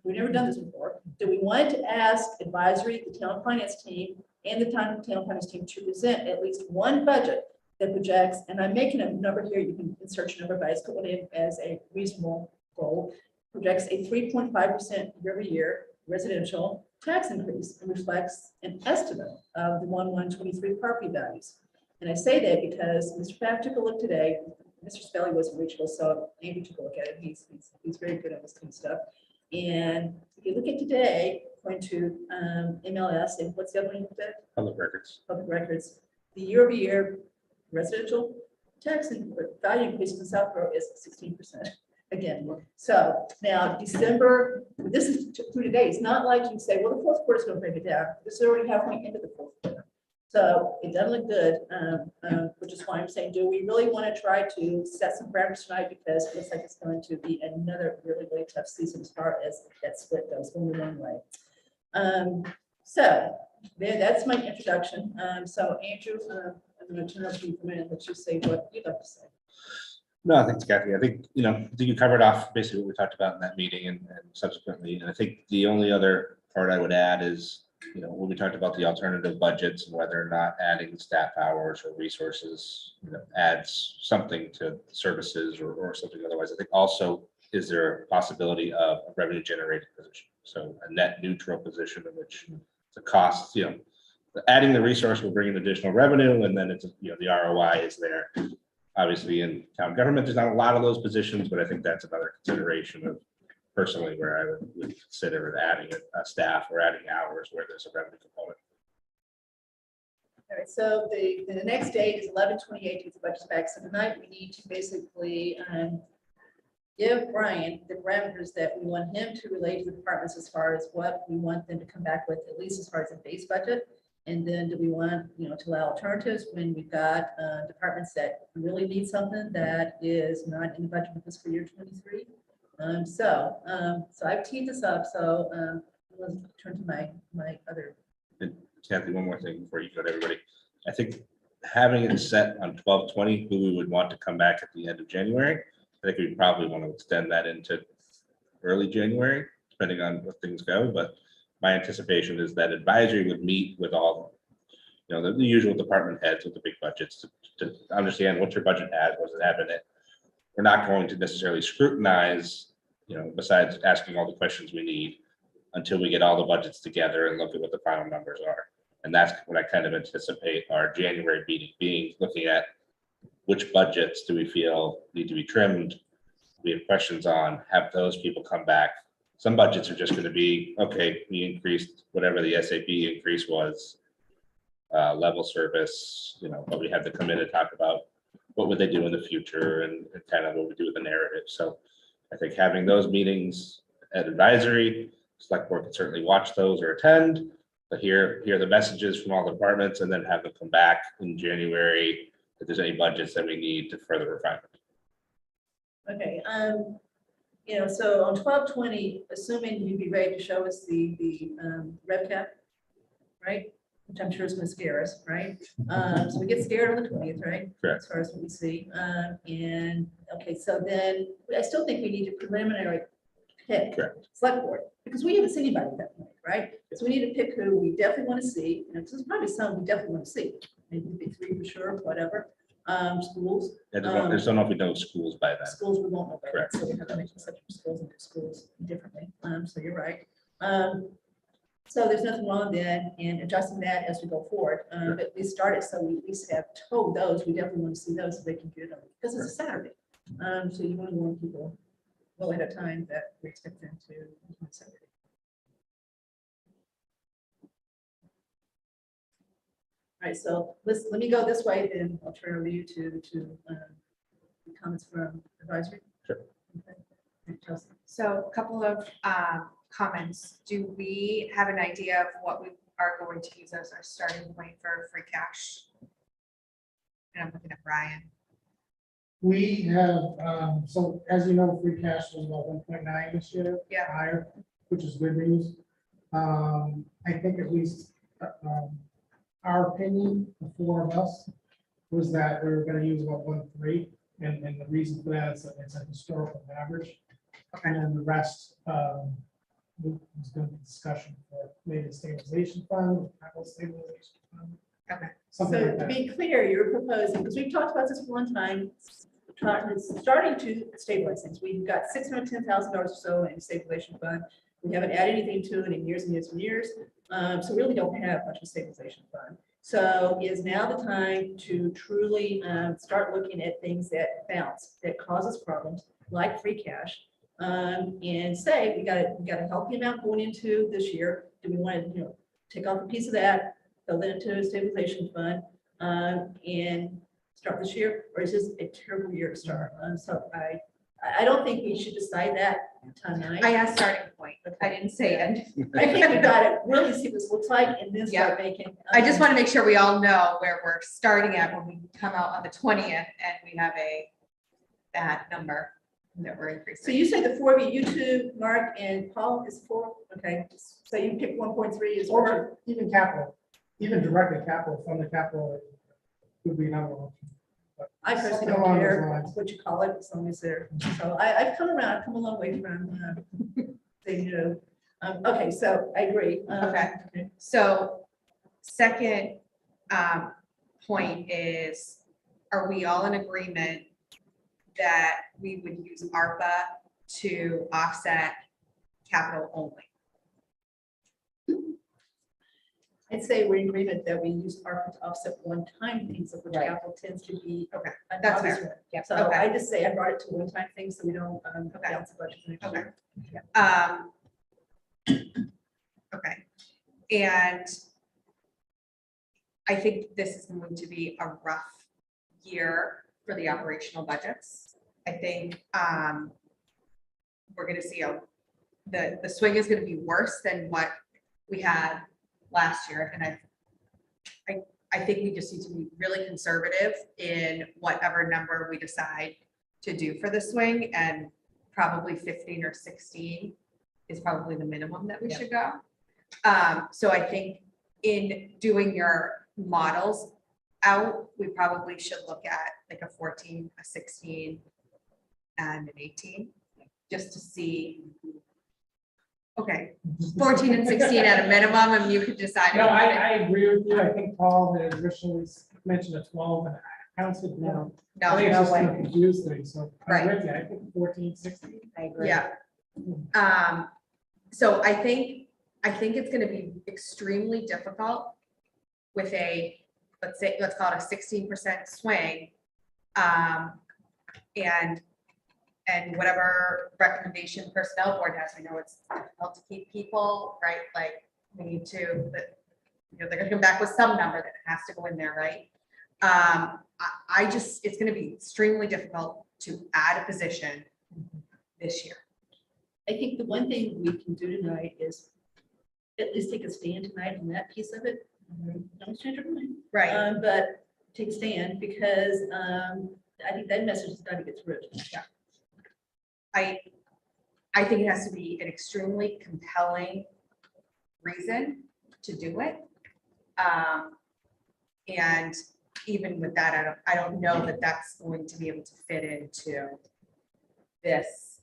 We've never done this before. Do we want to ask advisory, the town finance team, and the town finance team to present at least one budget that projects, and I'm making a number here, you can insert your number, but I put one in as a reasonable goal, projects a 3.5% year-over-year residential tax increase and reflects an estimate of the 1/1/23 property values. And I say that because Mr. Pfaff took a look today. Mr. Spelly wasn't reachable, so Andrew took a look at it. He's very good at this kind of stuff. And if you look at today, according to MLS, and what's the other one you looked at? Public records. Public records, the year-over-year residential tax value increase in Southborough is 16%. Again, so now December, this is through today. It's not like you say, well, the fourth quarter is going to bring it down. This is already halfway into the fourth quarter. So it doesn't look good, which is why I'm saying, do we really want to try to set some parameters tonight? Because it looks like it's going to be another really, really tough season as far as that split goes, only one way. So there, that's my introduction. So Andrew, I'm going to turn over to you for a minute and let you say what you'd like to say. No, thanks, Kathy. I think you covered off basically what we talked about in that meeting and subsequently. And I think the only other part I would add is, when we talked about the alternative budgets and whether or not adding staff hours or resources, adds something to services or something otherwise. I think also, is there a possibility of a revenue generating position? So a net neutral position in which the costs, adding the resource will bring in additional revenue, and then it's, the ROI is there. Obviously, in town government, there's not a lot of those positions, but I think that's another consideration of personally where I would consider adding a staff or adding hours where there's a revenue component. All right, so the next date is 11/28 to get the budget back. So tonight we need to basically give Brian the parameters that we want him to relate to the departments as far as what we want them to come back with, at least as far as the base budget. And then do we want, to allow alternatives when we've got departments that really need something that is not in the budget for fiscal year 23. So I've teed this up. So let's turn to my other. And Kathy, one more thing before you go to everybody. I think having it set on 12/20, who we would want to come back at the end of January, I think we probably want to extend that into early January, depending on what things go. But my anticipation is that advisory would meet with all, the usual department heads with the big budgets to understand what your budget has, what does it have in it. We're not going to necessarily scrutinize, besides asking all the questions we need until we get all the budgets together and look at what the final numbers are. And that's what I kind of anticipate our January meeting being, looking at which budgets do we feel need to be trimmed. We have questions on, have those people come back. Some budgets are just going to be, okay, we increased whatever the SAP increase was, level service, but we had to come in and talk about what would they do in the future and kind of what we do with the narrative. So I think having those meetings at advisory, select board can certainly watch those or attend, but hear the messages from all the departments and then have them come back in January if there's any budgets that we need to further refine. Okay, so on 12/20, assuming you'd be ready to show us the rev cap, right? Which I'm sure is going to scare us, right? So we get scared on the 20th, right? Correct. As far as what we see. And okay, so then I still think we need a preliminary pick. Correct. Select board, because we haven't seen anybody at that point, right? So we need to pick who we definitely want to see. And there's probably some we definitely want to see. Maybe 3 for sure, whatever. Schools. I just don't know if we know schools by then. Schools we won't know. By Correct. then, so we have to make exception for schools and do schools differently. So you're right. So there's nothing wrong then in adjusting that as we go forward. But we started, so we at least have told those, we definitely want to see those so they can get it on, because it's a Saturday. So you want to warn people well ahead of time that we expect them to on Saturday. All right, so let me go this way, then I'll turn over you to comments from advisory. Sure. Okay. Chelsea. So a couple of comments. Do we have an idea of what we are going to use as our starting point for free cash? And I'm looking at Brian. We have, so as you know, free cash was about 1.9 this year. Yeah. Higher, which is good news. I think at least our opinion, the 4 of us, was that we were going to use about 1.3, and the reason for that is that it's a historical average. And then the rest was going to be discussion for maybe a stabilization fund, capital stabilization fund. Okay. Something So like to that. be clear, you're proposing, because we've talked about this for one time, starting to stabilize things. We've got $610,000 or so in stabilization fund. We haven't added anything to it in years and years and years. So we really don't have much of a stabilization fund. So is now the time to truly start looking at things that bounce, that cause us problems, like free cash. And say, we got a healthy amount going into this year. Do we want to, take off a piece of that, build it into a stabilization fund, and start this year? Or is this a terrible year to start? So I don't think we should decide that tonight. I asked starting point, but I didn't say end. I think we got to really see what this looks like and then start making. I just want to make sure we all know where we're starting at when we come out on the 20th and we have a bad number that we're increasing. So you say the four of you two, Mark and Paul is 4, okay, so you pick 1.3 is Or even capital, even directed capital, from the capital would be another option. But I personally something don't along those care lines. what you call it, as long as they're, so I've come around, I've come a long way from, saying, okay, so I agree. Okay. So second point is, are we all in agreement that we would use ARPA to offset capital only? I'd say we're in agreement that we use ARPA to offset one-time things, of which Right. capital tends to be. Okay, an that's obvious fair. one. Yeah. So Okay. I just say I brought it to one-time things, so we don't Okay. bounce the budget. next Okay. year. Okay, and I think this is going to be a rough year for the operational budgets. I think we're gonna see the swing is gonna be worse than what we had last year, and I think we just need to be really conservative in whatever number we decide to do for the swing, and probably 15 or 16 is probably the minimum that we should go. So I think in doing your models out, we probably should look at like a 14, a 16, and an 18, just to see. Okay, 14 and 16 at a minimum, and you could decide. No, I agree with you. I think Paul had originally mentioned a 12, and I don't think no. I think it's just gonna confuse things, so I'm with you. I think 14, 16. I agree. Yeah. So I think it's gonna be extremely difficult with let's call it a 16% swing. And whatever recommendation personnel board has, we know it's difficult to keep people, right? Like we need to, but they're gonna come back with some number that has to go in there, right? It's gonna be extremely difficult to add a position this year. I think the one thing we can do tonight is at least take a stand tonight on that piece of it. Don't change your mind. Right. But take a stand, because I think that message has got to get through. Yeah. I think it has to be an extremely compelling reason to do it. And even with that, I don't know that that's going to be able to fit into this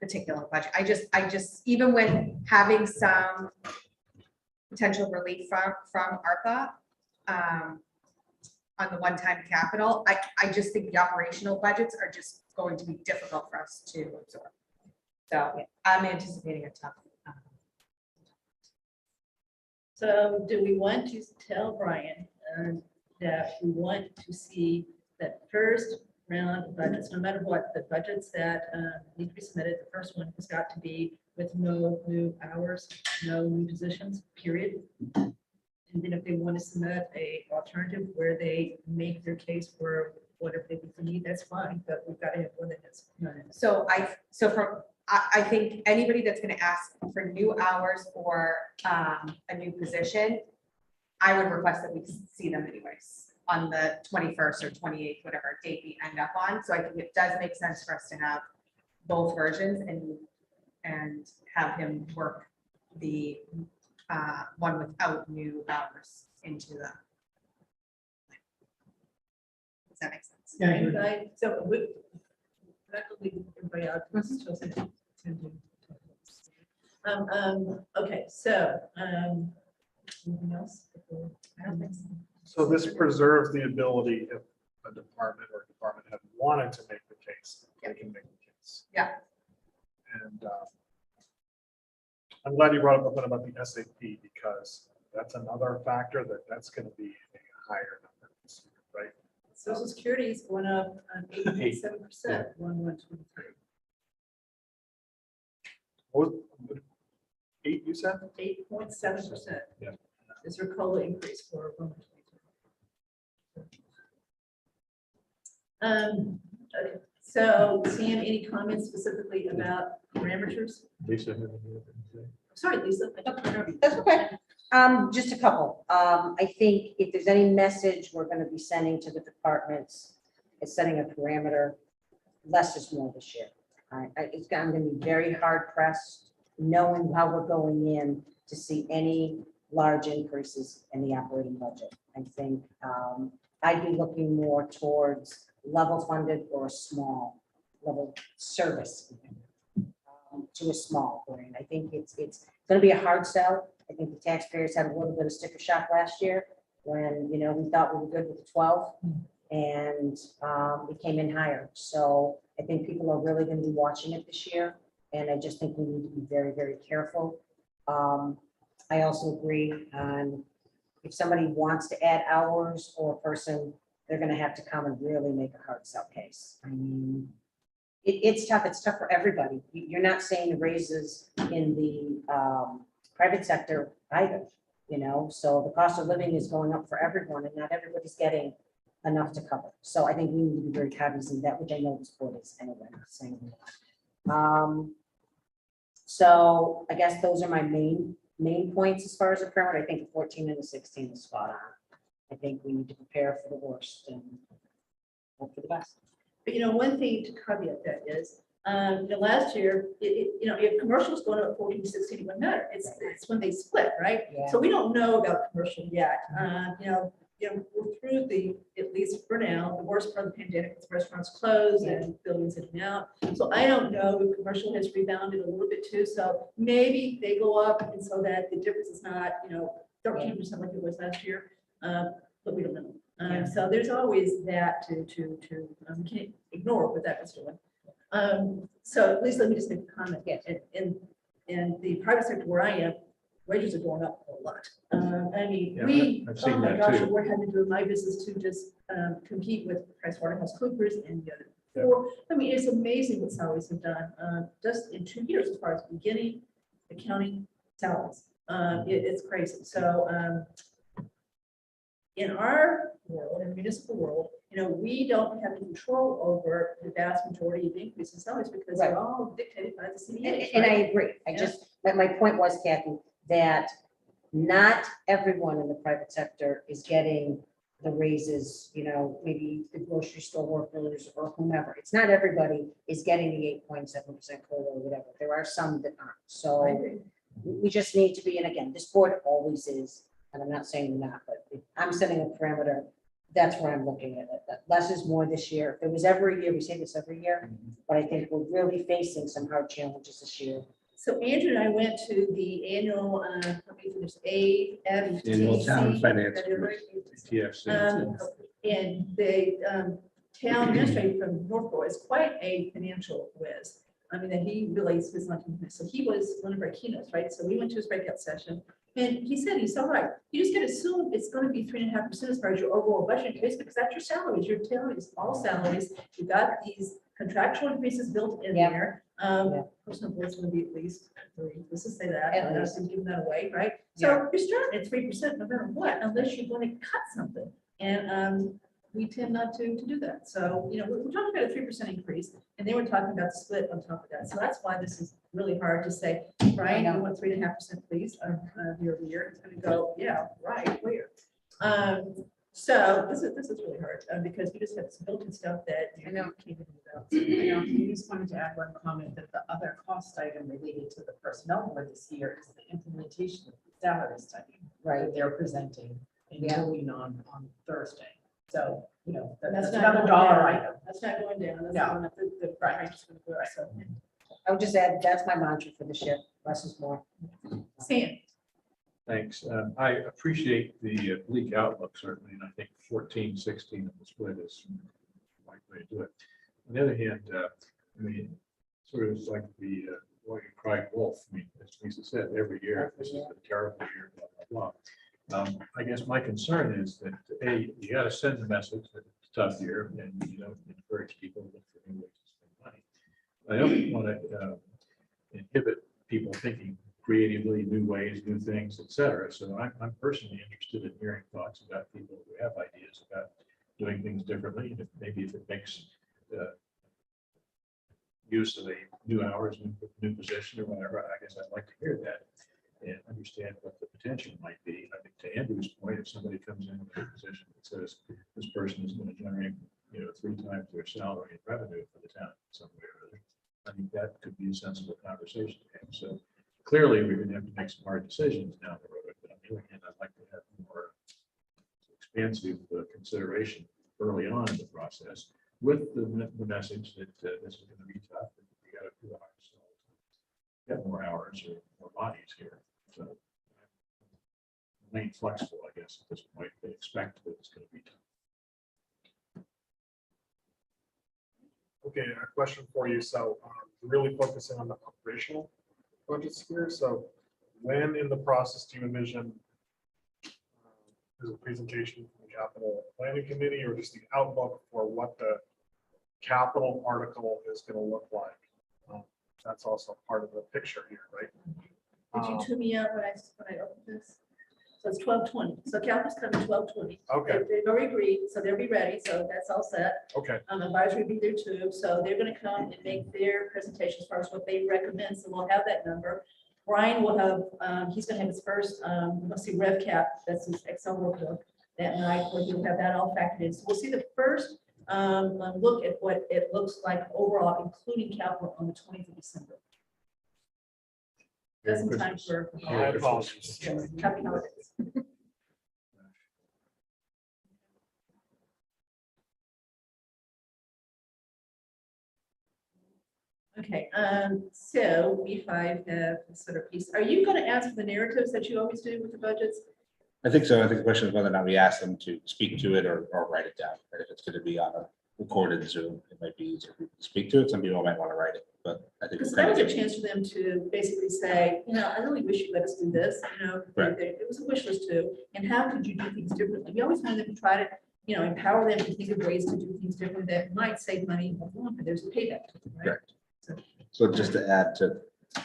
particular budget. I just, even with having some potential relief from ARPA, on the one-time capital, I just think the operational budgets are just going to be difficult for us to absorb. So I'm anticipating a tough. So do we want to tell Brian that we want to see that first round of budgets, no matter what, the budgets that need to be submitted, the first one has got to be with no new hours, no new positions, period. And then if they want to submit a alternative where they make their case for whatever they need, that's fine, but we've got to have one that is. So I think anybody that's gonna ask for new hours or a new position, I would request that we see them anyways on the 21st or 28th, whatever date we end up on. So I think it does make sense for us to have both versions and have him work the one without new hours into the. Does that make sense? Yeah. Anybody? So we, that will leave everybody out. Okay, so, anything else? I don't think so. So this preserves the ability if a department or department head wanted to make the case, they can make the case. Yeah. And I'm glad you brought up a bit about the SAP, because that's another factor that's gonna be a higher number this year, right? Social Security is going up 8.7%, 1/1/23. What was 8, you said? 8.7%. Yeah. Is your COLA increase for 1/1/23. Okay. So Sam, any comments specifically about parameters? Lisa, have anything to say? Sorry, Lisa. I don't know. That's okay. Just a couple. I think if there's any message we're gonna be sending to the departments, it's setting a parameter, less is more this year. I'm gonna be very hard pressed, knowing how we're going in to see any large increases in the operating budget. I think, I'd be looking more towards level funded or a small level service to a small point. I think it's gonna be a hard sell. I think the taxpayers had a little bit of sticker shock last year when, we thought we were good with the 12 and we came in higher. So I think people are really gonna be watching it this year. And I just think we need to be very, very careful. I also agree on if somebody wants to add hours or a person, they're gonna have to come and really make a hard sell case. I mean, it's tough. It's tough for everybody. You're not seeing raises in the private sector either, so the cost of living is going up for everyone and not everybody's getting enough to cover. So I think we need to be very cognizant of that, which I know this board is anyway. Saying that. So I guess those are my main points as far as the parameter. I think the 14 and the 16 is spot on. I think we need to prepare for the worst and hope for the best. But one thing to caveat that is, last year, if commercial was going up 14 to 16, it wouldn't matter. It's when they split, right? Yeah. So we don't know about commercial yet. We're through at least for now, the worst part of the pandemic, with restaurants closed and buildings in and out. So I don't know if commercial has rebounded a little bit too. So maybe they go up, and so that the difference is not, 13% like it was last year. But we don't know. So there's always that to we can't ignore what that was doing. So at least let me just make a comment. Yes. In the private sector where I am, wages are going up a lot. I mean, Yeah, I've seen oh my that gosh, too. we're having to do my business to just compete with PricewaterhouseCoopers and the other four. I mean, it's amazing what salaries have done, just in 2 years as far as beginning, accounting, salaries. It's crazy. So in our world, in the municipal world, we don't have control over the vast majority of increases in salaries because they're all dictated by the CBA. And I agree. My point was, Kathy, that not everyone in the private sector is getting the raises, maybe the grocery store workers or whomever. It's not everybody is getting the 8.7% COLA or whatever. There are some that aren't. So we just need to be, and again, this board always is, and I'm not saying we're not, but if I'm setting a parameter, that's where I'm looking at it. That less is more this year. If it was every year, we say this every year, but I think we're really facing some hard challenges this year. So Andrew and I went to the annual, Annual Town Finance TFC. And the town administrator from Norfolk is quite a financial whiz. I mean, that he really is not, so he was one of our keynotes, right? So we went to his breakout session and he said, he's all right. You just got to assume it's going to be 3.5% as far as your overall budget increase because that's your salaries. Your salaries, all salaries. You got these contractual increases built in there. Personal board's going to be at least 3. Let's just say that. At least. I'm giving that away, right? So you're starting at 3% no matter what, unless you're going to cut something. And we tend not to do that. So, we're talking about a 3% increase, and they were talking about the split on top of that. So that's why this is really hard to say, Brian, you want 3.5%, please, year over year. It's going to go, yeah, right, where? So this is really hard because we just have some built-in stuff that you can't even about. I just wanted to add one comment that the other cost item related to the personnel board this year is the implementation of the salary study. That they're presenting and voting on Thursday. So, that's not another going dollar down. item. That's not going down. That's No. going up. The price is going to go up. So, I would just add, that's my mantra for this year, less is more. Sam. Thanks. I appreciate the bleak outlook certainly, and I think 14, 16 of the split is right way to do it. On the other hand, I mean, sort of like the boy who cried wolf. I mean, as Lisa said, every year, this is a terrible year, blah, blah, blah. I guess my concern is that, A, you gotta send the message that it's a tough year and you don't encourage people to look for new ways to spend money. I don't want to inhibit people thinking creatively, new ways, new things, et cetera. So I'm personally interested in hearing thoughts about people who have ideas about doing things differently. And maybe if it makes use of a new hours, new position or whatever, I guess I'd like to hear that and understand what the potential might be. I think to Andrew's point, if somebody comes in with a position that says this person is going to generate, 3 times their salary and revenue for the town somewhere or other, I think that could be a sensible conversation to have. So clearly, we're going to have to make some hard decisions down the road. But on the other hand, I'd like to have more expansive consideration early on in the process with the message that this is going to be tough. And we got to do ourselves, get more hours or more bodies here. So remain flexible, I guess, at this point. They expect that it's going to be tough. Okay, a question for you. So really focusing on the operational budgets here. So when in the process do you envision there's a presentation from the capital planning committee or just the outlook for what the capital article is going to look like? That's also part of the picture here, right? Did you tune me out when I opened this? So it's 12:20. So capital's coming 12:20. Okay. They've already agreed, so they'll be ready. So that's all set. Okay. Advisory will be there too. So they're going to come and make their presentation as far as what they recommend. So we'll have that number. Brian will have, he's going to have his first, let's see, rev cap. That's his Excel workbook that night where he'll have that all factored in. So we'll see the first look at what it looks like overall, including capital on the 20th of December. Just in time for. I apologize. Happy holidays. Okay, so we have the sort of piece. Are you going to ask for the narratives that you always do with the budgets? I think so. I think the question is whether or not we ask them to speak to it or write it down. Right? If it's going to be on a recorded Zoom, it might be easier to speak to it. Some people might want to write it, but I think. Because that was a chance for them to basically say, I really wish you let us do this, Right. it was a wish list too. And how could you do things differently? We always want them to try to, empower them to think of ways to do things different that might save money, but there's a payback. Right? Correct. So just to add to a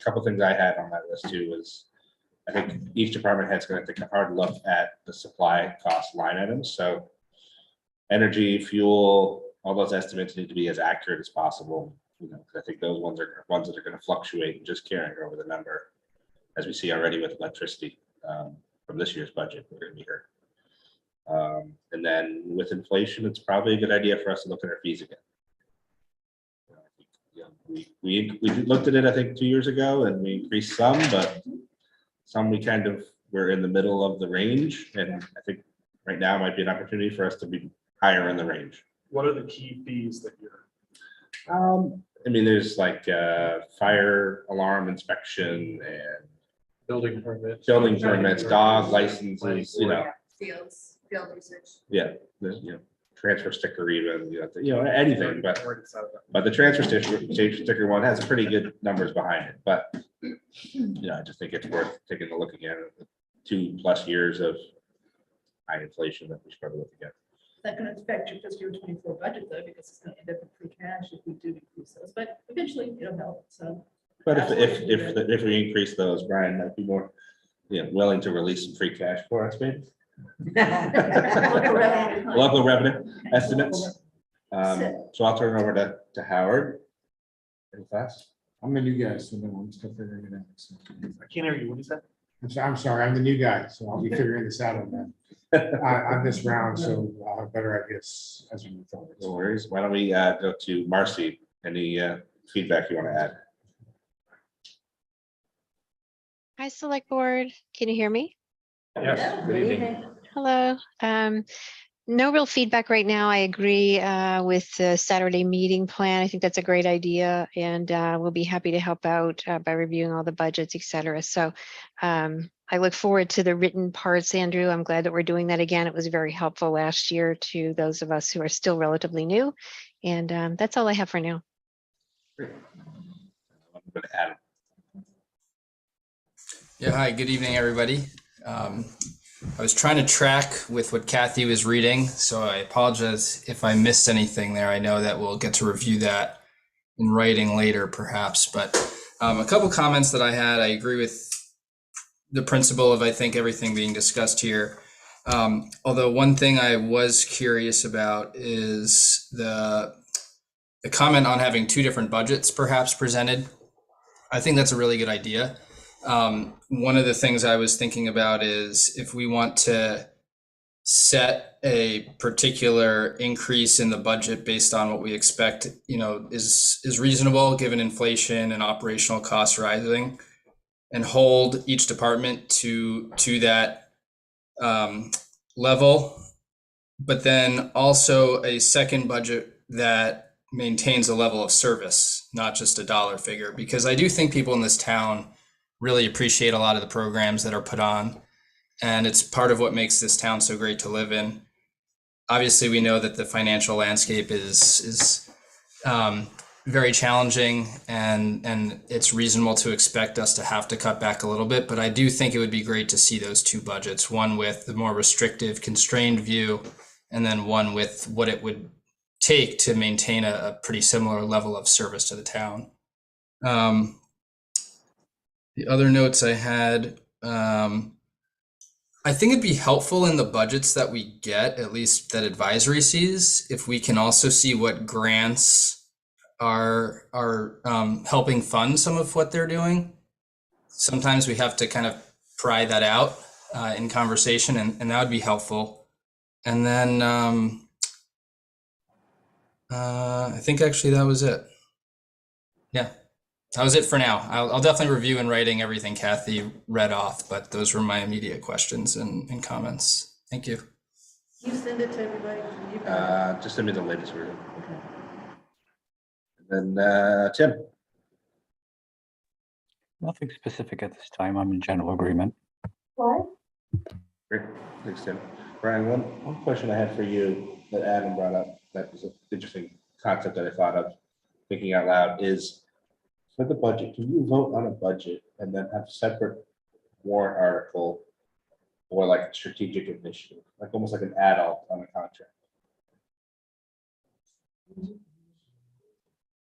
couple things I had on my list too was, I think each department head's going to take a hard look at the supply cost line items. So energy, fuel, all those estimates need to be as accurate as possible. 'Cause I think those ones are ones that are going to fluctuate and just carrying over the number, as we see already with electricity from this year's budget. We're going to be here. And then with inflation, it's probably a good idea for us to look at our fees again. We looked at it, I think, 2 years ago, and we increased some, but some we kind of were in the middle of the range. And I think right now might be an opportunity for us to be higher in the range. What are the key fees that you're? I mean, there's like fire alarm inspection and Building permits. dog licenses, Fields, field usage. yeah, there's, transfer sticker even, anything, but the transfer sticker one has pretty good numbers behind it, but I just think it's worth taking a look again. 2+ years of high inflation that we should probably look again. Not going to affect your fiscal year 24 budget though, because it's going to end up in free cash if we do increase those, but eventually it'll help, so. But if we increase those, Brian might be more, willing to release some free cash for us, maybe. Local revenue estimates. So I'll turn it over to Howard. Any thoughts? I'm the new guy, so I'm still figuring it out. So. I can't hear you. What is that? I'm sorry, I'm the new guy, so I'll be figuring this out on that. On this round, so I'll have better ideas as we move forward. No worries. Why don't we go to Marcy? Any feedback you want to add? Hi, Select Board. Can you hear me? Yes, good evening. Hello. No real feedback right now. I agree with the Saturday meeting plan. I think that's a great idea, and we'll be happy to help out by reviewing all the budgets, et cetera. So I look forward to the written parts, Andrew. I'm glad that we're doing that again. It was very helpful last year to those of us who are still relatively new. And that's all I have for now. I'm gonna add Yeah, hi, good evening, everybody. I was trying to track with what Kathy was reading, so I apologize if I missed anything there. I know that we'll get to review that in writing later, perhaps, but a couple comments that I had. I agree with the principle of, I think, everything being discussed here. Although one thing I was curious about is the comment on having two different budgets perhaps presented. I think that's a really good idea. One of the things I was thinking about is if we want to set a particular increase in the budget based on what we expect, is reasonable given inflation and operational costs rising, and hold each department to that level, but then also a second budget that maintains a level of service, not just a dollar figure, because I do think people in this town really appreciate a lot of the programs that are put on, and it's part of what makes this town so great to live in. Obviously, we know that the financial landscape is very challenging, and it's reasonable to expect us to have to cut back a little bit, but I do think it would be great to see those two budgets, one with the more restrictive, constrained view, and then one with what it would take to maintain a pretty similar level of service to the town. The other notes I had, I think it'd be helpful in the budgets that we get, at least that advisory sees, if we can also see what grants are helping fund some of what they're doing. Sometimes we have to kind of pry that out in conversation, and that would be helpful. And then I think actually that was it. Yeah. That was it for now. I'll definitely review in writing everything Kathy read off, but those were my immediate questions and comments. Thank you. You send it to everybody. just send me the latest version. And then Tim. Nothing specific at this time. I'm in general agreement. What? Great, thanks, Tim. Brian, one question I had for you that Adam brought up, that was an interesting concept that I thought of, thinking out loud, is for the budget, can you vote on a budget and then have separate warrant article or like a strategic initiative, like almost like an adult on a contract?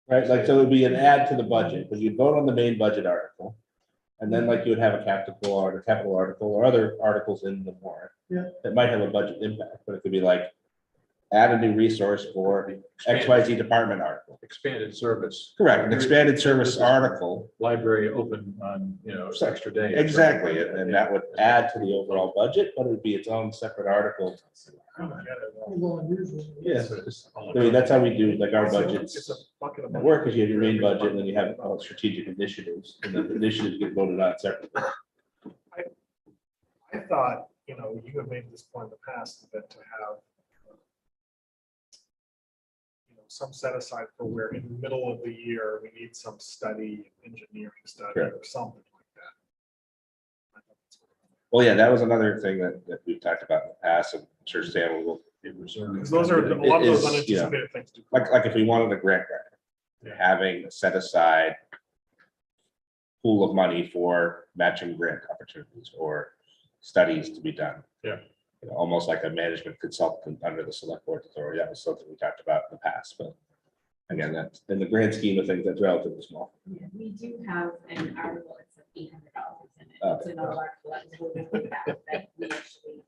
Right, like, so it would be an add to the budget, but you'd vote on the main budget article. And then like you would have a capital article or other articles in the warrant. Yeah. That might have a budget impact, but it could be like, add a new resource for XYZ department article. Expanded service. Correct, an expanded service article. Library open on, extra day. Exactly, and that would add to the overall budget, but it would be its own separate article. Yeah, I mean, that's how we do like our budgets at work, is you have your main budget and then you have strategic initiatives, and the initiatives get voted on separately. I thought, you have made this point in the past, that to have some set aside for where in the middle of the year, we need some study, engineering study or something like that. Well, yeah, that was another thing that we've talked about in the past, and I'm sure Sam will. Because those are a lot of those unanticipated things. Like if we wanted a grant writer, having a set aside pool of money for matching grant opportunities or studies to be done. Yeah. Almost like a management consultant under the select board authority. That was something we talked about in the past, but again, that's in the grand scheme of things, that's relatively small. Yeah, we do have an article, it's like $800 in it. It's another article that we're going to have that we actually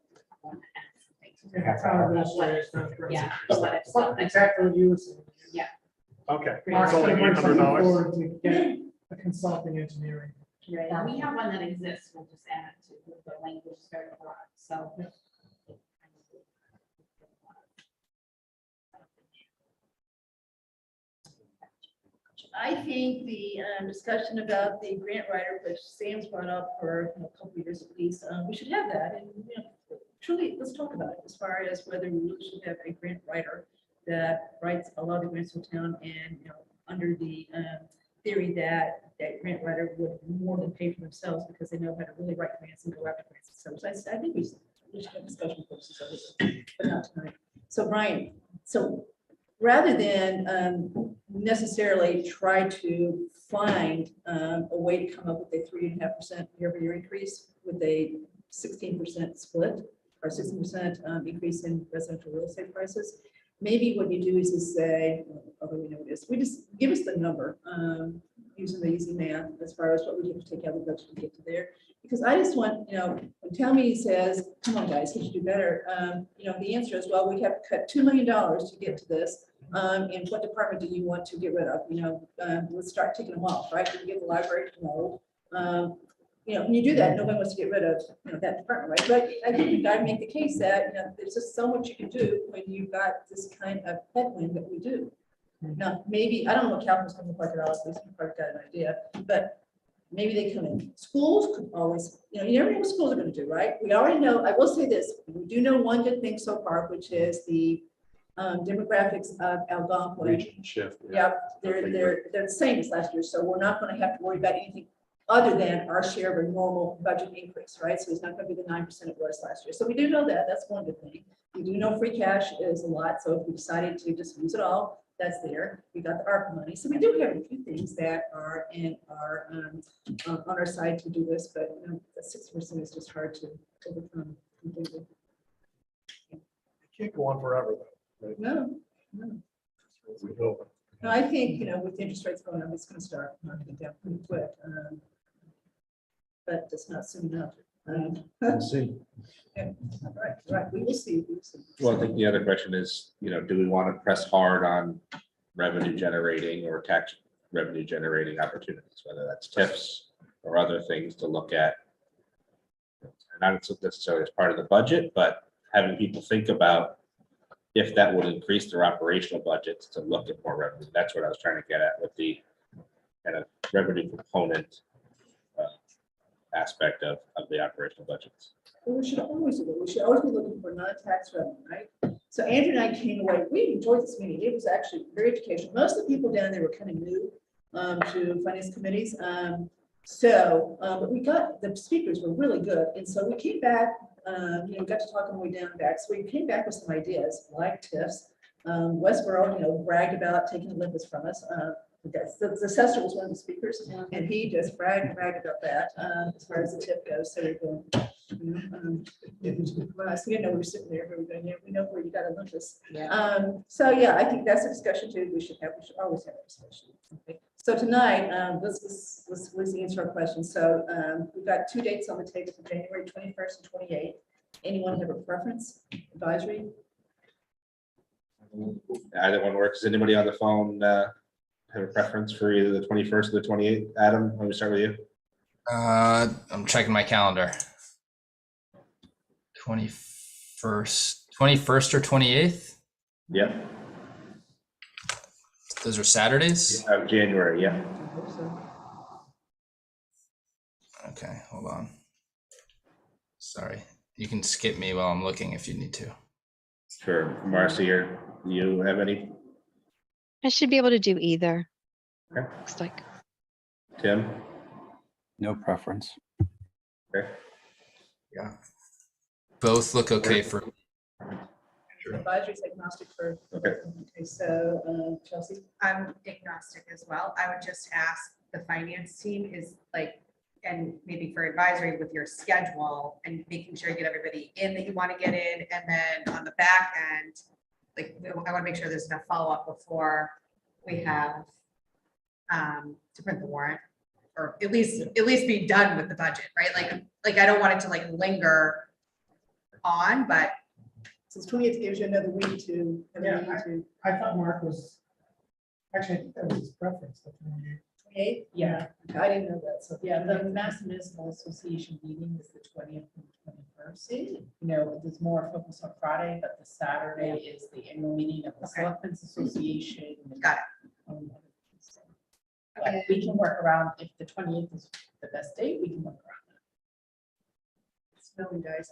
want to add something to. That's our administrative stuff. Yeah. just let it stop. Exactly what you were saying. Yeah. Okay. Mark's It's only gonna bring something $800. forward to get a consulting engineering. Right, and we have one that exists, we'll just add it to the language is very broad, so. I think the discussion about the grant writer, which Sam's brought up for a couple of years at least, we should have that. And truly, let's talk about it as far as whether we really should have a grant writer that writes a lot of the grants in town, and under the theory that grant writer would more than pay for themselves because they know how to really write grants and go after grants. So I think we should have discussion purposes of this, but not tonight. So Brian, so rather than necessarily try to find a way to come up with a 3.5% year-over-year increase with a 16% split or 16% increase in residential real estate prices, maybe what you do is just say, although we know it is, we just give us the number using the easy math as far as what we have to take out of the budget to get to there. Because I just want, when town meeting says, come on, guys, you should do better. The answer is, well, we have to cut $2 million to get to this. And what department do you want to get rid of? Let's start taking them off, right? We can get the library tomorrow. When you do that, nobody wants to get rid of, that department, right? But I think we've got to make the case that, there's just so much you can do when you've got this kind of headwind that we do. Now, maybe, I don't know what Calvin's going to look like at all, so he's probably got an idea, but maybe they come in. Schools could always, you never know what schools are going to do, right? We already know, I will say this, we do know one good thing so far, which is the demographics of Algonquin. Region shift. Yeah, they're the same as last year, so we're not going to have to worry about anything other than our share of a normal budget increase, right? So it's not going to be the 9% it was last year. So we do know that, that's one good thing. We do know free cash is a lot, so if we decided to just use it all, that's there. We got the ARPA money. So we do have a few things that are in our on our side to do this, but the 6% is just hard to overcome completely. It can't go on forever though. Right? No. No, I think, with interest rates going up, it's going to start knocking it down pretty quick. But it's not soon enough. We'll see. Yeah, right. We will see. Well, I think the other question is, do we want to press hard on revenue generating or tax revenue generating opportunities, whether that's TIFs or other things to look at? And not necessarily as part of the budget, but having people think about if that would increase their operational budgets to look at more revenue. That's what I was trying to get at with the kind of revenue component aspect of the operational budgets. Well, we should always do that. We should always be looking for non-tax revenue, right? So Andrew and I came away, we enjoyed this meeting. It was actually very educational. Most of the people down there were kind of new to finance committees. But we got, the speakers were really good. And so we came back, got to talk on the way down and back. So we came back with some ideas like TIFs. Westboro, bragged about taking Olympus from us. The assessor was one of the speakers, and he just bragged about that as far as the tip goes. So we're going, so we know we're sitting there, but we know where you got Olympus. So yeah, I think that's a discussion too. We should always have a discussion. Okay. So tonight, let's answer our questions. So we've got 2 dates on the table for January 21st and 28th. Anyone have a preference? Advisory? Either one works. Does anybody on the phone have a preference for either the 21st or the 28th? Adam, let me start with you. I'm checking my calendar. 21st or 28th? Yeah. Those are Saturdays? January, yeah. Okay, hold on. Sorry. You can skip me while I'm looking if you need to. Sure. Marcy, do you have any? I should be able to do either. Okay. Looks like. Tim? No preference. Okay. Yeah. Both look okay for. Advisory is agnostic for. Okay. Okay, so Chelsea? I'm agnostic as well. I would just ask the finance team is and maybe for advisory with your schedule and making sure you get everybody in that you want to get in. And then on the back end, I want to make sure there's enough follow-up before we have to print the warrant, or at least be done with the budget, right? Like I don't want it to linger on, but Since 28th gives you another week to. I thought Mark was, actually, I think that was his preference. the 28th. 28th? Yeah. I didn't know that, so. Yeah, the Mass Municipal Association meeting is the 20th and 21st. There's more focus on Friday, but the Saturday is the annual meeting of the Selectmen's Association. Got it. But we can work around, if the 28th is the best date, we can work around Smelling guys.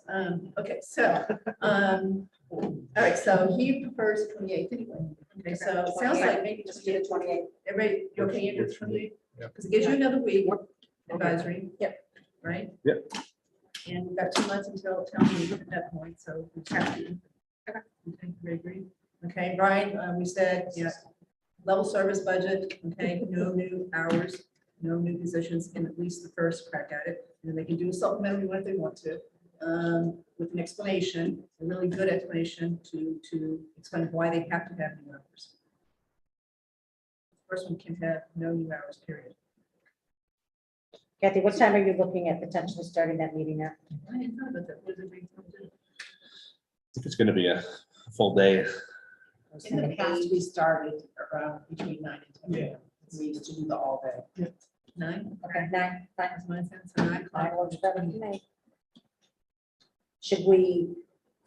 Okay, so, all right, so he prefers 28th anyway. Okay, so it sounds like maybe just do the 28th. Everybody, you okay, Andrew, 28th? Because it gives you another week advisory. Yep. Right? Yep. And we've got 2 months until town meeting at that point, so we have to. Okay, we agree. Okay, Brian, we said, yeah, level service budget, okay, no new hours, no new positions in at least the first crack at it. And they can do a supplementary one if they want to, with an explanation, a really good explanation to explain why they have to have new hours. First one can have no new hours, period. Kathy, what time are you looking at potentially starting that meeting at? I didn't know about that. What did we do? If it's gonna be a full day, In the past, we started around between 9 and 10. We used to do the all day. 9? Okay, 9, fine. That's my sense, so 9 o'clock. That works better for me. Should we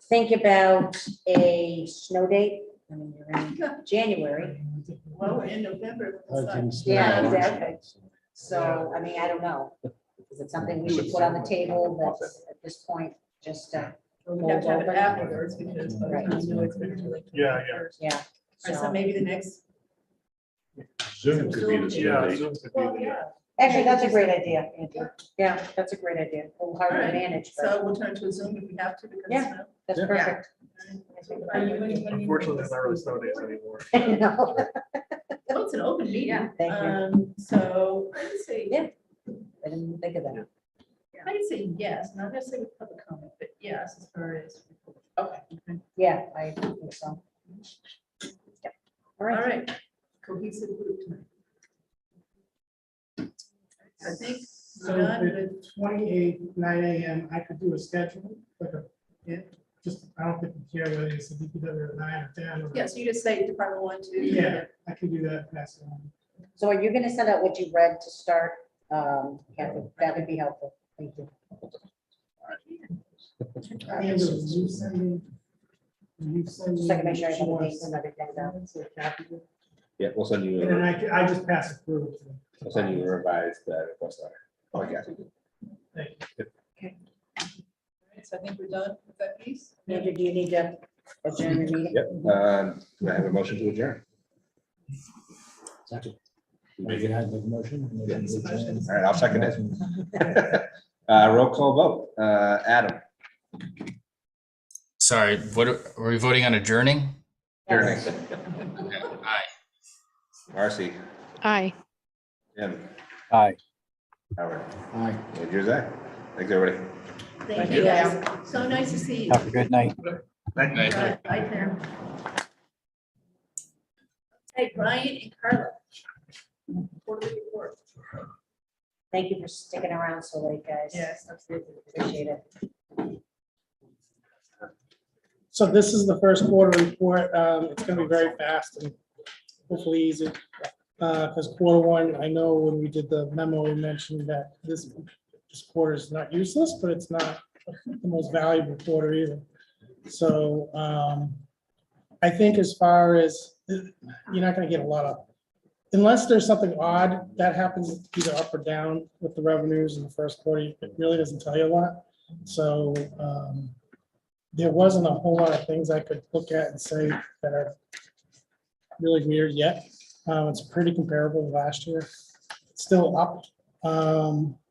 think about a snow date? I mean, you're in January. Well, we're in November. Yeah, exactly. So, I mean, I don't know. Is it something we should put on the table that's at this point, just, We have to have it afterwards because by the time you know it's gonna be like. Yeah, yeah. All right, so maybe the next. Zoom could be the Yeah, same. Zoom could be Well, the- yeah. Actually, that's a great idea, Andrew. Yeah, that's a great idea. A little hard All to right, manage, but So we'll turn to a Zoom if we have to because. Yeah. that's Yeah. perfect. Unfortunately, there's not really snow days anymore. No. Well, it's an open meeting. Thank you. So I would say, Yeah. I didn't even think of that. I'd say yes, not necessarily with public comment, but yes, as far as. Okay. Yeah, I think so. Yeah. All All right. right, cohesive group tonight. I think So we're done the with, 28th, 9 AM, I could do a schedule, like a, yeah, just, I don't think we care whether it's a DPW or 9 or 10. or- yes, you just say Department 1, 2. Yeah, I can do that, pass it on. So are you gonna send out what you read to start? Kathy? That would be helpful. Thank you. And you send me. You send me. Just like to make sure I have the what you dates and want. everything down. So copy it. yeah, we'll send you, And then a- I just pass it through. I'll send you a revised request letter. Oh, yeah. Thank you. So I think we're done with that piece. Andrew, do you need to adjourn the meeting? Yep, do I have a motion to adjourn? Maybe I have a motion. All right, I'll second it. Roll call vote, Adam. Sorry, what are we voting on adjourning? Adjourning. Aye. Marcy, Aye. Jim, Aye. Howard, Aye. and yours, aye. Thanks, everybody. Thank you guys. So nice to see you. Have a good night. Thank you. Bye, Pam. Hey, Brian and Carla. Quarterly report. Thank you for sticking around so late, guys. Yes, absolutely. Appreciate it. So this is the first quarter report. It's gonna be very fast and hopefully easy. Because quarter one, I know when we did the memo, we mentioned that this quarter is not useless, but it's not the most valuable quarter either. So I think as far as, you're not gonna get a lot of, unless there's something odd that happens either up or down with the revenues in the first quarter, it really doesn't tell you a lot. So there wasn't a whole lot of things I could look at and say that are really weird yet. It's pretty comparable to last year. It's still up.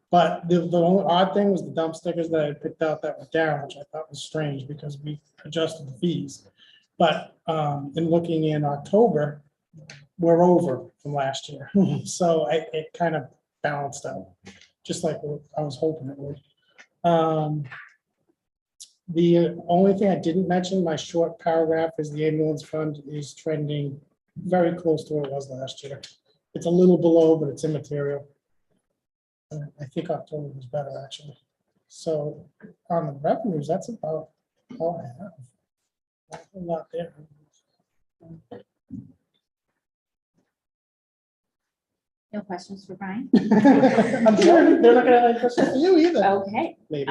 But the only odd thing was the dump stickers that I picked out that were down, which I thought was strange because we adjusted the fees. But in looking in October, we're over from last year. So it kind of balanced out, just like I was hoping it would. The only thing I didn't mention, my short paragraph, is the ambulance fund is trending very close to what it was last year. It's a little below, but it's immaterial. I think October was better, actually. So on the revenues, that's about all I have. Not a lot there. No questions for Brian? I'm sure they're not gonna have any questions for you either. Okay. Maybe.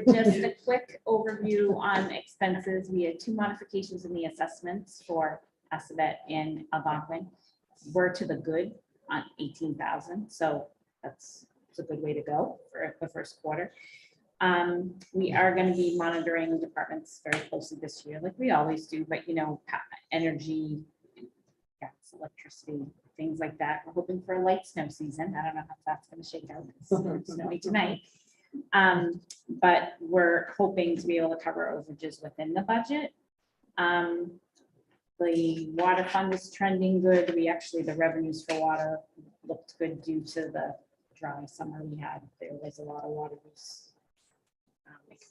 Just a quick overview on expenses. We had 2 modifications in the assessments for Assabet and Algonquin. We're to the good on 18,000, so that's a good way to go for the first quarter. We are going to be monitoring departments very closely this year, like we always do, but you know, energy, gas, electricity, things like that. We're hoping for a light snow season. I don't know how that's gonna shake out. It's snowy tonight. But we're hoping to be able to cover overages within the budget. The water fund is trending good. We actually, the revenues for water looked good due to the dry summer we had. There was a lot of water use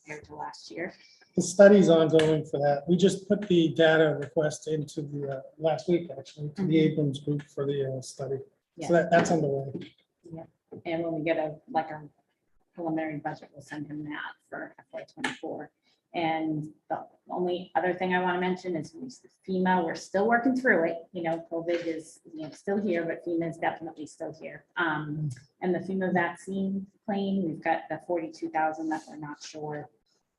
compared to last year. The study's ongoing for that. We just put the data request into the, last week, actually, to the Abrams group for the study. Yeah. So that's underway. Yeah, and when we get a preliminary budget, we'll send him that for FY '24. And the only other thing I want to mention is FEMA, we're still working through it. You know, COVID is, still here, but FEMA is definitely still here. And the FEMA vaccine claim, we've got the 42,000 that we're not sure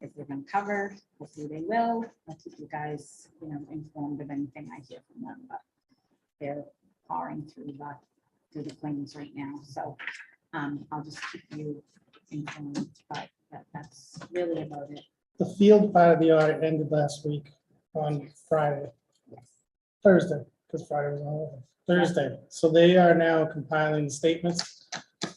if they're going to cover. Hopefully they will. I'll keep you guys, informed of anything I hear from them, but they're powering through the claims right now. So I'll just keep you informed, but that's really about it. The field part of the audit ended last week on Friday. Thursday, because Friday was on holiday. Thursday. So they are now compiling the statements.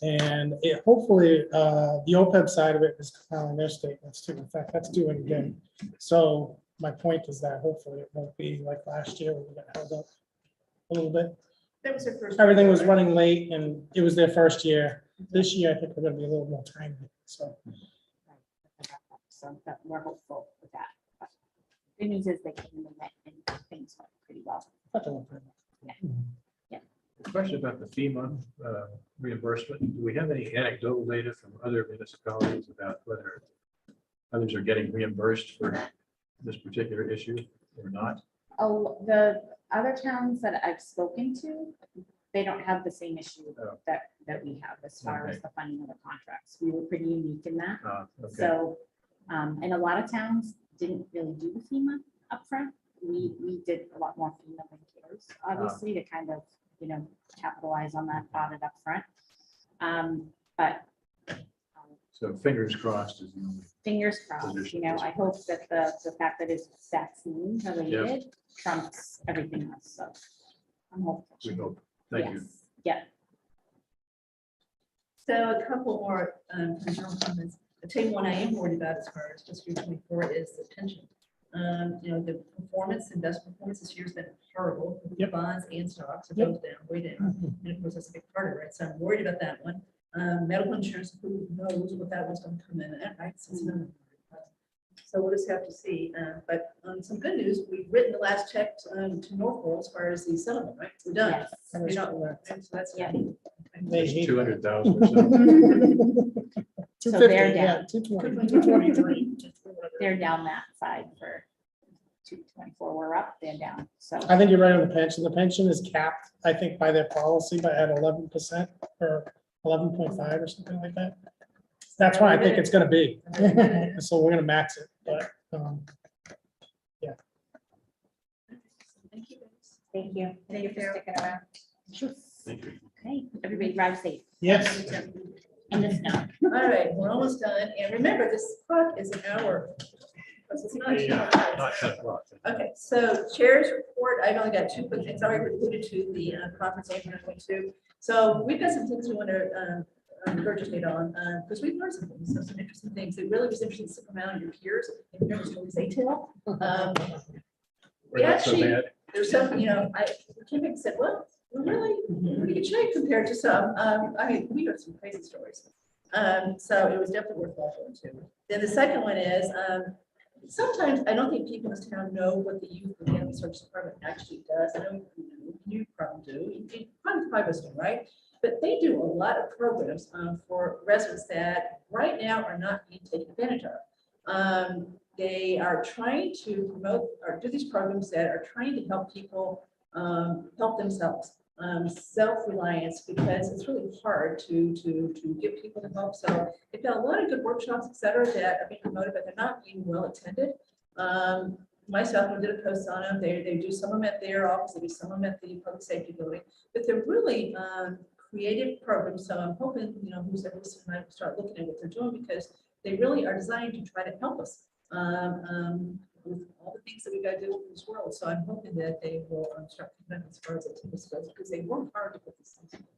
And hopefully, the OPEB side of it is compiling their statements too. In fact, that's due again. So my point is that hopefully it won't be like last year when we got held up a little bit. That was their first. Everything was running late and it was their first year. This year, I think we're gonna be a little more timely, so. So that we're hopeful with that. But the news is they came in and things went pretty well. Yeah. Question about the FEMA reimbursement. Do we have any anecdotal data from other municipalities about whether others are getting reimbursed for this particular issue or not? Oh, the other towns that I've spoken to, they don't have the same issue that we have as far as the funding of the contracts. We were pretty unique in that. Okay. So, and a lot of towns didn't really do the FEMA upfront. We did a lot more FEMA than CARES, obviously, to kind of, capitalize on that audit upfront. But So fingers crossed is the only. fingers crossed, I hope that the fact that it's vaccine related trumps everything else. So I'm hopeful. We hope. Thank you. Yeah. So a couple more general comments. The table one I am worried about as far as fiscal year 24 is the pension. The performance, investment performance this year's been horrible. Bonds and stocks are both down, way down. And of course, that's a big part of it, right? So I'm worried about that one. Medical insurance, who knows what that one's going to come in at, right? So we'll just have to see. But some good news, we've written the last check to Norfolk as far as the settlement, right? We're done. Yes. So that's There's 200,000 or so. So they're down. 223. They're down that side for 224. We're up, they're down. So I think you're right on the pension. The pension is capped, I think, by their policy by at 11% or 11.5 or something like that. That's why I think it's gonna be. So we're gonna max it, but, yeah. thank you. Thank you for sticking around. Thank you. Okay, everybody drive safe. Yes. In the snow. All right, we're almost done. And remember, this clock is an hour. It's not 10 o'clock. Not 10 o'clock. Okay, so chair's report, I've only got 2 quick things. I already alluded to the conference I'm going to. So we've got some things we want to regurgitate on, because we've learned some things, some interesting things. It really was interesting to sit around your peers and hear some of these detail. We're We not so actually, bad. there's some, I came back and said, well, we're really in pretty good shape compared to some. I mean, we heard some crazy stories. So it was definitely worthwhile going to. Then the second one is, sometimes I don't think people in this town know what the Youth and Family Services Department actually does. I know you probably do. You probably do, right? But they do a lot of programs for residents that right now are not being taken advantage of. They are trying to promote or do these programs that are trying to help people help themselves, self-reliance, because it's really hard to get people to help. So they've got a lot of good workshops, et cetera, that are being promoted, but they're not being well attended. Myself, I did a post on them. They do some of them at their office, they do some of them at the public safety building, but they're really creative programs. So I'm hoping, who's ever listening, I start looking at what they're doing, because they really are designed to try to help us. with all the things that we gotta do in this world. So I'm hoping that they will start coming as far as the tennis goes, because they work hard to put this thing together.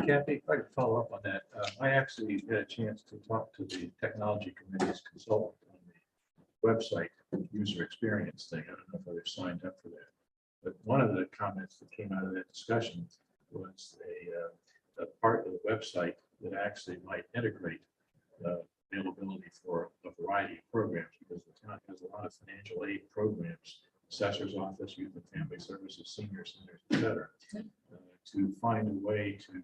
Kathy, if I could follow up on that, I actually had a chance to talk to the technology committee's consultant on the website user experience thing. I don't know if they've signed up for that. But one of the comments that came out of that discussion was a part of the website that actually might integrate availability for a variety of programs, because the town has a lot of financial aid programs, assessor's office, youth and family services, senior centers, et cetera. To find a way to, on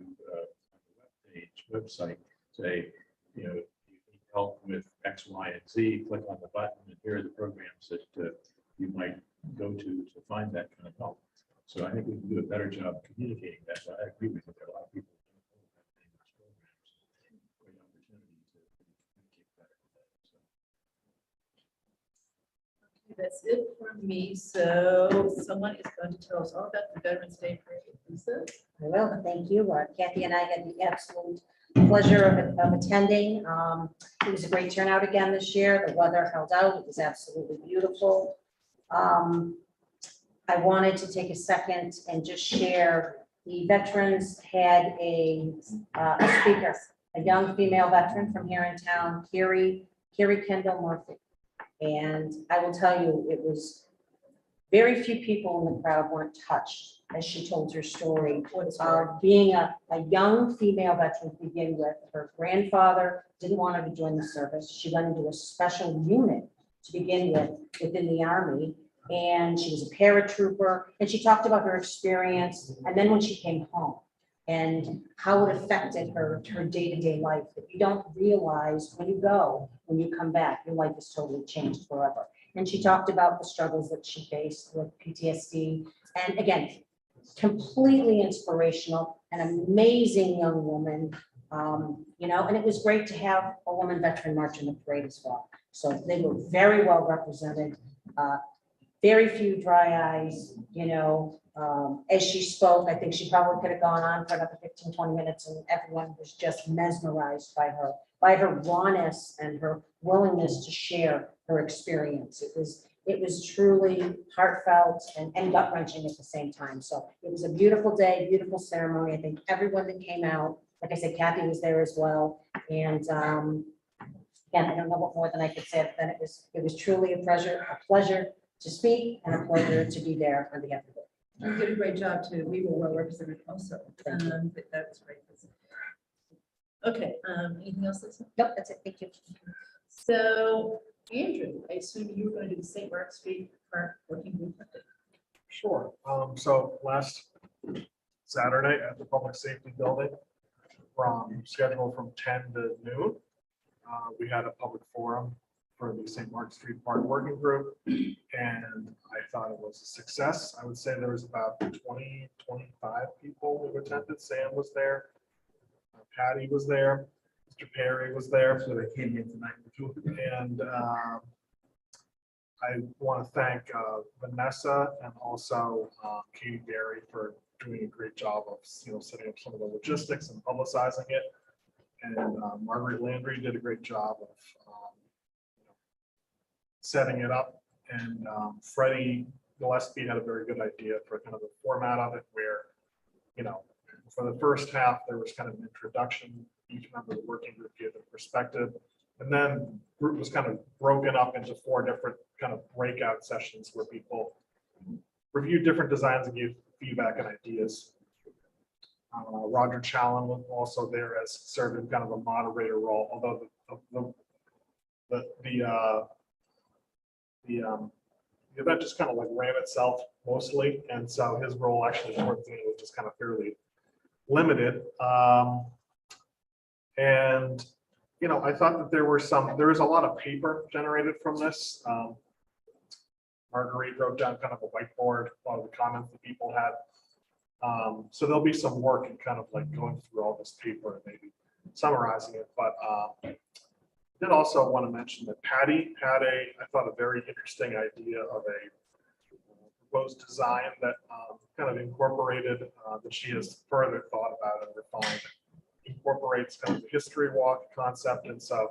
the website, say, you know, you need help with X, Y, and Z, click on the button, and here are the programs that you might go to find that kind of help. So I think we can do a better job of communicating that. But I agree with you, there are a lot of people who don't know about any of these programs. Great opportunity to communicate better with that. So. Okay, that's it for me. So someone is going to tell us all about the Veterans Day Parade. Lisa? I will, thank you. Kathy and I had the absolute pleasure of attending. It was a great turnout again this year. The weather held out. It was absolutely beautiful. I wanted to take a second and just share, the veterans had a speaker, a young female veteran from here in town, Carrie Kendall Murphy. And I will tell you, it was very few people in the crowd weren't touched as she told her story. Being a young female veteran to begin with, her grandfather didn't want her to join the service. She went into a special unit to begin with within the Army. And she was a paratrooper, and she talked about her experience. And then when she came home and how it affected her day-to-day life, that you don't realize when you come back, your life is totally changed forever. And she talked about the struggles that she faced with PTSD. And again, completely inspirational, an amazing young woman, you know, and it was great to have a woman veteran march in the parade as well. So they were very well represented. Very few dry eyes, you know, as she spoke. I think she probably could have gone on for another 15, 20 minutes, and everyone was just mesmerized by her rawness and her willingness to share her experience. It was truly heartfelt and gut wrenching at the same time. So it was a beautiful day, beautiful ceremony. I think everyone that came out, like I said, Kathy was there as well. And again, I don't know what more than I could say, but then it was truly a pleasure to speak and a pleasure to be there on behalf of the board. You did a great job too. We were well represented also. But that was great. Okay, anything else, Lisa? Nope, that's it. Thank you. So Andrew, I assume you were going to do the St. Mark Street Park Working Group update. Sure. So last Saturday at the Public Safety Building, scheduled from 10 to noon, we had a public forum for the St. Mark Street Park Working Group, and I thought it was a success. I would say there was about 20, 25 people who attended. Sam was there, Patty was there, Mr. Perry was there, so they came in tonight. And I want to thank Vanessa and also Katie Berry for doing a great job of setting up some of the logistics and publicizing it. And Margaret Landry did a great job of setting it up. And Freddie Gillespie had a very good idea for kind of the format of it, where, for the first half, there was kind of an introduction. Each member of the working group gave their perspective. And then the group was kind of broken up into 4 different kind of breakout sessions where people reviewed different designs and gave feedback and ideas. Roger Challen was also there as serving kind of a moderator role, although the event just kind of like ran itself mostly, and so his role actually towards the end was just kind of fairly limited. And I thought that there was a lot of paper generated from this. Marguerite wrote down kind of a whiteboard, a lot of the comments that people had. So there'll be some work in kind of like going through all this paper and maybe summarizing it. But I did also want to mention that Patty had I thought, a very interesting idea of a proposed design that kind of incorporated, that she has further thought about and refined, incorporates kind of the history walk concept. And so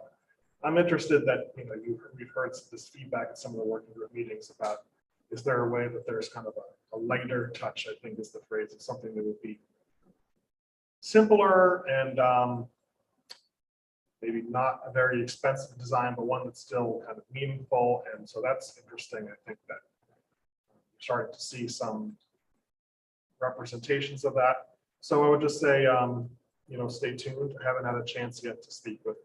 I'm interested that, we've heard this feedback at some of the working group meetings about, is there a way that there's kind of a lighter touch, I think is the phrase, of something that would be simpler and maybe not a very expensive design, but one that's still kind of meaningful. And so that's interesting. I think that we're starting to see some representations of that. So I would just say, stay tuned. I haven't had a chance yet to speak with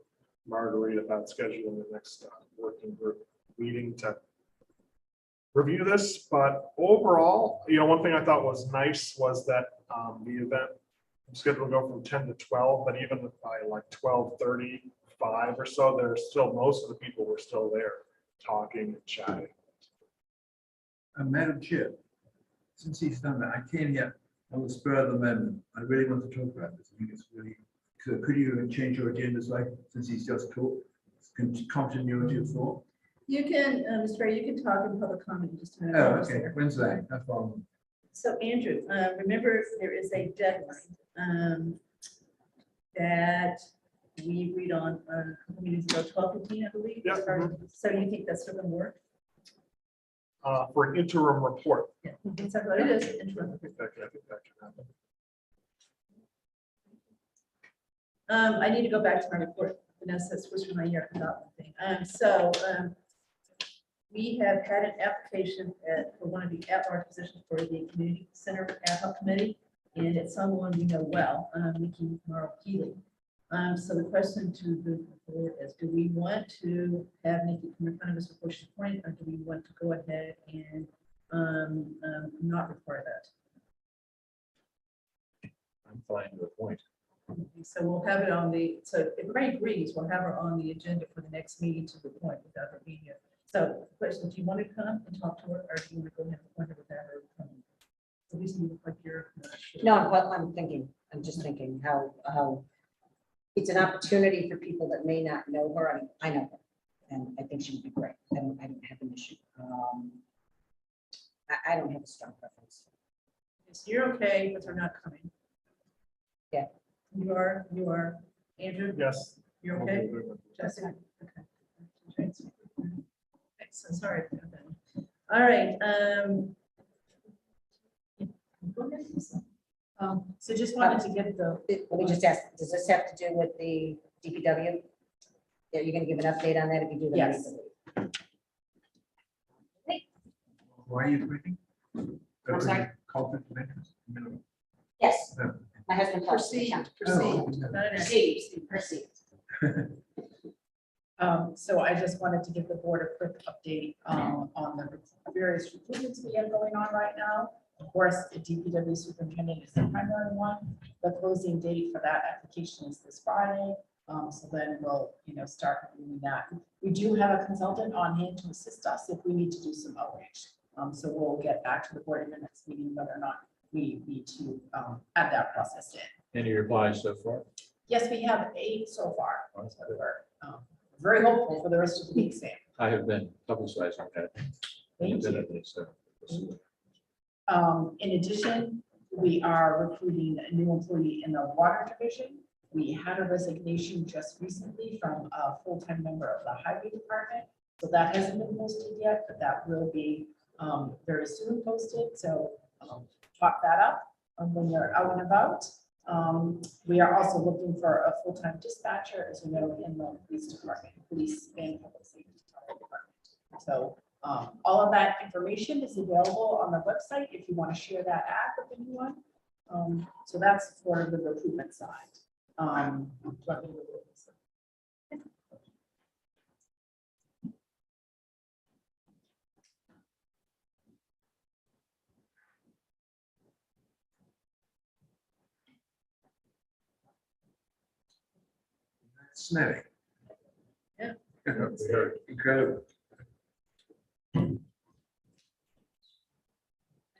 Marguerite about scheduling the next working group meeting to review this. But overall, one thing I thought was nice was that the event scheduled to go from 10 to 12, but even by like 12:35 or so, there's still, most of the people were still there talking and chatting. Madam Chair, since he's done that, I came here on the spur of the moment. I really want to talk about this. I think it's really, so could you change your agenda slightly since he's just talked? Continuity of thought. You can, Mr. Ray, you can talk in public comment in just a minute. Oh, okay, Wednesday, no problem. So Andrew, remember there is a deadline that we agreed on a couple meetings ago, 12:15, I believe. Yeah. So do you think that's still going to work? For an interim report. Yeah, that's what it is. Interim. I think that can happen. I need to go back to my report. Vanessa switched my ear. I forgot one thing. We have had an application for one of the at-large positions for the community center ad hoc committee, and it's someone we know well, Nikki Morrow Keeley. So the question to the board is, do we want to have Nikki come in front of us before she's appointed, or do we want to go ahead and not require that? I'm fine to appoint. So we'll have it on the, so if everybody agrees, we'll have her on the agenda for the next meeting to the point without her being here. So question, do you want to come and talk to her, or do you want to go ahead and appoint her without her coming? At least you look like you're not sure. No, I'm just thinking how it's an opportunity for people that may not know her. I mean, I know her, and I think she would be great. I don't have an issue. I don't have a strong preference. So you're okay with her not coming? Yeah. You are, Andrew? Yes. You're okay? Jessica? Okay. So sorry about that. All right. So just wanted to get the. Let me just ask, does this have to do with the DPW? Are you gonna give an update on that if you do that? Yes. Why are you quitting? I'm sorry? Conflict of interest? No. Yes, No. my husband. Proceed. Oh. Proceed. So I just wanted to give the board a quick update on the various recruitments we have going on right now. Of course, the DPW superintendent is the primary one. The closing date for that application is this Friday. So then we'll, start doing that. We do have a consultant on hand to assist us if we need to do some outreach. So we'll get back to the board in the next meeting whether or not we need to add that process in. Any replies so far? Yes, we have 8 so far. So we're very hopeful for the rest of the week, Sam. I have been publicizing that. Thank you. independently, so we'll see. In addition, we are recruiting a new employee in the water division. We had a resignation just recently from a full-time member of the highway department. So that hasn't been posted yet, but that will be very soon posted. So talk that up when you're out and about. We are also looking for a full-time dispatcher, as you know, in the police department, police and public safety department. So all of that information is available on the website if you want to share that ad with anyone. So that's for the recruitment side. Smelly. Yeah. Incredible. And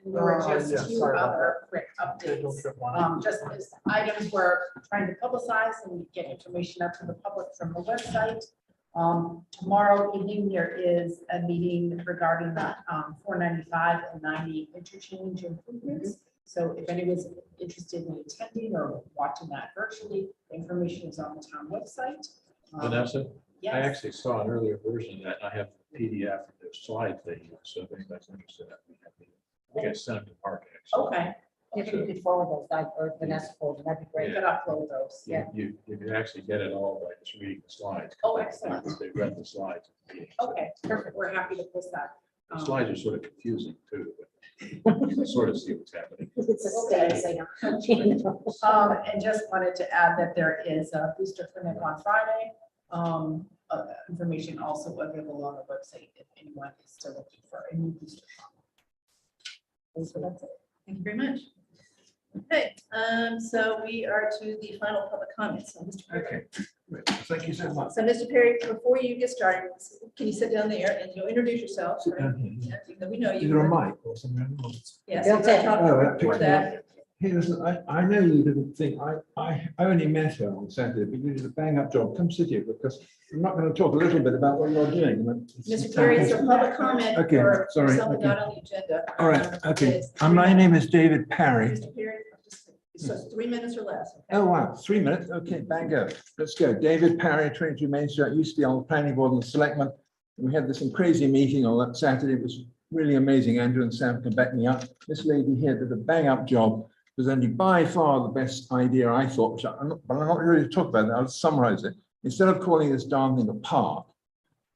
there were Yeah, just 2 sorry about other quick updates. Just as items we're trying to publicize and get information out to the public from the website. Tomorrow evening, there is a meeting regarding the 495 and 90 interchange improvements. So if anyone's interested in attending or watching that virtually, information is on the town website. Vanessa, I actually saw an earlier version of that. I have PDF of the slides they use, so if anybody's interested, I think I sent them to Mark. actually. Okay. If you could forward those, like, or Vanessa forward, that'd be great. Could upload those. Yeah. You can actually get it all by just reading the slides. Oh, excellent. They read the slides. Okay, perfect. We're happy to post that. The slides are sort of confusing too, but you can sort of see what's happening. It's a state, And just wanted to add that there is a booster clinic on Friday. Information also available on the website if anyone is still looking for a new booster. So that's it. Thank you very much. Okay, so we are to the final public comments. So Mr. Perry. Okay, thank you so much. So Mr. Perry, before you get started, can you sit down there and you'll introduce yourself? Sit down here. Yeah, even though we know Is you. there a mic or something? Yes. They'll take- Before that. Hey, listen, I know you didn't think, I only met her on Saturday, but you did a bang up job. Come sit here because I'm not going to talk a little bit about what you're doing. Mr. Perry, it's a public comment Okay, for sorry, something okay. not on the agenda. All right, okay. It's My name is David Parry. Mr. Perry, so it's 3 minutes or less. Okay? Oh, wow, 3 minutes. Okay, bang go. Let's go. David Parry, 22 Main Street. I used to be on the planning board and the selectmen. We had this crazy meeting on that Saturday. It was really amazing. Andrew and Sam can back me up. This lady here did a bang up job. It was only by far the best idea I thought, which but I'm not really to talk about that. I'll summarize it. Instead of calling this darn thing a park,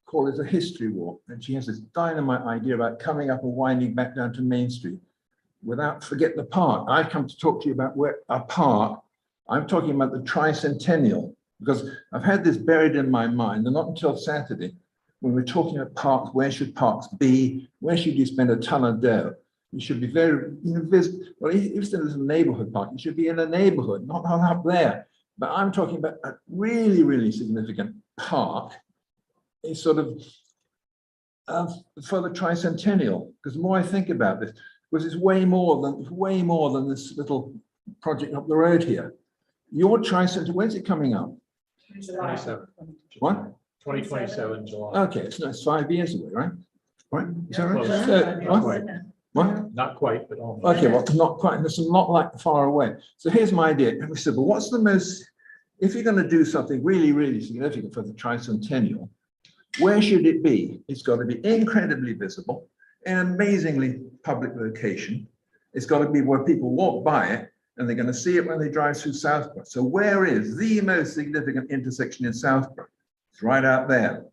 call it a history walk. And she has this dynamite idea about coming up and winding back down to Main Street without forget the park. I've come to talk to you about where a park. I'm talking about the tricentennial because I've had this buried in my mind, and not until Saturday, when we're talking about parks, where should parks be? Where should you spend a ton of dough? You should be very, well, if there's a neighborhood park, it should be in a neighborhood, not up there. But I'm talking about a really, really significant park, a sort of for the tricentennial, because the more I think about this, because it's way more than this little project up the road here. Your tricentennial, when's it coming up? 27. What? 2027 July. Okay, it's 5 years away, right? Right? Is that right? Close. What? Quite. What? Not quite, but almost. Okay, well, not quite, it's not like far away. So here's my idea. And we said, well, what's the most, if you're going to do something really, really significant for the tricentennial, where should it be? It's got to be incredibly visible, an amazingly public location. It's got to be where people walk by it and they're going to see it when they drive through Southborough. So where is the most significant intersection in Southborough? It's right out there.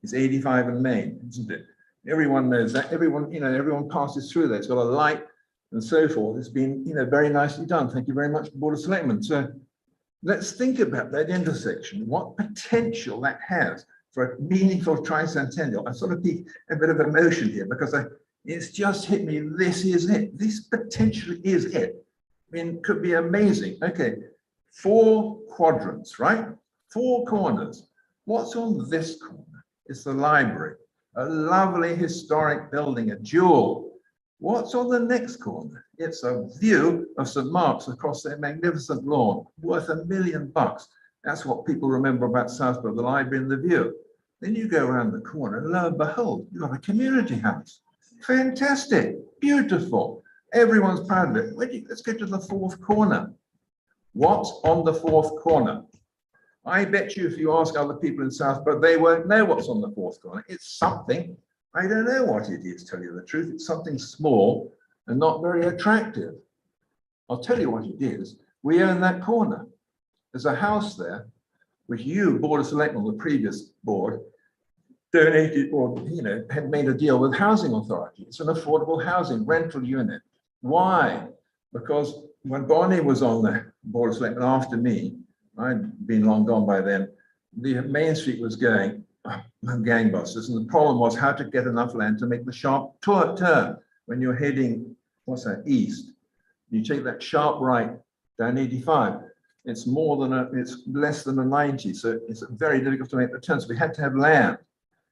It's 85 and Main, isn't it? Everyone knows that. Everyone passes through there. It's got a light and so forth. It's been, very nicely done. Thank you very much, Board of Selectmen. So let's think about that intersection, what potential that has for a meaningful tricentennial. I sort of need a bit of emotion here because it's just hit me. This is it. This potentially is it. I mean, could be amazing. Okay, 4 quadrants, right? 4 corners. What's on this corner? It's the library. A lovely historic building, a jewel. What's on the next corner? It's a view of St. Mark's across their magnificent lawn, worth $1 million. That's what people remember about Southborough, the library and the view. Then you go around the corner, and lo and behold, you've got a community house. Fantastic, beautiful. Everyone's proud of it. Let's get to the 4th corner. What's on the 4th corner? I bet you if you ask other people in Southborough, they won't know what's on the 4th corner. It's something, I don't know what it is, tell you the truth. It's something small and not very attractive. I'll tell you what it is. We own that corner. There's a house there, which you, Board of Selectmen, the previous board, donated or, had made a deal with Housing Authority. It's an affordable housing rental unit. Why? Because when Bonnie was on the Board of Selectmen after me, I'd been long gone by then, the Main Street was going gangbusters. And the problem was how to get enough land to make the sharp turn when you're heading, east. You take that sharp right down 85. It's less than a 90. So it's very difficult to make the turn. So we had to have land.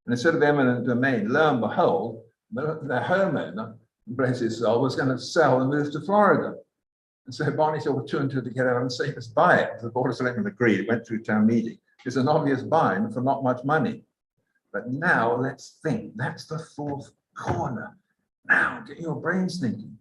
And instead of eminent domain, lo and behold, the homeowner, bless his soul, was going to sell and move to Florida. And so Barney said, well, 2 and 2 together and say, let's buy it. The Board of Selectmen agreed. It went through town meeting. It's an obvious buy for not much money. But now let's think. That's the 4th corner. Now get your brains thinking.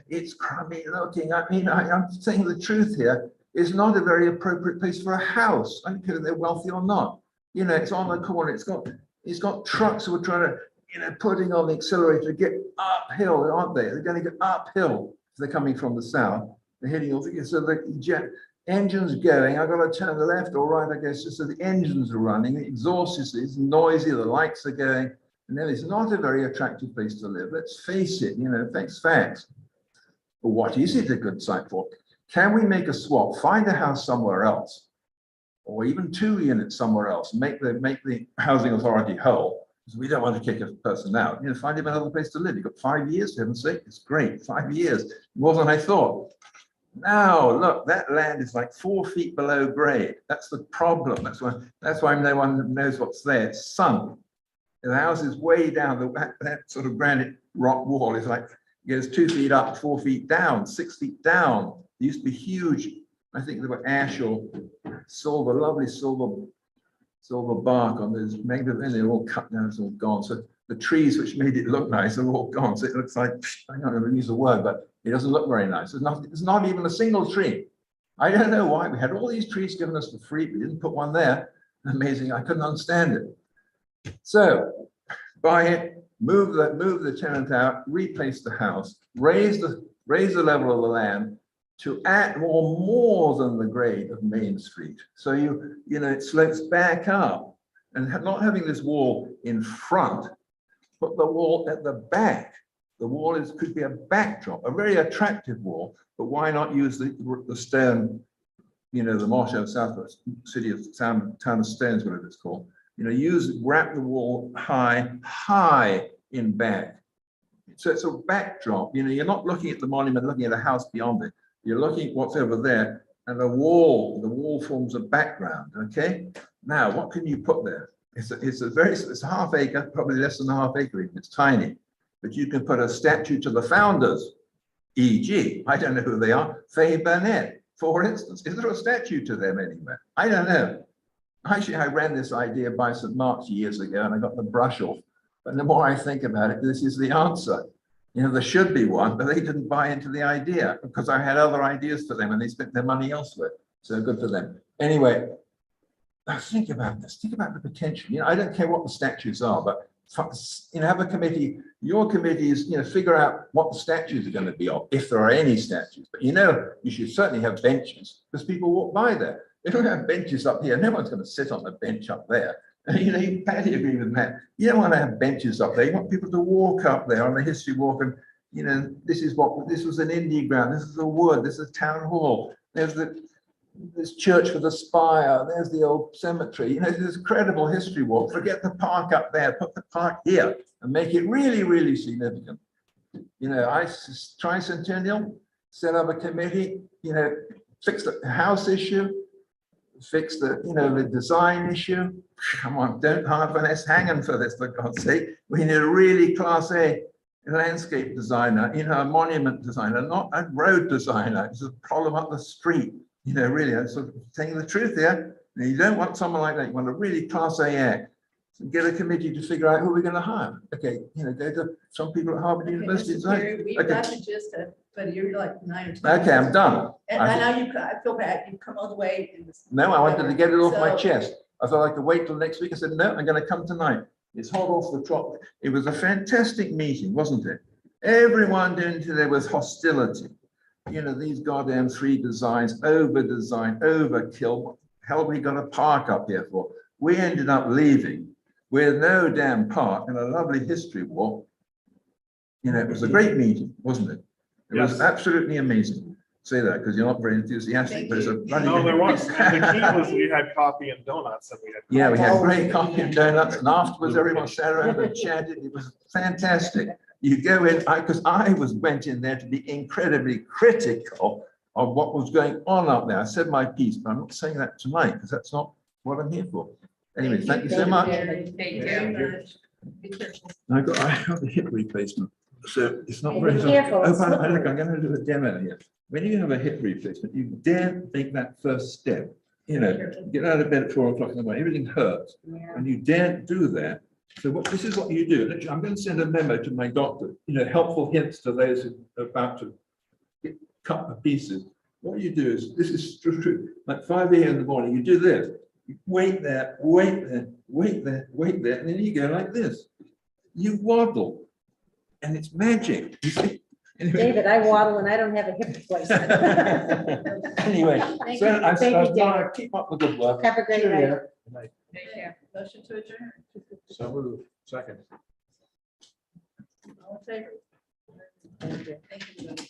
It's crummy looking. I mean, I'm saying the truth here. It's not a very appropriate place for a house. I don't care if they're wealthy or not. You know, it's on the corner, it's got trucks who are trying to, you know, putting on the accelerator to get uphill, aren't they? They're going to get uphill if they're coming from the south. They're hitting all the, so the jet engine's going, I've got to turn the left or right, I guess, just so the engines are running, the exhaust is noisy, the lights are going, and then it's not a very attractive place to live. Let's face it, you know, facts. But what is it a good site for? Can we make a swap, find a house somewhere else, or even 2 units somewhere else, make the housing authority whole, because we don't want to kick a person out, you know, find him another place to live. You've got 5 years, for heaven's sake, it's great, 5 years, more than I thought. Now, look, that land is like 4 feet below grade. That's the problem. That's why no one knows what's there. It's sunk. The house is way down. That sort of granite rock wall is like, goes 2 feet up, 4 feet down, 6 feet down. It used to be huge. I think they were ash or silver, lovely silver bark on those magnificent, they're all cut down, it's all gone. So the trees which made it look nice are all gone. So it looks like, I'm not going to use the word, but it doesn't look very nice. There's not even a single tree. I don't know why. We had all these trees given us for free. We didn't put one there. Amazing. I couldn't understand it. So buy it, move the tenant out, replace the house, raise the level of the land to at or more than the grade of Main Street. So you know, it slopes back up, and not having this wall in front, but the wall at the back. The wall could be a backdrop, a very attractive wall, but why not use the stone, you know, the Moshe of Southwest City of town of Stones, whatever it's called. You know, wrap the wall high in back. So it's a backdrop. You know, you're not looking at the monument, looking at a house beyond it. You're looking at what's over there, and the wall forms a background. Okay. Now, what can you put there? It's a half acre, probably less than a half acre. It's tiny. But you can put a statue to the founders, e.g., I don't know who they are, Faye Burnett, for instance. Is there a statue to them anywhere? I don't know. Actually, I ran this idea by St. Mark's years ago, and I got the brush off. But the more I think about it, this is the answer. You know, there should be one, but they didn't buy into the idea because I had other ideas for them, and they spent their money elsewhere. So good for them. Anyway, think about this. Think about the potential. You know, I don't care what the statues are, but you know, have a committee. Your committee is, you know, figure out what the statues are going to be of, if there are any statues. But you know, you should certainly have benches because people walk by there. If you don't have benches up here, no one's going to sit on the bench up there. You know, you Patty agree with that. You don't want to have benches up there. You want people to walk up there on the history walk, and you know, this was an indie ground. This is a wood. This is a town hall. There's this church with a spire. There's the old cemetery. You know, there's incredible history walk. Forget the park up there. Put the park here and make it really, really significant. You know, Tricentennial, set up a committee. You know, fix the house issue. Fix the, you know, the design issue. Come on, don't hard on us hanging for this, for God's sake. We need a really class A landscape designer, you know, a monument designer, not a road designer. It's a problem up the street. You know, really, I'm sort of telling the truth here. You don't want someone like that. You want a really class A act. So get a committee to figure out who we're going to hire. Okay, you know, go to some people at Harvard University. We've got the gist of it, but you're like 9 or 10. Okay, I'm done. And I feel bad. You've come all the way in this. No, I wanted to get it off my So- chest. I thought I could wait till next week. I said, no, I'm going to come tonight. It's hot off the top. It was a fantastic meeting, wasn't it? Everyone doing today was hostility. You know, these goddamn 3 designs, over-design, overkill. What the hell we got a park up here for? We ended up leaving with no damn park and a lovely history walk. You know, it was a great meeting, wasn't it? It was absolutely amazing. Say that because you're not very enthusiastic, but it's a bloody No, good there was. meeting. The key was we had coffee and donuts and we had. Yeah, we had great coffee and donuts, and afterwards everyone sat around and chatted. It was fantastic. You go in, because I went in there to be incredibly critical of what was going on up there. I said my piece, but I'm not saying that tonight because that's not what I'm here for. Anyway, thank you so much. Thank you very much. Be careful. I have a hip replacement, so it's not Be very. careful, it's Look, slippery. I'm going to do a demo here. When you have a hip replacement, you daren't take that first step. You know, get out of bed at 4 o'clock in the morning, everything hurts, and you daren't do that. So this is what you do. I'm going to send a memo to my doctor, you know, helpful hints to those who are about to cut the pieces. What you do is, this is true, like 5 a.m. in the morning, you do this. wait that, wait that, wait that, wait that, and then you go like this. You waddle. And it's magic, you see? Anyway. David, I waddle and I don't have a hip replacement. Anyway, Thank so you. I Thank you, want David. to keep up the good work. Have a great night. Cheerio. Take care. Motion to adjourn. So moved. Second. All in favor? Thank you. Thank you.